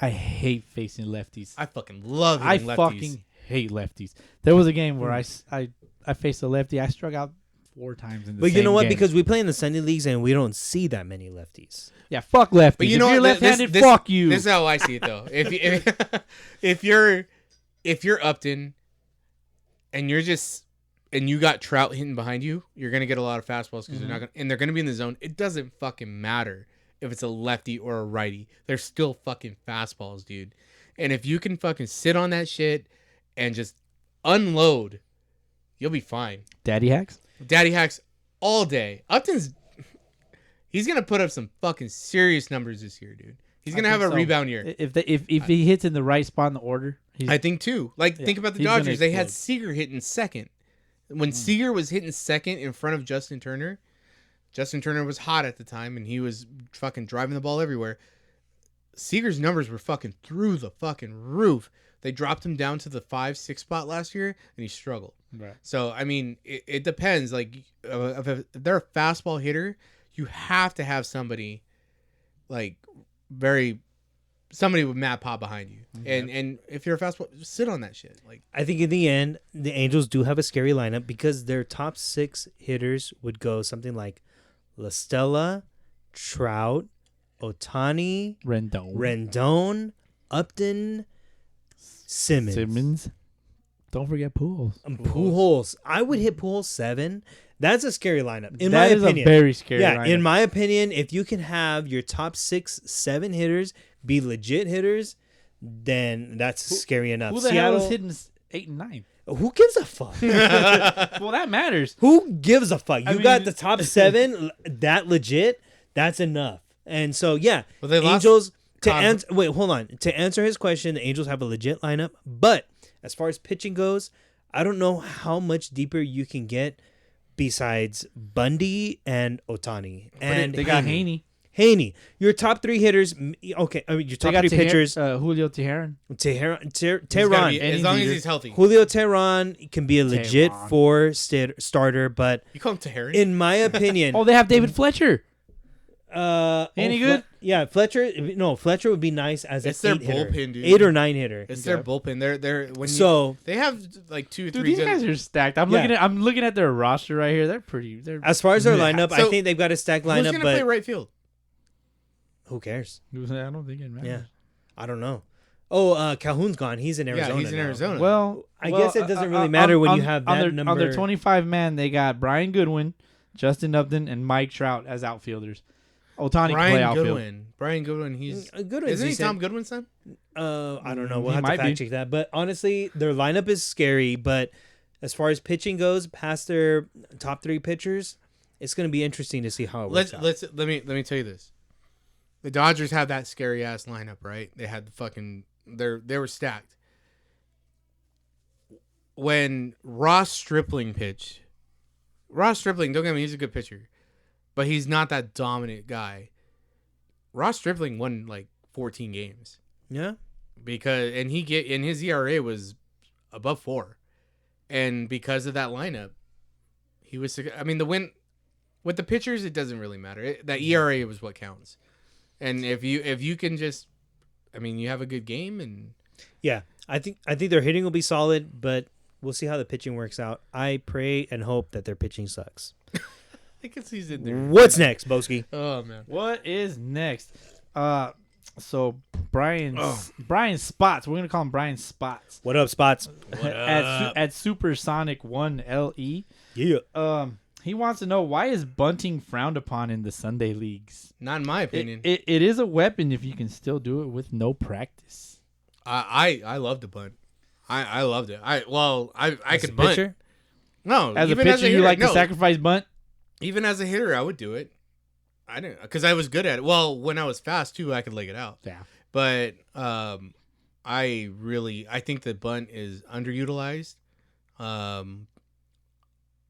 Speaker 3: I hate facing lefties.
Speaker 1: I fucking love
Speaker 3: I
Speaker 1: hitting lefties.
Speaker 3: fucking hate lefties. There was a game where I faced a lefty. I struck out 4 times in the
Speaker 2: but
Speaker 3: same
Speaker 2: you know what?
Speaker 3: game.
Speaker 2: Because we play in the Sunday leagues and we don't see that many lefties.
Speaker 3: Yeah, fuck lefties.
Speaker 1: But you
Speaker 3: If
Speaker 1: know
Speaker 3: you're
Speaker 1: what?
Speaker 3: left-handed,
Speaker 1: This-
Speaker 3: fuck you.
Speaker 1: This is how I see it though. If you're Upton and you're just and you got Trout hitting behind you, you're gonna get a lot of fastballs because they're gonna be in the zone. It doesn't fucking matter if it's a lefty or a righty. They're still fucking fastballs, dude. And if you can fucking sit on that shit and just unload, you'll be fine.
Speaker 3: Daddy hacks?
Speaker 1: Daddy hacks all day. He's gonna put up some fucking serious numbers this year, dude. He's gonna have a rebound year.
Speaker 3: If he hits in the right spot in the order,
Speaker 1: I think too. Like think about the
Speaker 3: he's gonna
Speaker 1: Dodgers. They had
Speaker 3: explode.
Speaker 1: Seager hitting second. When Seager was hitting second in front of Justin Turner was hot at the time and he was fucking driving the ball everywhere. Seager's numbers were fucking through the fucking roof. They dropped him down to the 5-6 spot last year, and he struggled.
Speaker 3: Right.
Speaker 1: So, I mean, it depends. Like, if they're a fastball hitter, you have to have somebody, like, somebody with mad pop behind you. And if you're a fastball, just sit on that shit. Like,
Speaker 2: I think in the end, the Angels do have a scary lineup because their top 6 hitters would go something like La Stella, Trout, Ohtani, Rendon, Upton, Simmons.
Speaker 3: Don't forget Pujols.
Speaker 2: Pujols. I would hit Pujols 7. That's a scary lineup, in
Speaker 3: That
Speaker 2: my
Speaker 3: is
Speaker 2: opinion.
Speaker 3: a very scary
Speaker 2: Yeah,
Speaker 3: lineup.
Speaker 2: in my opinion, if you can have your top 6, 7 hitters be legit hitters, then that's scary enough.
Speaker 3: Who the hell is hitting 8 and 9?
Speaker 2: Who gives a fuck?
Speaker 3: Well, that matters.
Speaker 2: Who gives a fuck? You
Speaker 3: mean-
Speaker 2: got the top 7 that legit. That's enough. And so yeah,
Speaker 1: Well, they lost
Speaker 2: Angels to
Speaker 1: Con-
Speaker 2: answer. Wait, hold on. To answer his question, the Angels have a legit lineup, but as far as pitching goes, I don't know how much deeper you can get besides Bundy and Ohtani. And
Speaker 3: They got Haney.
Speaker 2: Haney, your top 3 hitters. Okay, I mean your
Speaker 3: They
Speaker 2: top
Speaker 3: got
Speaker 2: 3 pitchers.
Speaker 3: Julio Teheran.
Speaker 2: Tehran,
Speaker 1: he's gotta
Speaker 2: Tehran.
Speaker 1: be- as long as he's healthy.
Speaker 2: Julio Tehran can be a legit
Speaker 3: Tehran.
Speaker 2: 4 starter, but
Speaker 1: You call him Tahari?
Speaker 2: in my opinion,
Speaker 3: Oh, they have David Fletcher.
Speaker 2: any
Speaker 3: good?
Speaker 2: Yeah, Fletcher. No, Fletcher would be nice as
Speaker 1: It's
Speaker 2: an
Speaker 1: their
Speaker 2: 8 hitter.
Speaker 1: bullpen, dude.
Speaker 2: 8 or 9 hitter.
Speaker 1: It's their bullpen. They're when
Speaker 2: So
Speaker 1: they have like 2 or
Speaker 3: Dude,
Speaker 1: 3
Speaker 3: these
Speaker 1: good.
Speaker 3: guys are stacked. I'm
Speaker 2: Yeah.
Speaker 3: looking at their roster right here. They're pretty.
Speaker 2: as far as their
Speaker 3: Yeah.
Speaker 2: lineup, I
Speaker 1: So,
Speaker 2: think they've got a stacked
Speaker 1: Who's
Speaker 2: lineup,
Speaker 1: gonna play
Speaker 2: but
Speaker 1: right field?
Speaker 2: who cares?
Speaker 3: I don't think it matters.
Speaker 2: Yeah, I don't know. Oh, Calhoun's gone. He's in Arizona.
Speaker 1: Yeah, he's in
Speaker 2: now.
Speaker 1: Arizona.
Speaker 3: Well,
Speaker 2: I guess it doesn't really matter when you have
Speaker 3: on
Speaker 2: that
Speaker 3: their,
Speaker 2: number.
Speaker 3: On their 25 man, they got Brian Goodwin, Justin Upton, and Mike Trout as outfielders. Ohtani can play
Speaker 1: Brian
Speaker 3: outfield.
Speaker 1: Goodwin. Brian Goodwin. He's
Speaker 2: Goodwin's
Speaker 1: isn't he
Speaker 2: decent.
Speaker 1: Tom Goodwin's son?
Speaker 2: I don't know. We'll
Speaker 3: He
Speaker 2: have to
Speaker 3: might be.
Speaker 2: fact check that. But honestly, their lineup is scary. But as far as pitching goes, past their top 3 pitchers, it's going to be interesting to see how it works out.
Speaker 1: Let me tell you this. The Dodgers have that scary ass lineup, right? They had the fucking they were stacked. When Ross Stripling pitched, Ross Stripling, don't get me, he's a good pitcher, but he's not that dominant guy. Ross Stripling won like 14 games
Speaker 2: Yeah.
Speaker 1: and his ERA was above 4, and because of that lineup, he was. I mean, the win with the pitchers, it doesn't really matter. That ERA was what counts, and if you can just, I mean, you have a good game and.
Speaker 2: Yeah, I think their hitting will be solid, but we'll see how the pitching works out. I pray and hope that their pitching sucks.
Speaker 1: I guess he's in there.
Speaker 2: What's next, Boski?
Speaker 1: Oh man.
Speaker 3: What is next? So Brian Spots. We're gonna call him Brian Spots.
Speaker 2: What up, Spots?
Speaker 3: At Supersonic 1 LE.
Speaker 2: Yeah.
Speaker 3: He wants to know, why is bunting frowned upon in the Sunday leagues?
Speaker 1: Not in my opinion.
Speaker 3: It is a weapon if you can still do it with no practice.
Speaker 1: I loved the bunt. I loved it. I
Speaker 2: As
Speaker 1: could
Speaker 2: a
Speaker 1: bunt.
Speaker 2: pitcher?
Speaker 1: No,
Speaker 3: As a
Speaker 1: even
Speaker 3: pitcher, you
Speaker 1: hitter,
Speaker 3: like
Speaker 1: no.
Speaker 3: to sacrifice bunt?
Speaker 1: Even as a hitter, I would do it. I didn't, because I was good at it. Well, when I was fast too, I could leg it out.
Speaker 3: Yeah.
Speaker 1: But I think the bunt is underutilized.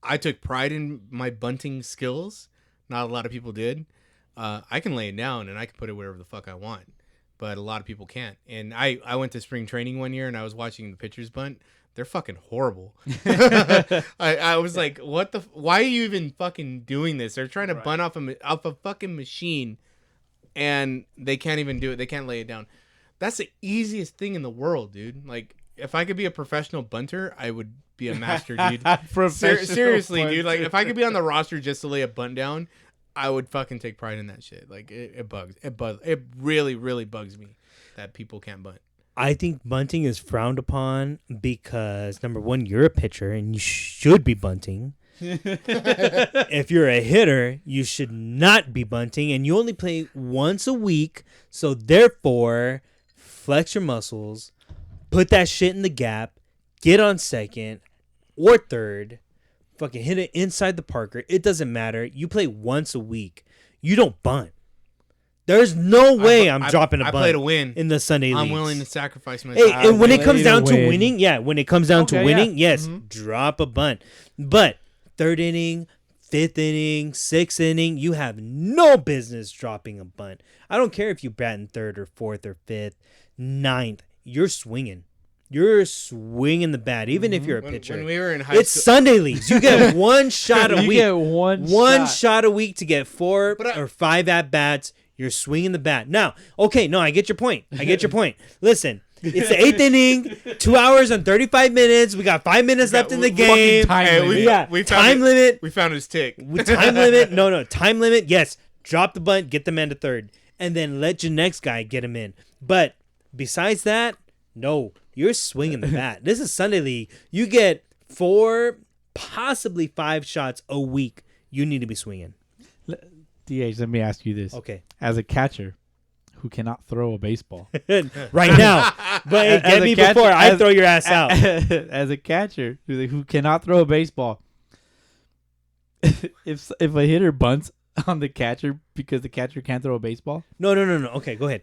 Speaker 1: I took pride in my bunting skills. Not a lot of people did. I can lay it down and I can put it wherever the fuck I want, but a lot of people can't. And I went to spring training one year and I was watching the pitchers bunt. They're fucking horrible. I was like, what the? Why are you even fucking doing this? They're trying to bunt off a fucking machine, and they can't even do it. They can't lay it down. That's the easiest thing in the world, dude. Like, if I could be a professional bunter, I would be a master, dude. Seriously, dude. Like, if I could be on the roster just to lay a bunt down, I would fucking take pride in that shit. Like, it bugs. It really, really bugs me that people can't bunt.
Speaker 2: I think bunting is frowned upon because, number one, you're a pitcher and you should be bunting. If you're a hitter, you should not be bunting, and you only play once a week. So therefore, flex your muscles, put that shit in the gap, get on second or third, fucking hit it inside the Parker. It doesn't matter. You play once a week. You don't bunt. There's no way I'm dropping a
Speaker 1: I
Speaker 2: bunt
Speaker 1: play to win.
Speaker 2: in the Sunday leagues.
Speaker 1: I'm willing to sacrifice myself.
Speaker 2: Hey, and when it comes
Speaker 3: play
Speaker 2: down
Speaker 3: to
Speaker 2: to
Speaker 3: win.
Speaker 2: winning, when it comes down to
Speaker 3: Okay,
Speaker 2: winning,
Speaker 3: yeah.
Speaker 2: yes, drop a bunt. But third inning, fifth inning, sixth inning, you have no business dropping a bunt. I don't care if you bat in third or fourth or fifth, ninth. You're swinging. You're swinging the bat, even if you're a pitcher.
Speaker 1: When we were in high
Speaker 2: It's
Speaker 1: school,
Speaker 2: Sunday leagues. You get one shot a
Speaker 3: You
Speaker 2: week.
Speaker 3: get one
Speaker 2: shot a week to get 4
Speaker 1: But
Speaker 2: or 5 at bats. You're swinging the bat. Now, okay, no, I get your point. Listen, it's the 8th inning, 2 hours and 35 minutes. We got 5 minutes left in the game.
Speaker 3: time limit.
Speaker 2: Yeah,
Speaker 1: we found
Speaker 2: time limit.
Speaker 1: We found his tick.
Speaker 2: Time limit. No, time limit. Yes, drop the bunt, get the man to third, and then let your next guy get him in. But besides that, no, you're swinging the bat. This is Sunday League. You get 4, possibly 5 shots a week. You need to be swinging.
Speaker 3: DH, let me ask you this.
Speaker 2: Okay.
Speaker 3: As a catcher who cannot throw a baseball.
Speaker 2: Right now. But hey, get me before I throw your ass out.
Speaker 3: As a catcher who cannot throw a baseball, if a hitter bunts on the catcher because the catcher can't throw a baseball,
Speaker 2: No. Okay, go ahead.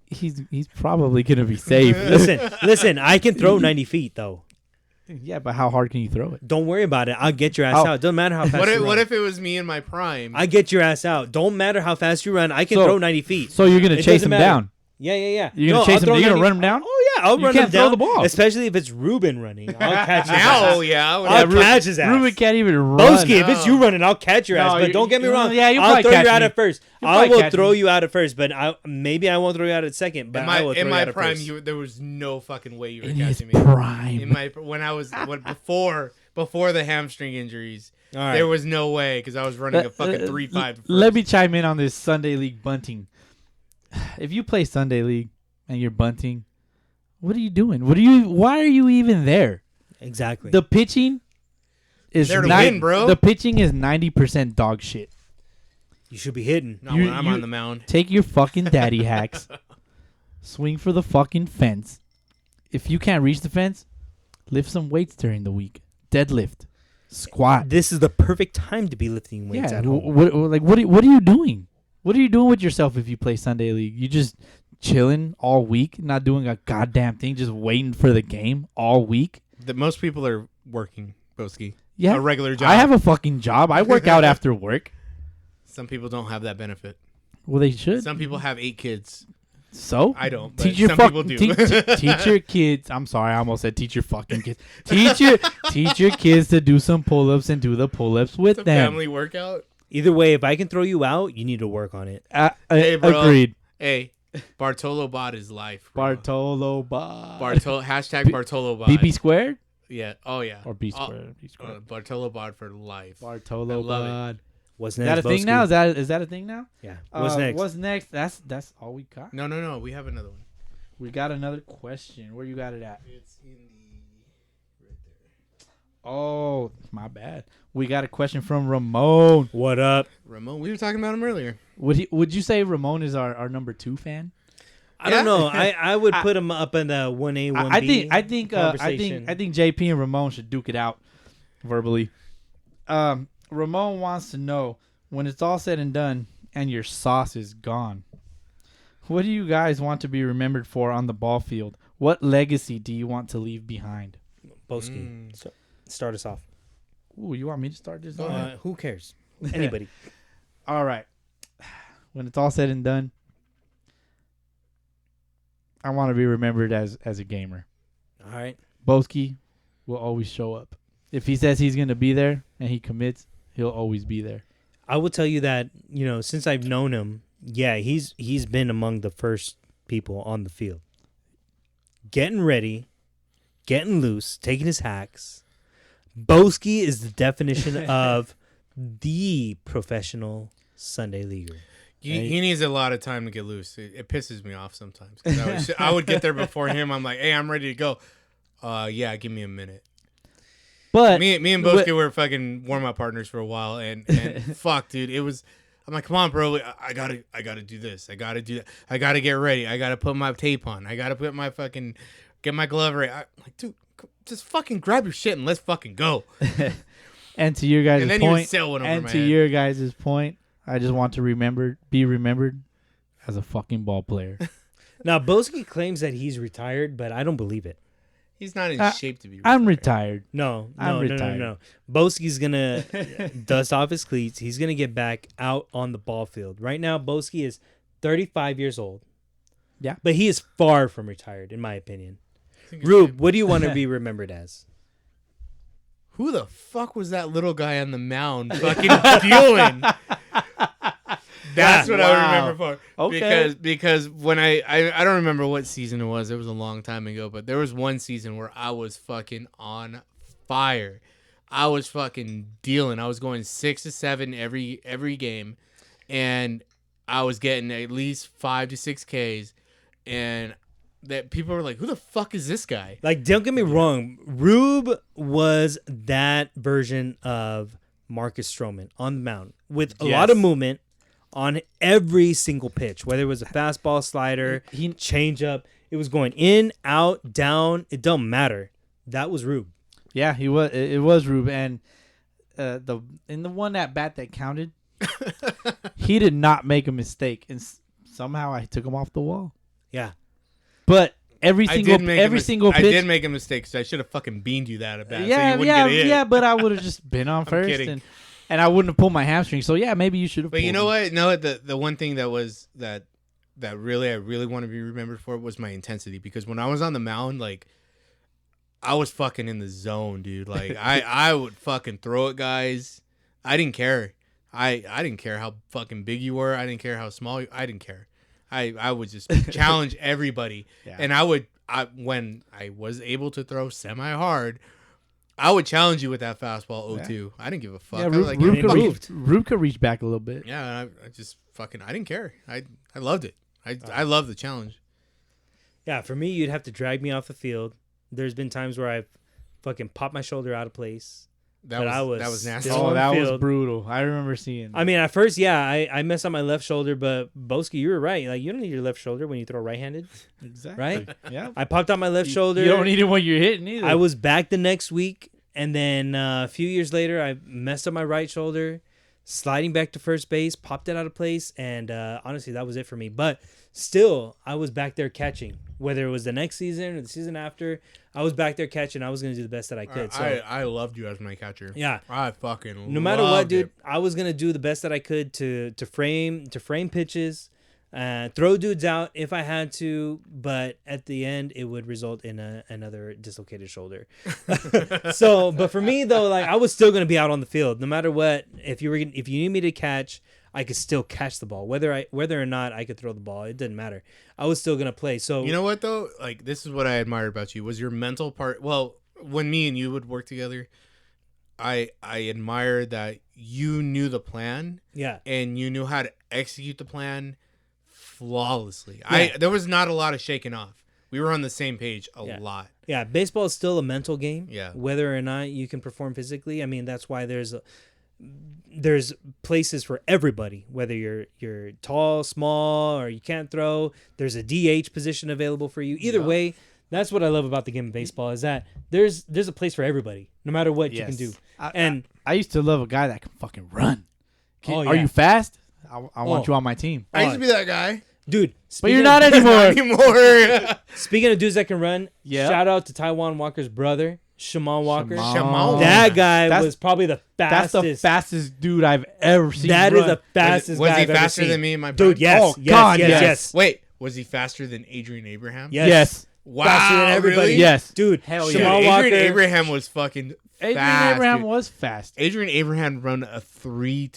Speaker 3: he's probably going to be safe.
Speaker 2: Listen, I can throw 90 feet, though.
Speaker 3: Yeah, but how hard can you throw it?
Speaker 2: Don't worry about it. I'll get your ass out. Doesn't matter how fast you run.
Speaker 1: What if it was me in my prime?
Speaker 2: I get your ass out. Don't matter how fast you run. I can throw 90 feet.
Speaker 3: So you're going to
Speaker 2: It
Speaker 3: chase
Speaker 2: doesn't
Speaker 3: him
Speaker 2: matter.
Speaker 3: down.
Speaker 2: Yeah.
Speaker 3: You're going to chase him. You're going to run him down?
Speaker 2: Oh, yeah. I'll
Speaker 3: You
Speaker 2: run
Speaker 3: can't
Speaker 2: him
Speaker 3: throw
Speaker 2: down.
Speaker 3: the ball.
Speaker 2: Especially if it's Ruben running. I'll catch his
Speaker 1: now,
Speaker 2: ass.
Speaker 1: yeah.
Speaker 2: I'll catch his ass.
Speaker 3: Ruben can't even run.
Speaker 2: Boski, if it's you running, I'll catch your ass.
Speaker 3: No,
Speaker 2: But don't get me wrong.
Speaker 3: yeah, you'll
Speaker 2: I'll
Speaker 3: probably
Speaker 2: throw you
Speaker 3: catch
Speaker 2: out
Speaker 3: me.
Speaker 2: at first.
Speaker 3: You'll
Speaker 2: I
Speaker 3: probably
Speaker 2: will
Speaker 3: catch
Speaker 2: throw
Speaker 3: me.
Speaker 2: you out at first, but maybe I won't throw you out at second. But I will throw
Speaker 1: in
Speaker 2: you
Speaker 1: my
Speaker 2: out at
Speaker 1: prime,
Speaker 2: first.
Speaker 1: there was no fucking way you were
Speaker 3: In his
Speaker 1: catching me.
Speaker 3: prime.
Speaker 1: In my before the hamstring injuries,
Speaker 2: All right.
Speaker 1: there was no way because I was running a fucking 3.5.
Speaker 3: Let me chime in on this Sunday League bunting. If you play Sunday League and you're bunting, what are you doing? Why are you even there?
Speaker 2: Exactly.
Speaker 3: The pitching is
Speaker 1: There to win, bro.
Speaker 3: The pitching is 90% dog shit.
Speaker 2: You should be hitting.
Speaker 1: Not
Speaker 3: you-
Speaker 1: when I'm
Speaker 3: you-
Speaker 1: on the mound.
Speaker 3: Take your fucking daddy hacks. Swing for the fucking fence. If you can't reach the fence, lift some weights during the week. Deadlift. Squat.
Speaker 2: This is the perfect time to be lifting weights
Speaker 3: Yeah.
Speaker 2: at home.
Speaker 3: What are you doing? What are you doing with yourself if you play Sunday League? You just chilling all week, not doing a goddamn thing, just waiting for the game all week?
Speaker 1: Most people are working, Boski.
Speaker 3: Yeah.
Speaker 1: A regular job.
Speaker 3: I have a fucking job. I work out after work.
Speaker 1: Some people don't have that benefit.
Speaker 3: Well, they should.
Speaker 1: Some people have 8 kids.
Speaker 3: So
Speaker 1: I don't. But
Speaker 3: teach your
Speaker 1: some people do.
Speaker 3: teach your kids. I'm sorry, I almost said teach your fucking kids. Teach your kids to do some pull-ups and do the pull-ups with
Speaker 1: It's a
Speaker 3: them.
Speaker 1: family workout.
Speaker 2: Either way, if I can throw you out, you need to work on it.
Speaker 1: Hey, bro.
Speaker 3: Agreed.
Speaker 1: Hey, Bartolo Bot is life. Bro.
Speaker 3: Bartolo Bot.
Speaker 1: Hashtag Bartolo Bot.
Speaker 3: BB squared
Speaker 1: Yeah. Oh yeah.
Speaker 3: or B squared? B squared.
Speaker 1: Bartolo Bot for life.
Speaker 3: Bartolo
Speaker 1: I love it.
Speaker 3: Bot.
Speaker 2: What's
Speaker 3: Is
Speaker 2: next?
Speaker 3: that a thing
Speaker 2: Boski?
Speaker 3: now? Is that a thing now?
Speaker 2: Yeah. What's next?
Speaker 3: What's next? That's all we got.
Speaker 1: No. We have another one.
Speaker 3: We got another question. Where you got it at?
Speaker 1: It's in the right there.
Speaker 3: Oh, my bad. We got a question from Ramon.
Speaker 2: What up?
Speaker 1: Ramon. We were talking about him earlier.
Speaker 3: Would you say Ramon is our number 2 fan?
Speaker 2: I don't know.
Speaker 1: Yeah.
Speaker 2: I would put him up in the 1A, 1B.
Speaker 3: I think JP and Ramon should duke it out verbally. Ramon wants to know, when it's all said and done and your sauce is gone, what do you guys want to be remembered for on the ball field? What legacy do you want to leave behind?
Speaker 2: Boski, start us off.
Speaker 3: Ooh, you want me to start this?
Speaker 2: Who cares? Anybody.
Speaker 3: All right. When it's all said and done, I want to be remembered as a gamer.
Speaker 2: All right.
Speaker 3: Boski will always show up. If he says he's going to be there and he commits, he'll always be there.
Speaker 2: I will tell you that, since I've known him, yeah, he's been among the first people on the field. Getting ready, getting loose, taking his hacks. Boski is the definition of the professional Sunday leaguer.
Speaker 1: He needs a lot of time to get loose. It pisses me off sometimes. 'Cause I would get there before him. I'm like, hey, I'm ready to go. Yeah, give me a minute.
Speaker 3: But
Speaker 1: Me and Boski were fucking warm up partners for a while, and fuck, dude, it was. I'm like, come on, bro, I gotta do this. I gotta do that. I gotta get ready. I gotta put my tape on. I gotta put my fucking get my glove ready. I'm like, dude, just fucking grab your shit and let's fucking go.
Speaker 3: and to your guys'
Speaker 1: And then he would
Speaker 3: point,
Speaker 1: sail one over
Speaker 3: and
Speaker 1: my
Speaker 3: to
Speaker 1: head.
Speaker 3: your guys' point, I just want to be remembered as a fucking ball player.
Speaker 2: Now, Boski claims that he's retired, but I don't believe it.
Speaker 1: He's not in shape to be retired.
Speaker 3: I'm retired.
Speaker 2: No.
Speaker 3: I'm retired.
Speaker 2: No. Boski's gonna dust off his cleats. He's gonna get back out on the ball field. Right now, Boski is 35 years old.
Speaker 3: Yeah.
Speaker 2: But he is far from retired, in my opinion.
Speaker 1: it's
Speaker 2: Rube, what do you want to be remembered as?
Speaker 1: Who the fuck was that little guy on the mound fucking dealing? That's what I would remember for.
Speaker 3: Okay.
Speaker 1: Because when I don't remember what season it was. It was a long time ago. But there was one season where I was fucking on fire. I was fucking dealing. I was going 6 to 7 every game. And I was getting at least 5 to 6 Ks. And that people were like, who the fuck is this guy?
Speaker 2: Like, don't get me wrong. Rube was that version of Marcus Stroman on the mound with a lot of movement on every single pitch, whether it was a fastball, slider, changeup. It was going in, out, down. It don't matter. That was Rube.
Speaker 3: Yeah, he was. It was Rube, and the one at bat that counted, he did not make a mistake, and somehow I took him off the wall.
Speaker 2: Yeah.
Speaker 3: But every single pitch.
Speaker 1: I did make a mistake because I should have fucking beamed you that at bat.
Speaker 3: Yeah,
Speaker 1: so you wouldn't get a hit.
Speaker 3: yeah. But I would have just been on first,
Speaker 1: kidding.
Speaker 3: and I wouldn't have pulled my hamstring. So yeah, maybe you should have.
Speaker 1: But you know what? No, the one thing that was that really I really want to be remembered for was my intensity, because when I was on the mound, like, I was fucking in the zone, dude. Like I would fucking throw at guys. I didn't care. I didn't care how fucking big you were. I didn't care how small you. I didn't care. I would just challenge everybody. Yeah. And when I was able to throw semi hard, I would challenge you with that fastball 0-2. Yeah. I didn't give a fuck.
Speaker 3: Yeah, Rube could reach back a little bit.
Speaker 1: Yeah, I just fucking I didn't care. I loved it. I love the challenge.
Speaker 2: Yeah, for me, you'd have to drag me off the field. There's been times where I've fucking popped my shoulder out of place.
Speaker 1: That was nasty.
Speaker 3: Oh, that was brutal. I remember seeing that.
Speaker 2: I mean, at first, yeah, I messed up my left shoulder, but Boski, you were right. Like, you don't need your left shoulder when you throw right-handed.
Speaker 3: Exactly.
Speaker 2: Right?
Speaker 3: Yeah.
Speaker 2: I popped out my left shoulder.
Speaker 3: You don't need it when you're hitting either.
Speaker 2: I was back the next week, and then a few years later, I messed up my right shoulder, sliding back to first base, popped it out of place, and honestly, that was it for me. But still, I was back there catching. Whether it was the next season or the season after, I was back there catching. I was going to do the best that I could. So
Speaker 1: I loved you as my catcher.
Speaker 2: Yeah.
Speaker 1: I fucking
Speaker 2: no matter what, dude, I was going to do the best that I could to frame pitches, throw dudes out if I had to, but at the end, it would result in another dislocated shoulder. So, but for me, though, like, I was still going to be out on the field. No matter what, if you need me to catch, I could still catch the ball. Whether or not I could throw the ball, it didn't matter. I was still gonna play. So
Speaker 1: you know what though? Like, this is what I admired about you, was your mental part. Well, when me and you would work together, I admired that you knew the plan.
Speaker 2: Yeah.
Speaker 1: And you knew how to execute the plan flawlessly.
Speaker 2: Yeah.
Speaker 1: There was not a lot of shaking off. We were on the same page a lot.
Speaker 2: Yeah, baseball is still a mental game.
Speaker 1: Yeah.
Speaker 2: Whether or not you can perform physically, I mean, that's why there's places for everybody, whether you're tall, small, or you can't throw. There's a DH position available for you. Either way, that's what I love about the game of baseball, is that there's a place for everybody, no matter what you can do.
Speaker 3: I used to love a guy that can fucking run. Are you fast? I want you on my team.
Speaker 1: I used to be that guy.
Speaker 2: Dude,
Speaker 3: but you're not anymore.
Speaker 2: Speaking of dudes that can run, shout out to Taiwan Walker's brother, Shaman Walker. That guy was probably the fastest.
Speaker 3: That's the fastest dude I've ever seen.
Speaker 2: That is the fastest guy I've ever seen.
Speaker 1: Was he faster than me in my prime?
Speaker 2: Dude, yes.
Speaker 3: Oh, God,
Speaker 2: yes.
Speaker 1: Wait, was he faster than Adrian Abraham?
Speaker 2: Yes.
Speaker 1: Wow,
Speaker 2: faster than everybody.
Speaker 1: Really?
Speaker 3: Yes.
Speaker 2: Dude,
Speaker 3: hell
Speaker 2: yeah.
Speaker 3: yeah.
Speaker 1: Adrian Abraham was fucking
Speaker 3: Adrian
Speaker 1: fast,
Speaker 3: Abraham
Speaker 1: dude.
Speaker 3: was fast.
Speaker 1: Adrian Abraham run a 3.25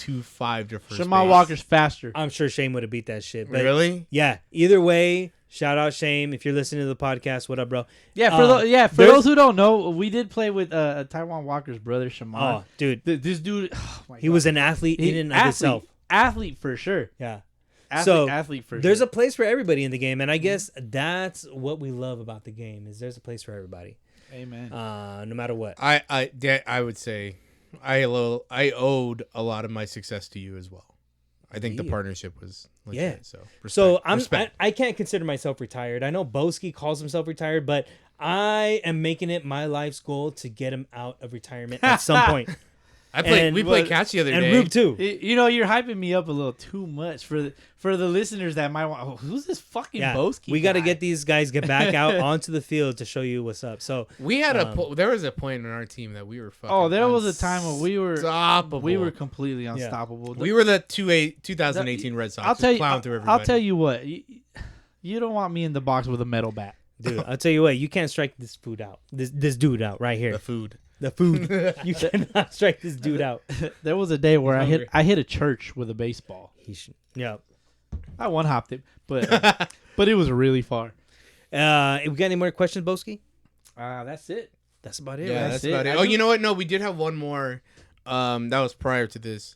Speaker 1: to first
Speaker 3: Shaman
Speaker 1: base.
Speaker 3: Walker's faster.
Speaker 2: I'm sure Shane would have beat that shit. But
Speaker 1: really?
Speaker 2: Yeah. Either way, shout out Shane. If you're listening to the podcast, what up, bro?
Speaker 3: Yeah, for those who don't know, we did play with Taiwan Walker's brother, Shaman.
Speaker 2: Oh, dude.
Speaker 3: This dude,
Speaker 2: he was an athlete in and of himself.
Speaker 3: Athlete for sure.
Speaker 2: Yeah.
Speaker 3: Athlete for sure.
Speaker 2: There's a place for everybody in the game, and I guess that's what we love about the game, is there's a place for everybody.
Speaker 3: Amen.
Speaker 2: No matter what.
Speaker 1: I would say I owed a lot of my success to you as well. I think the partnership was legit. So
Speaker 2: I can't consider myself retired. I know Boski calls himself retired, but I am making it my life's goal to get him out of retirement at some point.
Speaker 1: We played catch the other
Speaker 2: and
Speaker 1: day.
Speaker 2: Rube too.
Speaker 3: You know, you're hyping me up a little too much for the listeners that might want. Oh, who's this fucking Boski?
Speaker 2: We got to
Speaker 3: guy?
Speaker 2: get these guys get back out onto the field to show you what's up. So
Speaker 1: We had there was a point in our team that we were fucking.
Speaker 3: Oh, there was a time when we were
Speaker 1: unstoppable.
Speaker 3: we were completely unstoppable.
Speaker 1: We were the 2018 Red Sox.
Speaker 3: I'll tell you.
Speaker 1: Plowing through everybody.
Speaker 3: I'll tell you what. You don't want me in the box with a metal bat.
Speaker 2: dude, I'll tell you what, you can't strike this dude out right here.
Speaker 1: The food.
Speaker 2: The food. You cannot strike this dude out.
Speaker 3: There was a day where
Speaker 1: hungry.
Speaker 3: I hit a church with a baseball.
Speaker 2: Yeah.
Speaker 3: I one hopped it, but it was really far.
Speaker 2: We got any more questions, Boski?
Speaker 3: That's it.
Speaker 2: That's about it.
Speaker 1: Yeah,
Speaker 2: right?
Speaker 1: that's about it. Oh, you know what? No, we did have one more. That was prior to this.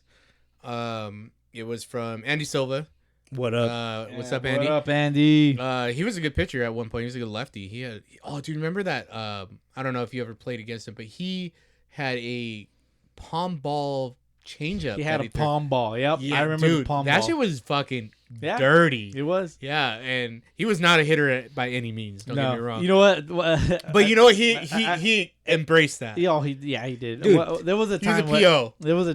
Speaker 1: It was from Andy Silva.
Speaker 2: What up?
Speaker 1: What's up, Andy?
Speaker 3: What up, Andy?
Speaker 1: He was a good pitcher at one point. He was a good lefty. He had. Oh, do you remember that? I don't know if you ever played against him, but he had a palm ball changeup.
Speaker 3: He had
Speaker 1: that
Speaker 3: a
Speaker 1: threw.
Speaker 3: palm ball. Yep,
Speaker 1: Yeah,
Speaker 3: I remember
Speaker 1: dude,
Speaker 3: the palm
Speaker 1: that
Speaker 3: ball.
Speaker 1: shit was fucking
Speaker 3: Yeah.
Speaker 1: dirty.
Speaker 3: It was.
Speaker 1: Yeah, and he was not a hitter by any means. Don't get me wrong.
Speaker 3: You know what?
Speaker 1: But you know what? He embraced that.
Speaker 3: he did.
Speaker 2: Dude,
Speaker 3: There was a
Speaker 1: He's a
Speaker 3: time.
Speaker 1: PO.
Speaker 3: There was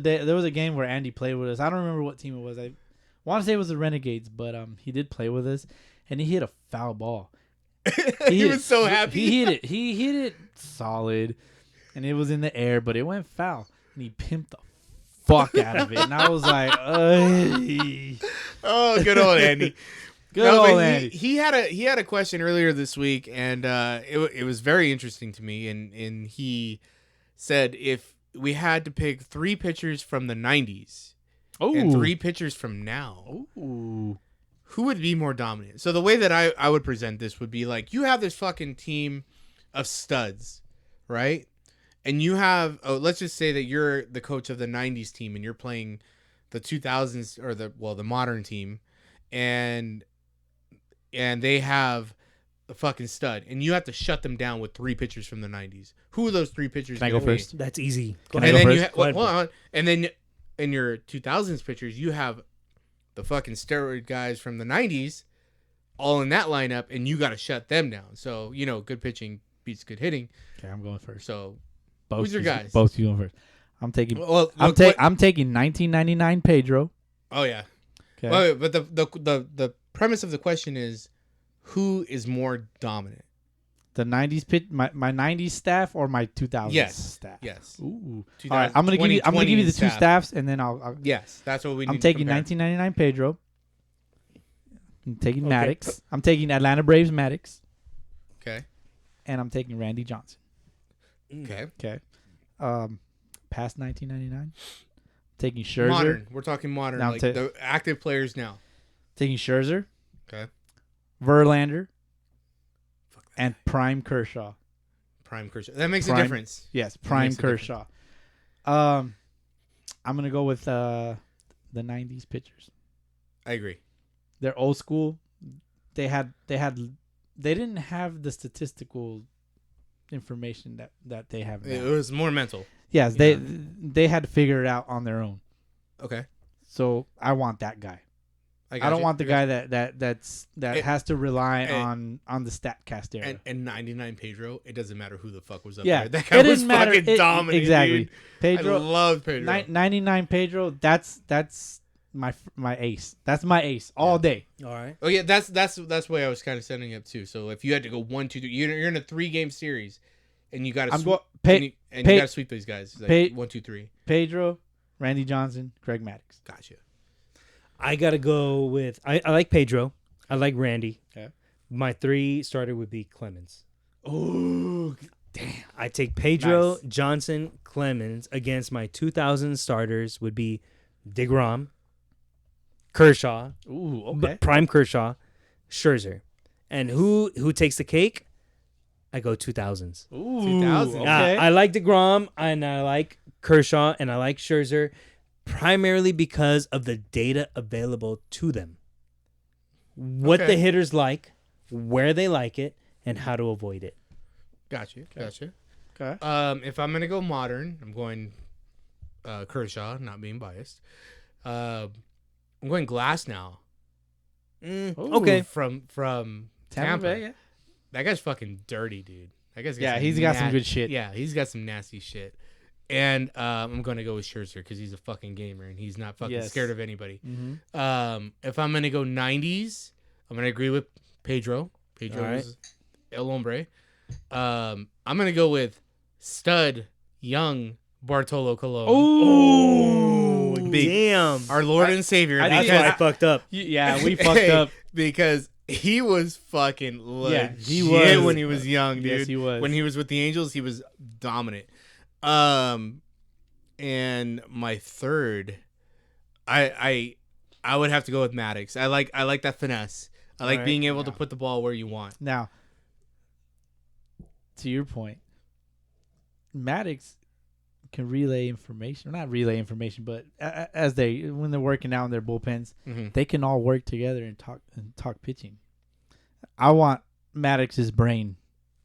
Speaker 3: a game where Andy played with us. I don't remember what team it was. I want to say it was the Renegades, but he did play with us, and he hit a foul ball.
Speaker 1: He
Speaker 3: hit
Speaker 1: was
Speaker 3: it-
Speaker 1: so happy.
Speaker 3: He hit it. He hit it solid, and it was in the air, but it went foul, and he pimped the fuck out of it, and I was like, "Ugh."
Speaker 1: Oh, good old Andy.
Speaker 3: Good
Speaker 1: No, but
Speaker 3: old Andy.
Speaker 1: He had a question earlier this week, and it was very interesting to me. And he said if we had to pick 3 pitchers from the '90s and 3 pitchers from now,
Speaker 3: Ooh.
Speaker 1: who would be more dominant? So the way that I would present this would be like, you have this fucking team of studs, right? And you have, let's just say that you're the coach of the '90s team, and you're playing the 2000s or the modern team, and they have a fucking stud, and you have to shut them down with 3 pitchers from the '90s. Who are those 3 pitchers?
Speaker 3: Can I go
Speaker 1: gonna be?
Speaker 3: first?
Speaker 2: That's easy. Go
Speaker 3: Can I
Speaker 2: ahead.
Speaker 3: go
Speaker 1: And then
Speaker 3: first?
Speaker 1: you hold on. And then in your 2000s pitchers, you have the fucking steroid guys from the '90s, all in that lineup, and you got to shut them down. So good pitching beats good hitting.
Speaker 3: Okay, I'm going first.
Speaker 1: So
Speaker 3: Both
Speaker 1: who's your guys?
Speaker 3: Both you going first. I'm taking.
Speaker 1: well,
Speaker 3: I'm
Speaker 1: look,
Speaker 3: taking 1999 Pedro.
Speaker 1: oh yeah.
Speaker 3: Okay.
Speaker 1: Wait, but the premise of the question is, who is more dominant?
Speaker 3: The 90s pitch, my 90s staff or my 2000s
Speaker 1: Yes.
Speaker 3: staff.
Speaker 1: Yes.
Speaker 3: Ooh.
Speaker 1: 2000,
Speaker 3: All right, I'm gonna give you
Speaker 1: 2020
Speaker 3: the 2
Speaker 1: staff.
Speaker 3: staffs, and then I'll
Speaker 1: Yes, that's what we need.
Speaker 3: I'm
Speaker 1: to
Speaker 3: taking
Speaker 1: compare.
Speaker 3: 1999 Pedro. I'm taking
Speaker 2: Okay.
Speaker 3: Maddox. I'm taking Atlanta Braves Maddox,
Speaker 1: Okay.
Speaker 3: and I'm taking Randy Johnson.
Speaker 1: Okay.
Speaker 3: Okay. Past 1999, taking Scherzer.
Speaker 1: Modern. We're talking modern,
Speaker 3: Now
Speaker 1: like
Speaker 3: ta-
Speaker 1: the active players now.
Speaker 3: Taking Scherzer,
Speaker 1: Okay.
Speaker 3: Verlander,
Speaker 1: Fuck that
Speaker 3: and
Speaker 1: guy.
Speaker 3: Prime Kershaw.
Speaker 1: Prime Kershaw. That makes
Speaker 3: Prime-
Speaker 1: a difference.
Speaker 3: Yes,
Speaker 1: That
Speaker 3: Prime
Speaker 1: makes a difference.
Speaker 3: Kershaw. I'm gonna go with the 90s pitchers.
Speaker 1: I agree.
Speaker 3: They're old school. They didn't have the statistical information that they have
Speaker 1: It
Speaker 3: now.
Speaker 1: was more mental.
Speaker 3: Yes,
Speaker 1: Yeah.
Speaker 3: they had to figure it out on their own.
Speaker 1: Okay.
Speaker 3: So I want that guy. I
Speaker 1: got
Speaker 3: don't
Speaker 1: you.
Speaker 3: want the
Speaker 1: I got
Speaker 3: guy that
Speaker 1: And-
Speaker 3: has to rely
Speaker 1: and-
Speaker 3: on the Statcast era.
Speaker 1: you. And 99 Pedro, it doesn't matter who the fuck was up
Speaker 3: yeah,
Speaker 1: there. That guy
Speaker 3: it
Speaker 1: was
Speaker 3: didn't matter.
Speaker 1: fucking dominant.
Speaker 3: Exactly.
Speaker 1: Dude. I
Speaker 3: Pedro,
Speaker 1: love Pedro.
Speaker 3: 99 Pedro. That's my ace. That's my ace all day.
Speaker 2: All right.
Speaker 1: Oh yeah, that's the way I was kind of setting up too. So if you had to go 1, 2, 3, you're in a 3-game series, and you got to
Speaker 3: I'm
Speaker 1: sweep,
Speaker 3: going
Speaker 1: you
Speaker 3: Pe-
Speaker 1: got to sweep these guys. Like
Speaker 3: Pe-
Speaker 1: 1, 2, 3.
Speaker 3: Pedro, Randy Johnson, Craig Maddox.
Speaker 1: Gotcha.
Speaker 2: I gotta go with I like Pedro. I like Randy.
Speaker 3: Okay.
Speaker 2: My 3 starter would be Clemens.
Speaker 3: Oh,
Speaker 2: I take Pedro,
Speaker 3: Nice.
Speaker 2: Johnson, Clemens against my 2000 starters would be DeGrom, Kershaw,
Speaker 3: ooh, okay.
Speaker 2: Prime Kershaw, Scherzer. And who takes the cake? I go 2000s.
Speaker 3: Ooh,
Speaker 1: 2000.
Speaker 3: okay.
Speaker 2: I like DeGrom and I like Kershaw and I like Scherzer primarily because of the data available to them. What
Speaker 1: Okay.
Speaker 2: the hitters like, where they like it, and how to avoid it.
Speaker 1: Gotcha. Gotcha.
Speaker 3: Okay.
Speaker 1: If I'm gonna go modern, I'm going Kershaw, not being biased. I'm going Glass now.
Speaker 3: Ooh.
Speaker 2: Okay.
Speaker 1: From Tampa.
Speaker 3: Bay, yeah.
Speaker 1: That guy's fucking dirty, dude. That guy's got
Speaker 3: Yeah,
Speaker 1: some
Speaker 3: he's got some good shit.
Speaker 1: Yeah, he's got some nasty shit. And I'm going to go with Scherzer because he's a fucking gamer and he's not fucking scared of anybody.
Speaker 3: Mm-hmm.
Speaker 1: If I'm going to go 90s, I'm going to agree with Pedro. Pedro
Speaker 2: All right.
Speaker 1: is El Hombre. I'm going to go with stud, young Bartolo Colon.
Speaker 2: Oh,
Speaker 1: Big-
Speaker 2: damn.
Speaker 1: Our Lord and Savior.
Speaker 3: I
Speaker 2: That's
Speaker 3: think
Speaker 2: why I fucked up.
Speaker 3: Yeah, we fucked up.
Speaker 1: Because he was fucking legit
Speaker 3: he was.
Speaker 1: when he was young, dude.
Speaker 3: Yes, he was.
Speaker 1: When he was with the Angels, he was dominant. And my third, I would have to go with Maddox. I like that finesse. I like
Speaker 2: Alright.
Speaker 1: being able to put the ball where you want.
Speaker 3: Now, to your point, Maddox can relay information. Not relay information, but as when they're working out in their bullpens,
Speaker 1: Mm-hmm.
Speaker 3: they can all work together and talk pitching. I want Maddox's brain.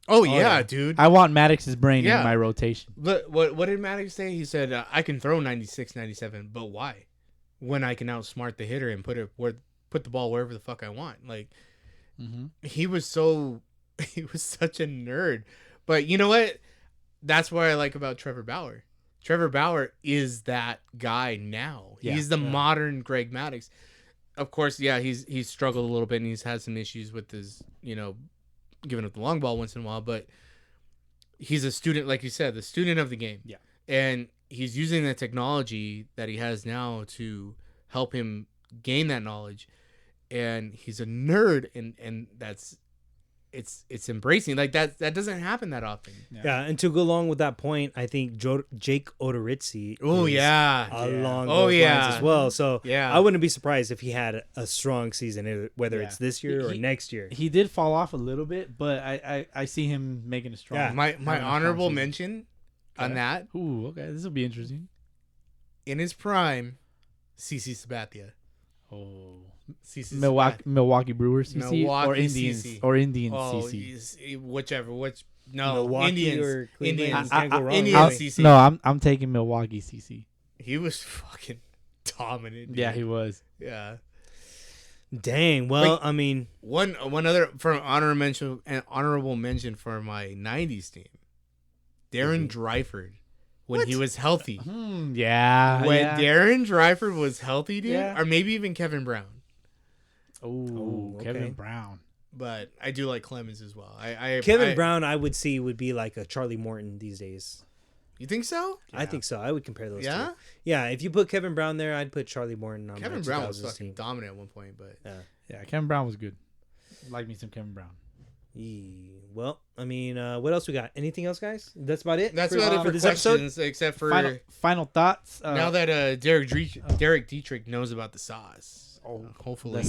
Speaker 1: Oh yeah, dude.
Speaker 3: I want Maddox's brain
Speaker 1: Yeah.
Speaker 3: in my rotation.
Speaker 1: But what did Maddox say? He said, I can throw 96, 97, but why? When I can outsmart the hitter and put the ball wherever the fuck I want. Like, he was such a nerd. But you know what? That's what I like about Trevor Bauer. Trevor Bauer is that guy now.
Speaker 3: Yeah.
Speaker 1: He's the modern Greg Maddux. Of course, yeah, he's struggled a little bit and he's had some issues with his, giving up the long ball once in a while, but he's a student, like you said, the student of the game. Yeah. And he's using the technology that he has now to help him gain that knowledge. And he's a nerd and it's embracing. Like that doesn't happen that often.
Speaker 2: Yeah, and to go along with that point, I think Jake Odorizzi
Speaker 1: Oh yeah.
Speaker 2: along
Speaker 1: Oh,
Speaker 2: those
Speaker 1: yeah.
Speaker 2: lines as well. So
Speaker 1: Yeah.
Speaker 2: I wouldn't be surprised if he had a strong season, whether it's this year or
Speaker 3: He-
Speaker 2: next year.
Speaker 3: He did fall off a little bit, but I see him making a strong.
Speaker 2: Yeah.
Speaker 1: My
Speaker 3: having a strong
Speaker 1: honorable
Speaker 3: season.
Speaker 1: mention on that,
Speaker 3: Ooh, okay, this will be interesting.
Speaker 1: in his prime, CC Sabathia.
Speaker 3: Oh,
Speaker 1: CC
Speaker 3: Milwaukee Brewers, CC, or
Speaker 1: Milwaukee
Speaker 3: Indians,
Speaker 1: CC.
Speaker 3: or Indians,
Speaker 1: Oh,
Speaker 3: CC.
Speaker 1: whichever.
Speaker 2: Milwaukee
Speaker 1: Indians.
Speaker 2: or Cleveland,
Speaker 1: Indians.
Speaker 2: you can't go wrong.
Speaker 1: Indians
Speaker 3: I'll-
Speaker 1: CC.
Speaker 3: No, I'm taking Milwaukee, CC.
Speaker 1: He was fucking dominant. Dude.
Speaker 3: Yeah, he was.
Speaker 1: Yeah.
Speaker 2: Dang. Well,
Speaker 1: Wait.
Speaker 2: I mean,
Speaker 1: One other for an honorable mention for my '90s team, Darren Dryford, when he was healthy.
Speaker 3: Yeah.
Speaker 1: When
Speaker 3: yeah.
Speaker 1: Darren Dryford was healthy, dude,
Speaker 3: Yeah.
Speaker 1: or maybe even Kevin Brown.
Speaker 3: Oh,
Speaker 2: okay.
Speaker 3: Kevin Brown.
Speaker 1: But I do like Clemens as well.
Speaker 2: Kevin Brown, I would see would be like a Charlie Morton these days.
Speaker 1: You think so?
Speaker 2: I think so. I would compare those
Speaker 1: Yeah?
Speaker 2: two. Yeah, if you put Kevin Brown there, I'd put Charlie Morton on
Speaker 1: Kevin
Speaker 2: my
Speaker 1: Brown was
Speaker 2: 2000s
Speaker 1: fucking
Speaker 2: team.
Speaker 1: dominant at one point, but
Speaker 3: Yeah, Kevin Brown was good. Like me some Kevin Brown.
Speaker 2: Well, I mean, what else we got? Anything else, guys? That's about it.
Speaker 1: that's about it for
Speaker 2: this
Speaker 1: questions. Except for
Speaker 3: Final thoughts.
Speaker 1: now that Derek Dietrich knows about the sauce. Hopefully,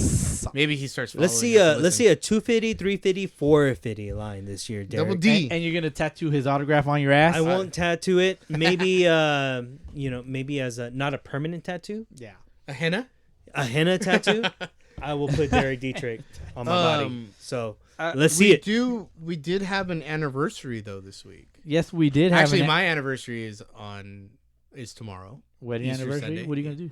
Speaker 1: maybe he starts.
Speaker 2: Let's see
Speaker 1: following us,
Speaker 2: let's see a 250, 350, 450 line this year, Derek.
Speaker 1: double D.
Speaker 3: and you're gonna tattoo his autograph on your ass.
Speaker 2: I won't tattoo it. Maybe maybe as a not a permanent tattoo,
Speaker 3: Yeah.
Speaker 1: A henna.
Speaker 2: a henna tattoo. I will put Derek Dietrich on my body. So let's see it.
Speaker 1: We did have an anniversary though this week.
Speaker 3: Yes, we did have
Speaker 1: Actually,
Speaker 3: an
Speaker 1: my anniversary is tomorrow.
Speaker 3: wedding
Speaker 1: Easter
Speaker 3: anniversary.
Speaker 1: Sunday.
Speaker 3: What are you gonna do?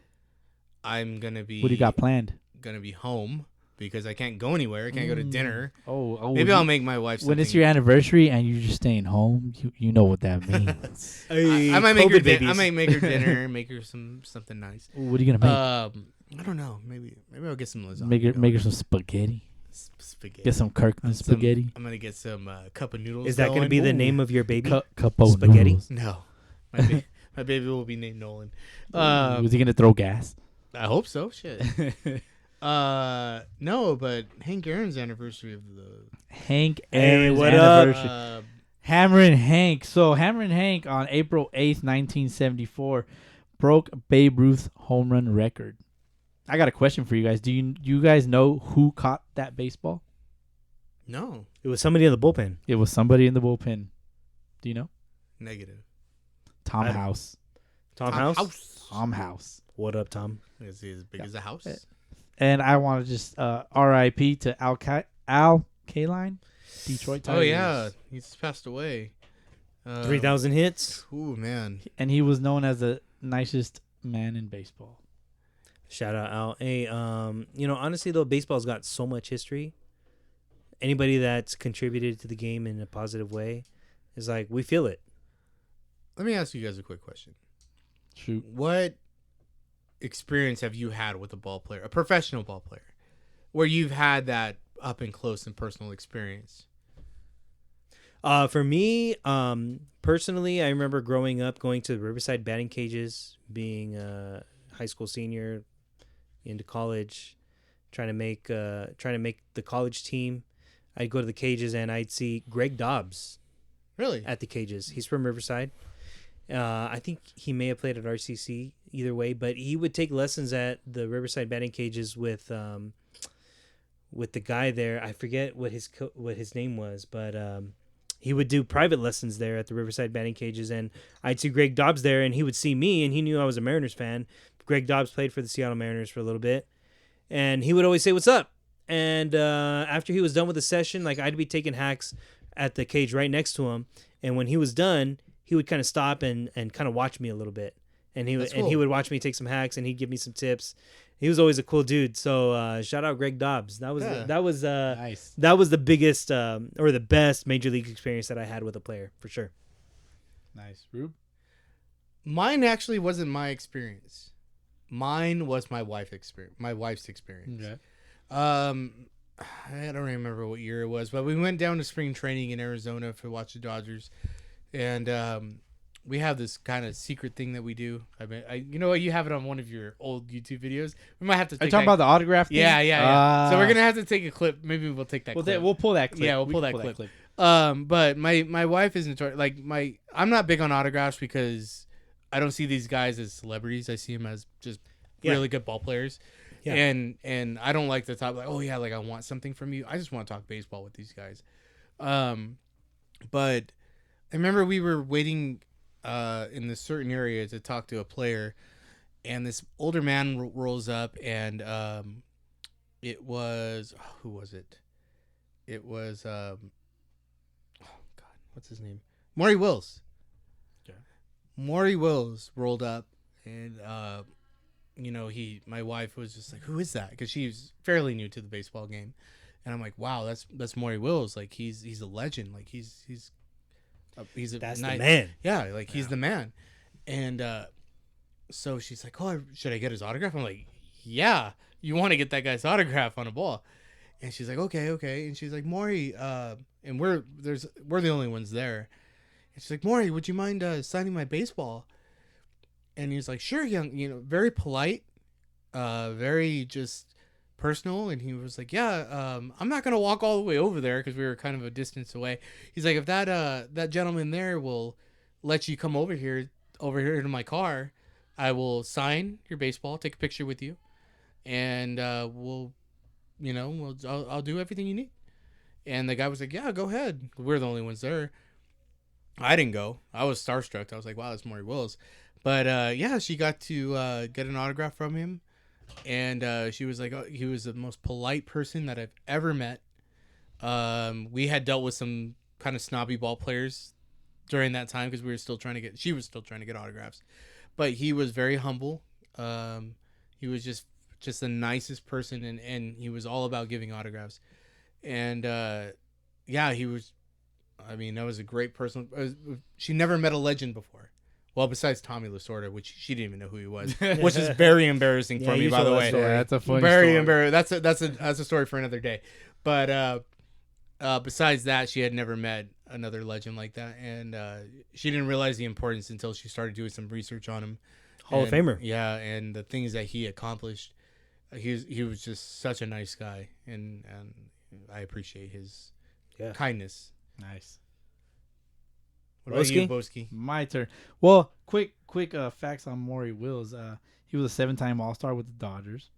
Speaker 1: I'm gonna be.
Speaker 3: What do you got planned?
Speaker 1: Gonna be home because I can't go anywhere. I can't go to dinner.
Speaker 3: Oh,
Speaker 1: Maybe I'll make my wife.
Speaker 3: when it's
Speaker 1: something.
Speaker 3: your anniversary and you're just staying home. You know what that means.
Speaker 1: I might make her.
Speaker 2: COVID babies.
Speaker 1: I might make her dinner. Make her something nice.
Speaker 3: What are you gonna make?
Speaker 1: I don't know. Maybe I'll get some lasagna.
Speaker 3: Make her some spaghetti.
Speaker 1: Spaghetti.
Speaker 3: Get some Kirkland spaghetti.
Speaker 1: I'm gonna get some cup of noodles.
Speaker 2: Is that going to
Speaker 1: going.
Speaker 2: be the name of your baby?
Speaker 3: Cup of
Speaker 2: Spaghetti?
Speaker 3: noodles.
Speaker 1: No, my baby will be named Nolan.
Speaker 3: Was he gonna throw gas?
Speaker 1: I hope so. Shit. No, but Hank Aaron's anniversary of the
Speaker 3: Hank
Speaker 2: Hey,
Speaker 3: Aaron's
Speaker 2: what up?
Speaker 3: anniversary. Hammer and Hank. So Hammer and Hank on April 8th, 1974, broke Babe Ruth's home run record. I got a question for you guys. Do you guys know who caught that baseball?
Speaker 1: No,
Speaker 2: It was somebody in the bullpen.
Speaker 3: It was somebody in the bullpen. Do you know?
Speaker 1: negative.
Speaker 3: Tom
Speaker 2: I don't-
Speaker 3: House.
Speaker 2: Tom House.
Speaker 3: Tom House.
Speaker 2: What up, Tom?
Speaker 1: Is he as big as a house?
Speaker 3: And I want to just R.I.P. to Al Kaline, Detroit Tigers.
Speaker 1: Oh yeah, he's passed away.
Speaker 2: 3,000 hits.
Speaker 1: Ooh man.
Speaker 3: And he was known as the nicest man in baseball.
Speaker 2: Shout out Al. Hey, honestly though, baseball's got so much history. Anybody that's contributed to the game in a positive way is like we feel it.
Speaker 1: Let me ask you guys a quick question.
Speaker 3: Shoot.
Speaker 1: What experience have you had with a ball player, a professional ball player, where you've had that up and close and personal experience?
Speaker 2: For me, personally, I remember growing up, going to the Riverside batting cages, being a high school senior, into college, trying to make the college team. I'd go to the cages and I'd see Greg Dobbs
Speaker 1: Really?
Speaker 2: at the cages. He's from Riverside. I think he may have played at RCC. Either way, but he would take lessons at the Riverside batting cages with the guy there. I forget what his name was, but he would do private lessons there at the Riverside batting cages, and I'd see Greg Dobbs there, and he would see me, and he knew I was a Mariners fan. Greg Dobbs played for the Seattle Mariners for a little bit, and he would always say, "What's up?" And after he was done with the session, like, I'd be taking hacks at the cage right next to him, and when he was done, he would kind of stop and kind of watch me a little bit. And he would watch me take some hacks, and he'd give me some tips. He was always a cool dude. So shout out Greg Dobbs. That was
Speaker 3: Nice.
Speaker 2: That was the biggest or the best major league experience that I had with a player, for sure.
Speaker 3: Nice. Rube?
Speaker 1: Mine actually wasn't my experience. Mine was my wife's experience.
Speaker 3: Okay.
Speaker 1: I don't remember what year it was, but we went down to spring training in Arizona to watch the Dodgers, and we have this kind of secret thing that we do. I mean, you know what? You have it on one of your old YouTube videos. We might have to.
Speaker 3: Are you talking about the autograph thing?
Speaker 1: Yeah. So we're gonna have to take a clip. Maybe we'll take that. clip.
Speaker 3: We'll pull that clip.
Speaker 1: Yeah, we'll pull that clip. But my wife is notorious. Like I'm not big on autographs because I don't see these guys as celebrities. I see them as just really good ball players. Yeah. And I don't like the top, like, oh yeah, like I want something from you. I just want to talk baseball with these guys. But I remember we were waiting in this certain area to talk to a player, and this older man rolls up, and it was who was it? It was oh God, what's his name? Maury Wills.
Speaker 3: Okay.
Speaker 1: Maury Wills rolled up, and you know, my wife was just like, who is that? Because she's fairly new to the baseball game, and I'm like, wow, that's Maury Wills. Like he's a legend. Like he's a
Speaker 2: that's the man.
Speaker 1: Yeah, like he's the man. And so she's like, oh, should I get his autograph? I'm like, yeah, you want to get that guy's autograph on a ball. And she's like, okay. And she's like, Maury, and we're the only ones there. And she's like, Maury, would you mind signing my baseball? And he's like, sure, young, very polite, very just personal. And he was like, yeah, I'm not gonna walk all the way over there because we were kind of a distance away. He's like, if that gentleman there will let you come over here to my car, I will sign your baseball, take a picture with you, and I'll do everything you need. And the guy was like, yeah, go ahead. We're the only ones there. I didn't go. I was starstruck. I was like, wow, that's Maury Wills. But yeah, she got to get an autograph from him. And she was like, oh, he was the most polite person that I've ever met. We had dealt with some kind of snobby ball players during that time because she was still trying to get autographs. But he was very humble. He was just the nicest person, and he was all about giving autographs. And yeah, he was, I mean, that was a great person. She never met a legend before. Well, besides Tommy Lasorda, which she didn't even know who he was, which is very embarrassing for me, by the way.
Speaker 3: Yeah, that's a funny
Speaker 1: very
Speaker 3: story.
Speaker 1: Embarrassing. That's a story for another day. But besides that, she had never met another legend like that, and she didn't realize the importance until she started doing some research on him.
Speaker 2: Hall of Famer.
Speaker 1: Yeah, and the things that he accomplished. He was just such a nice guy, and I appreciate his kindness.
Speaker 3: Nice.
Speaker 1: What about you, Boski?
Speaker 3: My turn. Well, quick facts on Maury Wills. He was a 7-time All-Star with the Dodgers.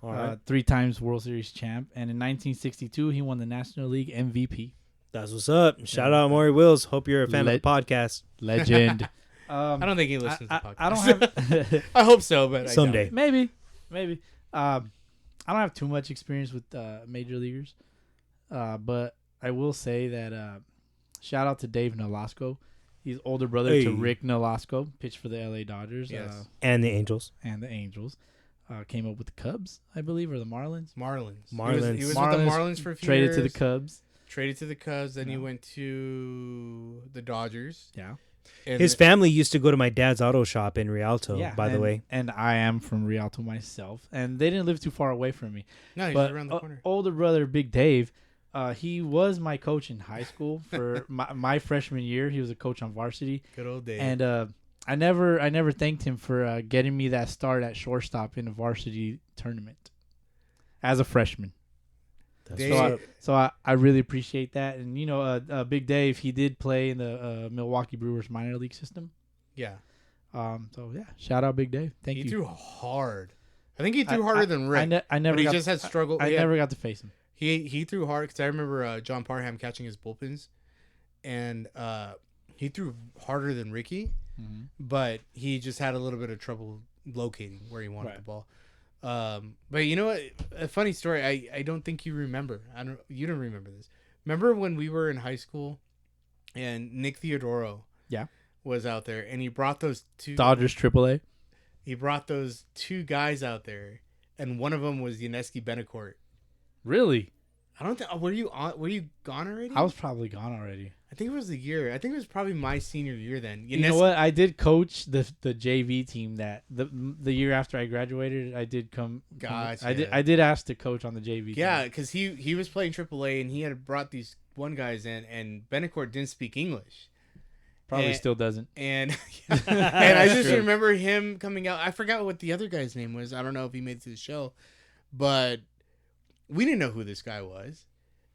Speaker 2: All right.
Speaker 3: 3 times World Series champ. And in 1962, he won the National League MVP.
Speaker 2: That's what's up. Shout out Maury Wills. Hope you're a fan of the podcast.
Speaker 3: Legend.
Speaker 1: I don't think he listens to podcasts.
Speaker 3: I don't have...
Speaker 1: I hope so, but
Speaker 2: someday.
Speaker 3: Maybe. I don't have too much experience with major leaguers. But I will say that shout out to Dave Nolasco. He's older brother to Rick Nolasco, pitched for the LA Dodgers.
Speaker 1: Yes.
Speaker 2: And the Angels.
Speaker 3: Came up with the Cubs, I believe, or the Marlins.
Speaker 1: Marlins.
Speaker 2: Marlins.
Speaker 1: He was with the Marlins for a few
Speaker 3: traded
Speaker 1: years.
Speaker 3: to the Cubs.
Speaker 1: Traded to the Cubs, then he went to the Dodgers.
Speaker 3: Yeah.
Speaker 1: And
Speaker 2: His family used to go to my dad's auto shop in Rialto, by the way.
Speaker 3: And I am from Rialto myself, and they didn't live too far away from me.
Speaker 1: no, he's
Speaker 3: But
Speaker 1: around the corner.
Speaker 3: older brother, Big Dave, he was my coach in high school for my freshman year. He was a coach on varsity,
Speaker 1: Good old Dave.
Speaker 3: and I never thanked him for getting me that start at shortstop in a varsity tournament as a freshman. So I really appreciate that. And, Big Dave, he did play in the Milwaukee Brewers minor league system.
Speaker 1: yeah,
Speaker 3: So, yeah, shout out Big Dave. Thank
Speaker 1: he
Speaker 3: you.
Speaker 1: threw hard. I think he threw harder than Rick.
Speaker 3: I never
Speaker 1: but he
Speaker 3: got,
Speaker 1: just had struggle.
Speaker 3: I never got to face him.
Speaker 1: He threw hard because I remember John Parham catching his bullpens, and he threw harder than Ricky, but he just had a little bit of trouble locating where he wanted the ball. But you know what? A funny story. I don't think you remember. You don't remember this. Remember when we were in high school, and Nick Theodoro was out there, and he brought those two
Speaker 3: Dodgers AAA.
Speaker 1: He brought those two guys out there, and one of them was Yuneski Benacourt.
Speaker 3: Really?
Speaker 1: I don't think. Were you gone already?
Speaker 3: I was probably gone already.
Speaker 1: I think it was the year. I think it was probably my senior year then.
Speaker 3: You know what? I did coach the JV team that the year after I graduated. I did come.
Speaker 1: Gotcha.
Speaker 3: I did ask to coach on the JV.
Speaker 1: Yeah,
Speaker 3: team.
Speaker 1: because he was playing AAA and he had brought these one guys in, and Benacourt didn't speak English.
Speaker 3: Probably still doesn't.
Speaker 1: And and I just remember him coming out. I forgot what the other guy's name was. I don't know if he made it to the show, but we didn't know who this guy was.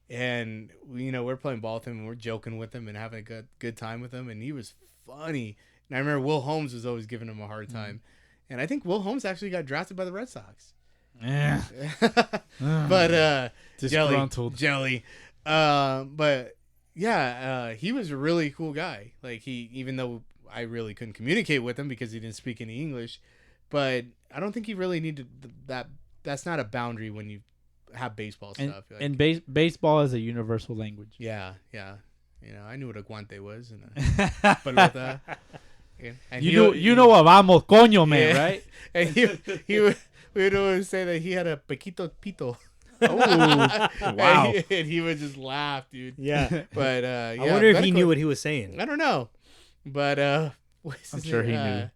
Speaker 1: And we're playing ball with him and we're joking with him and having a good time with him, and he was funny. And I remember Will Holmes was always giving him a hard time, and I think Will Holmes actually got drafted by the Red Sox.
Speaker 3: Yeah.
Speaker 1: But
Speaker 3: Disgruntled.
Speaker 1: jelly. But yeah, he was a really cool guy. Like even though I really couldn't communicate with him because he didn't speak any English, but I don't think he really needed that. That's not a boundary when you have baseball stuff.
Speaker 3: And baseball is a universal language.
Speaker 1: Yeah. I knew what a guante was and a pelota. And
Speaker 3: you know what vamos coño, man, right?
Speaker 1: And we would always say that he had a pequito pito.
Speaker 3: Oh, wow!
Speaker 1: And he would just laugh, dude.
Speaker 2: Yeah.
Speaker 1: But
Speaker 2: I wonder if he knew what he was saying.
Speaker 1: I don't know. But
Speaker 3: I'm sure he knew.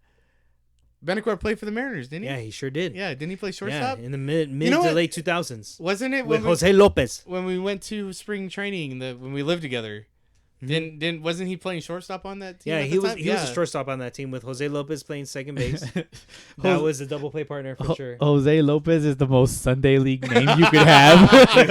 Speaker 1: Benacourt played for the Mariners, didn't he?
Speaker 2: Yeah, he sure did.
Speaker 1: Yeah, didn't he play shortstop?
Speaker 2: Yeah, in the mid
Speaker 1: know
Speaker 2: to
Speaker 1: what?
Speaker 2: late 2000s.
Speaker 1: Wasn't it
Speaker 2: With Jose Lopez.
Speaker 1: when we went to spring training when we lived together? Wasn't he playing shortstop on that team?
Speaker 2: Yeah,
Speaker 1: at
Speaker 2: he
Speaker 1: the
Speaker 2: was
Speaker 1: time?
Speaker 2: he was a shortstop on that team with Jose Lopez playing second base. That was a double play partner for sure.
Speaker 3: Jose Lopez is the most Sunday League name you could have.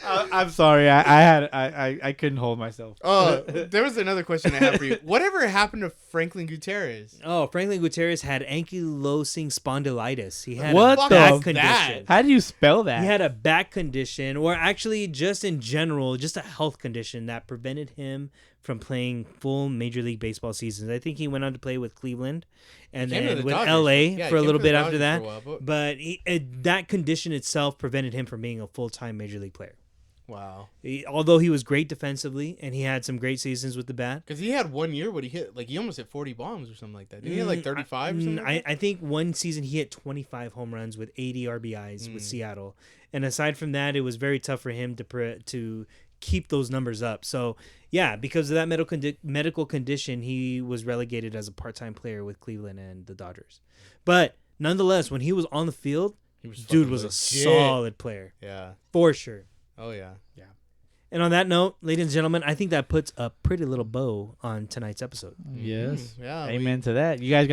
Speaker 3: I'm sorry. I couldn't hold myself.
Speaker 1: Oh, there was another question I have for you. Whatever happened to Franklin Gutierrez?
Speaker 2: Oh, Franklin Gutierrez had ankylosing spondylitis. He had
Speaker 3: What
Speaker 2: a
Speaker 3: the
Speaker 2: back
Speaker 3: fuck
Speaker 2: condition.
Speaker 1: that?
Speaker 3: How do you spell that?
Speaker 2: He had a back condition, or actually just in general, just a health condition that prevented him from playing full Major League Baseball seasons. I think he went on to play with Cleveland and
Speaker 1: Came to
Speaker 2: then
Speaker 1: the
Speaker 2: with
Speaker 1: Dodgers.
Speaker 2: LA
Speaker 1: Yeah,
Speaker 2: for a
Speaker 1: he
Speaker 2: little
Speaker 1: came to
Speaker 2: bit
Speaker 1: the
Speaker 2: after
Speaker 1: Dodgers
Speaker 2: that.
Speaker 1: for a while,
Speaker 2: But that condition itself prevented him from being a full-time Major League player.
Speaker 1: Wow.
Speaker 2: Although he was great defensively and he had some great seasons with the bat.
Speaker 1: Because he had 1 year where he almost hit 40 bombs or something like that. Didn't he hit like 35 or something?
Speaker 2: I think one season he hit 25 home runs with 80 RBIs with Seattle. And aside from that, it was very tough for him to keep those numbers up. So, yeah, because of that medical condition, he was relegated as a part-time player with Cleveland and the Dodgers. But nonetheless, when he was on the field, dude was a solid player.
Speaker 1: Yeah.
Speaker 2: For sure.
Speaker 1: Oh, yeah.
Speaker 2: And on that note, ladies and gentlemen, I think that puts a pretty little bow on tonight's episode.
Speaker 3: Yes.
Speaker 1: Yeah.
Speaker 3: Amen to that. You guys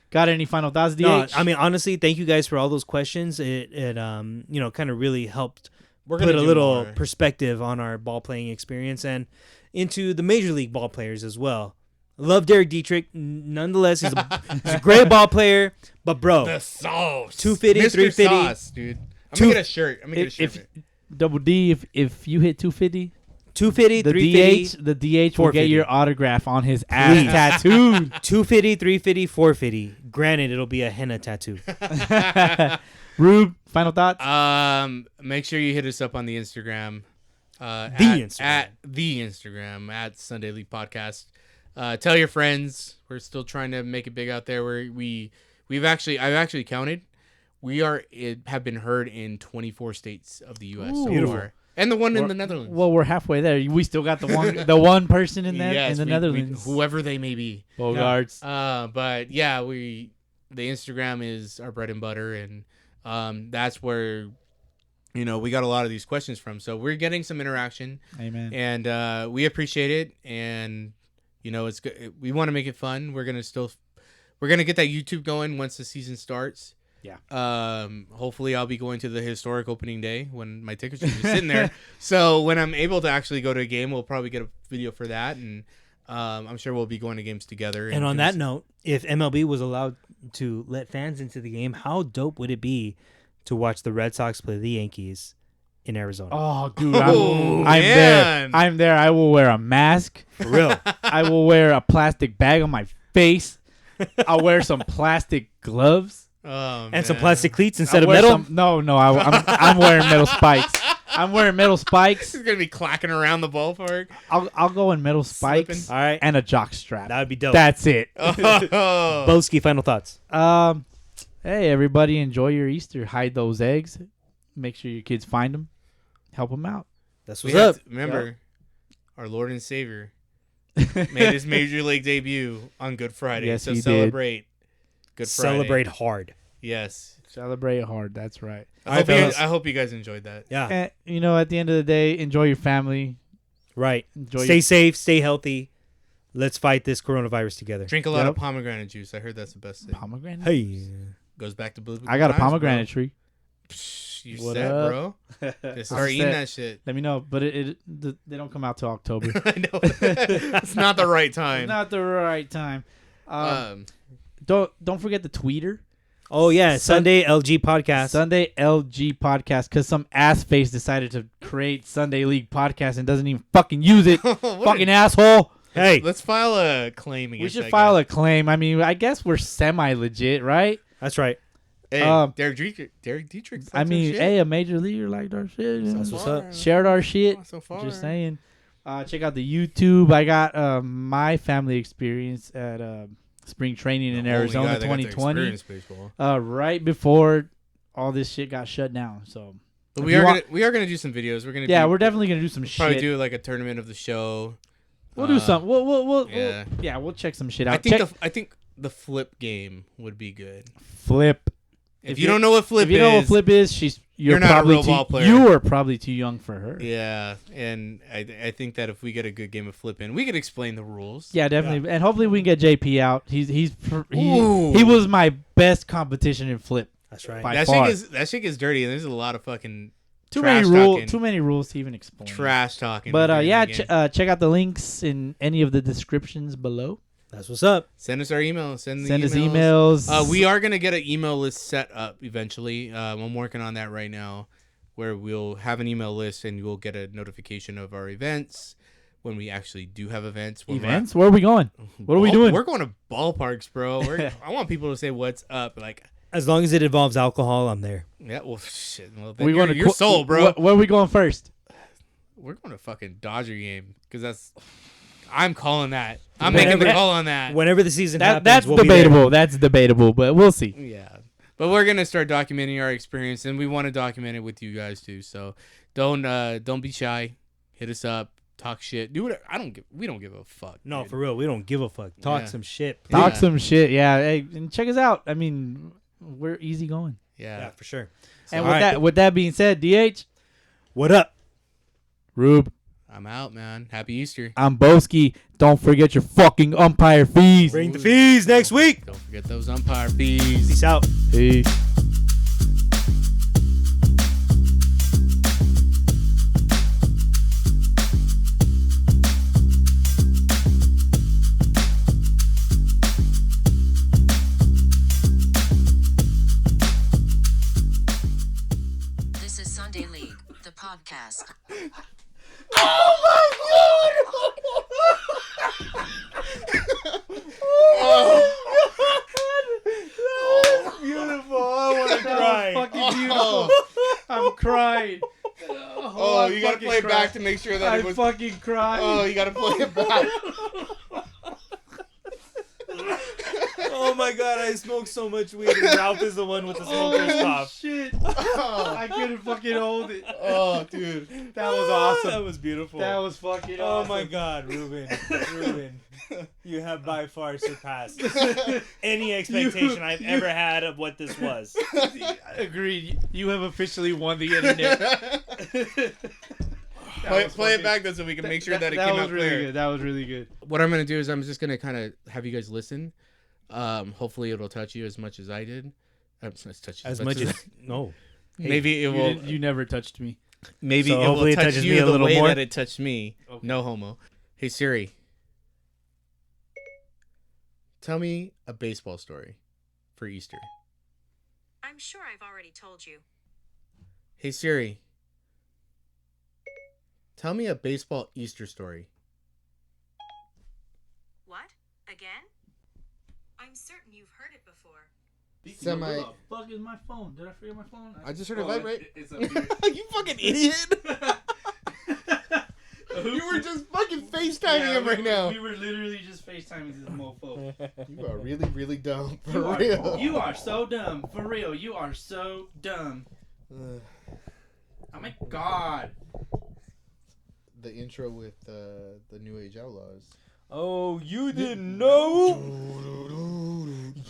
Speaker 3: got any final thoughts, DH?
Speaker 2: No, I mean, honestly, thank you guys for all those questions. It kind of really helped
Speaker 1: We're
Speaker 2: put
Speaker 1: gonna
Speaker 2: a
Speaker 1: do
Speaker 2: little
Speaker 1: more.
Speaker 2: perspective on our ball playing experience and into the Major League ball players as well. I love Derek Dietrich. Nonetheless, he's a great ball player. But, bro,
Speaker 1: The sauce.
Speaker 2: 250,
Speaker 1: Mr.
Speaker 2: 350.
Speaker 1: Sauce, dude. I'm going to get a shirt.
Speaker 3: if Double D, if you hit 250,
Speaker 2: 250,
Speaker 3: the
Speaker 2: 350,
Speaker 3: the DH will
Speaker 2: 450.
Speaker 3: get your autograph on his ass
Speaker 2: Please.
Speaker 3: tattooed.
Speaker 2: 250, 350, 450. Granted, it'll be a henna tattoo.
Speaker 3: Rube, final thoughts?
Speaker 1: Make sure you hit us up on the Instagram.
Speaker 2: Instagram.
Speaker 1: At the Instagram, at Sunday League Podcast. Tell your friends. We're still trying to make it big out there. I've actually counted. We have been heard in 24 states of the U.S. so
Speaker 2: Beautiful.
Speaker 1: far. And the one in the Netherlands.
Speaker 3: Well, we're halfway there. We still got the one person in that
Speaker 1: Yes,
Speaker 3: in the Netherlands.
Speaker 1: whoever they may be.
Speaker 3: Bogarts.
Speaker 1: But yeah, the Instagram is our bread and butter, and that's where we got a lot of these questions from. So we're getting some interaction.
Speaker 3: Amen.
Speaker 1: And we appreciate it, and it's good. We want to make it fun. We're gonna get that YouTube going once the season starts.
Speaker 3: Yeah.
Speaker 1: Hopefully I'll be going to the historic opening day when my tickets are just sitting there. So when I'm able to actually go to a game, we'll probably get a video for that, and I'm sure we'll be going to games together.
Speaker 2: And on that note, if MLB was allowed to let fans into the game, how dope would it be to watch the Red Sox play the Yankees in Arizona?
Speaker 3: Oh, dude,
Speaker 1: Oh,
Speaker 3: I'm
Speaker 1: man.
Speaker 3: there. I'm there. I will wear a mask.
Speaker 2: For real.
Speaker 3: I will wear a plastic bag on my face. I'll wear some plastic gloves.
Speaker 1: Oh,
Speaker 2: And some
Speaker 1: man.
Speaker 2: plastic cleats instead of
Speaker 3: I'll wear
Speaker 2: metal?
Speaker 3: No. I'm wearing metal spikes. I'm wearing metal spikes.
Speaker 1: It's gonna be clacking around the ballpark.
Speaker 3: I'll go in metal spikes
Speaker 1: Slipping.
Speaker 2: All right.
Speaker 3: and a jock strap.
Speaker 2: That would be dope.
Speaker 3: That's it.
Speaker 1: Oh.
Speaker 2: Boski, final thoughts.
Speaker 3: Hey, everybody, enjoy your Easter. Hide those eggs. Make sure your kids find them. Help them out.
Speaker 2: That's
Speaker 1: We
Speaker 2: what's
Speaker 1: have
Speaker 2: up.
Speaker 1: to remember, our Lord and Savior made his major league debut on Good Friday.
Speaker 3: Yes,
Speaker 1: so
Speaker 3: he did.
Speaker 1: celebrate Good Friday.
Speaker 2: Celebrate hard.
Speaker 1: Yes.
Speaker 3: Celebrate hard. That's right.
Speaker 1: I hope you guys enjoyed that.
Speaker 2: Yeah.
Speaker 3: And, at the end of the day, enjoy your family.
Speaker 2: Right.
Speaker 3: Enjoy
Speaker 2: Stay safe. Stay healthy. Let's fight this coronavirus together.
Speaker 1: Drink a lot
Speaker 3: Yep.
Speaker 1: of pomegranate juice. I heard that's the best thing.
Speaker 3: pomegranate.
Speaker 2: Hey.
Speaker 1: Goes back to blue.
Speaker 3: I got a
Speaker 1: times,
Speaker 3: pomegranate tree.
Speaker 1: Bro. Psh, you
Speaker 3: What
Speaker 1: set,
Speaker 3: up?
Speaker 1: bro. Just start eating
Speaker 3: set.
Speaker 1: that shit.
Speaker 3: Let me know, but they don't come out till October.
Speaker 1: I know. It's not the right time.
Speaker 3: Not the right time.
Speaker 1: Um,
Speaker 3: Don't forget the tweeter.
Speaker 2: Oh, yeah. Sunday LG podcast.
Speaker 3: Sunday LG podcast, because some ass face decided to create Sunday League podcast and doesn't even fucking use it. Fucking asshole.
Speaker 2: Hey.
Speaker 1: Let's file a claim against
Speaker 3: We should
Speaker 1: that
Speaker 3: file
Speaker 1: guy.
Speaker 3: a claim. I mean, I guess we're semi legit, right?
Speaker 2: That's right.
Speaker 1: Hey, Derek Dietrich.
Speaker 3: I mean, hey, a major leaguer liked our shit. You know?
Speaker 2: That's what's up.
Speaker 3: Shared our shit.
Speaker 1: So far.
Speaker 3: Just saying. Check out the YouTube. I got my family experience at spring training in
Speaker 1: The only
Speaker 3: Arizona
Speaker 1: guy that got to
Speaker 3: 2020.
Speaker 1: experience baseball.
Speaker 3: Right before all this shit got shut down. So
Speaker 1: But
Speaker 3: if
Speaker 1: we
Speaker 3: you
Speaker 1: are
Speaker 3: want-
Speaker 1: gonna do some videos.
Speaker 3: we're definitely gonna do some
Speaker 1: probably
Speaker 3: shit.
Speaker 1: do like a tournament of the show.
Speaker 3: We'll do some. We'll
Speaker 1: yeah.
Speaker 3: we'll check some shit out.
Speaker 1: I think the flip game would be good.
Speaker 3: Flip.
Speaker 1: If you don't know what flip
Speaker 3: if you
Speaker 1: is,
Speaker 3: know what flip is, you're
Speaker 1: not a
Speaker 3: probably
Speaker 1: real ball player.
Speaker 3: You are probably too young for her.
Speaker 1: yeah, and I think that if we get a good game of flip in, we could explain the rules.
Speaker 3: Yeah, definitely. And hopefully we can get JP out. He
Speaker 1: Ooh.
Speaker 3: was my best competition in flip.
Speaker 2: That's right.
Speaker 3: By
Speaker 1: that
Speaker 3: far.
Speaker 1: shit gets dirty, and there's a lot of fucking
Speaker 3: Too
Speaker 1: trash
Speaker 3: many rules.
Speaker 1: talking.
Speaker 3: Too many rules to even explain.
Speaker 1: trash talking.
Speaker 3: But
Speaker 1: during
Speaker 3: yeah,
Speaker 1: the game.
Speaker 3: check out the links in any of the descriptions below.
Speaker 2: That's what's up.
Speaker 1: Send us our email. Send
Speaker 3: us emails.
Speaker 1: We are gonna get an email list set up eventually. I'm working on that right now, where we'll have an email list and you'll get a notification of our events when we actually do have events. When
Speaker 3: Events? Where are we going? What are we doing?
Speaker 1: We're going to ballparks, bro. I want people to say what's up. Like,
Speaker 2: As long as it involves alcohol, I'm there.
Speaker 1: yeah, well, shit. Well,
Speaker 3: We
Speaker 1: then
Speaker 3: going
Speaker 1: you're soul, bro.
Speaker 3: Where are we going first?
Speaker 1: We're going to fucking Dodger game because I'm calling that. I'm making the call on that.
Speaker 2: Whenever the season happens,
Speaker 3: That's
Speaker 2: we'll be there.
Speaker 3: debatable. That's debatable, but we'll see.
Speaker 1: Yeah. But we're gonna start documenting our experience, and we want to document it with you guys too. So don't be shy. Hit us up. Talk shit. Do whatever. We don't give a fuck.
Speaker 2: No,
Speaker 1: dude.
Speaker 2: for real. We don't give a fuck. Talk
Speaker 1: Yeah.
Speaker 2: some shit. please.
Speaker 3: Talk
Speaker 1: Yeah.
Speaker 3: some shit. Yeah. Hey, and check us out. I mean, we're easy going.
Speaker 1: Yeah.
Speaker 2: Yeah, for sure.
Speaker 3: And
Speaker 2: All right.
Speaker 3: with that being said, DH,
Speaker 2: What up?
Speaker 3: Rube,
Speaker 1: I'm out, man. Happy Easter.
Speaker 3: I'm Boski. Don't forget your fucking umpire fees.
Speaker 2: Bring the fees next week.
Speaker 1: Don't forget those umpire fees.
Speaker 2: Peace out.
Speaker 3: Peace.
Speaker 4: This is Sunday League, the podcast.
Speaker 1: Beautiful. I want to cry.
Speaker 3: Fucking beautiful. I'm crying.
Speaker 1: Oh, you gotta play it back to make sure that
Speaker 3: I
Speaker 1: it was.
Speaker 3: fucking cried.
Speaker 1: Oh, you gotta play it back.
Speaker 2: Oh my god, I smoke so much weed, and Ralph is the one with the smoker's cough.
Speaker 3: Shit! I couldn't fucking hold it.
Speaker 1: Oh, dude.
Speaker 3: That was awesome.
Speaker 2: That was beautiful.
Speaker 3: That was fucking
Speaker 2: Oh
Speaker 3: awesome.
Speaker 2: my god, Ruben, you have by far surpassed any expectation I've ever had of what this was.
Speaker 3: Agreed. You have officially won the internet.
Speaker 1: Play it back though so we can make sure that it came out
Speaker 3: really
Speaker 1: clear.
Speaker 3: good. That was really good.
Speaker 1: What I'm gonna do is I'm just gonna kind of have you guys listen. Hopefully it'll touch you as much as I did.
Speaker 2: As much as no.
Speaker 1: Maybe it will.
Speaker 3: You never touched me.
Speaker 1: Maybe
Speaker 2: So
Speaker 1: it
Speaker 2: hopefully
Speaker 1: will
Speaker 2: it
Speaker 1: touch
Speaker 2: touches
Speaker 1: you
Speaker 2: me a
Speaker 1: the
Speaker 2: little
Speaker 1: way
Speaker 2: more.
Speaker 1: that it touched me.
Speaker 3: Okay.
Speaker 1: No homo. Hey Siri, tell me a baseball story for Easter.
Speaker 5: I'm sure I've already told you.
Speaker 1: Hey Siri, tell me a baseball Easter story.
Speaker 5: What? Again? I'm certain you've heard it before.
Speaker 1: Semi.
Speaker 3: Where the fuck is my phone? Did I forget my phone?
Speaker 1: I just heard it vibrate.
Speaker 3: It's up here.
Speaker 1: You fucking idiot! You were just fucking FaceTiming him right now.
Speaker 3: We were literally just FaceTiming this mofo.
Speaker 1: You are really, really dumb. For
Speaker 3: You are-
Speaker 1: real.
Speaker 3: You are so dumb. For real, you are so dumb. Oh my god.
Speaker 1: The intro with the New Age Outlaws.
Speaker 2: Oh, you didn't know?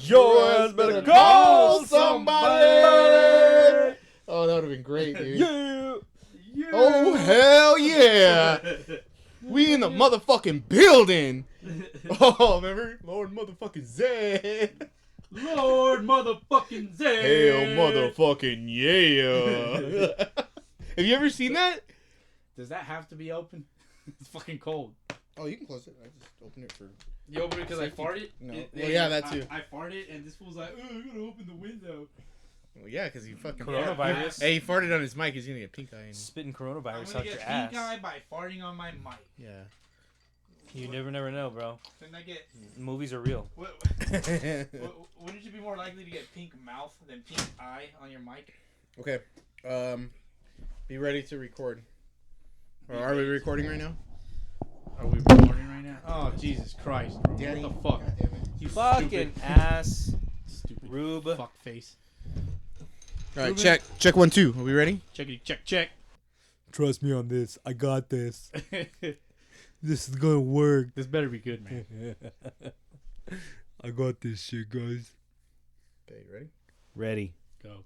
Speaker 1: Your ass better call somebody! Oh, that would have been great, dude.
Speaker 2: Yeah.
Speaker 1: Oh, hell yeah! We in the motherfucking building! Oh, remember? Lord motherfucking Zed!
Speaker 3: Lord motherfucking Zay.
Speaker 1: Hell motherfucking yeah! Have you ever seen that?
Speaker 3: Does that have to be open? It's fucking cold.
Speaker 1: Oh, you can close it. I just opened it for...
Speaker 3: You open it because I
Speaker 1: Safety.
Speaker 3: farted?
Speaker 1: No. Well, yeah, that too.
Speaker 3: I farted and this fool's like, oh, I'm gonna open the window.
Speaker 1: Well, yeah, because he fucking...
Speaker 2: Coronavirus.
Speaker 1: Hey, he farted on his mic. He's gonna get pink eye. And...
Speaker 2: Spitting
Speaker 3: I'm
Speaker 2: coronavirus
Speaker 3: gonna
Speaker 2: out your
Speaker 3: get
Speaker 2: ass.
Speaker 3: pink eye by farting on my mic.
Speaker 1: Yeah.
Speaker 2: You never know, bro.
Speaker 3: Can I get...
Speaker 2: Movies are real.
Speaker 3: Wouldn't you be more likely to get pink mouth than pink eye on your mic?
Speaker 1: Okay. Be ready to record. Or are we recording right now?
Speaker 3: Are we recording right now? Oh, Jesus Christ. Bro.
Speaker 1: Daddy.
Speaker 3: What the fuck?
Speaker 1: God damn it.
Speaker 3: You
Speaker 2: Fucking ass.
Speaker 3: stupid
Speaker 2: Rube.
Speaker 3: fuck face.
Speaker 1: All right, check 1 2. Are we ready?
Speaker 3: Check.
Speaker 2: Trust me on this. I got this. This is gonna work.
Speaker 3: This better be good, man.
Speaker 2: I got this shit, guys.
Speaker 1: Okay, you ready?
Speaker 2: Ready.
Speaker 3: Go.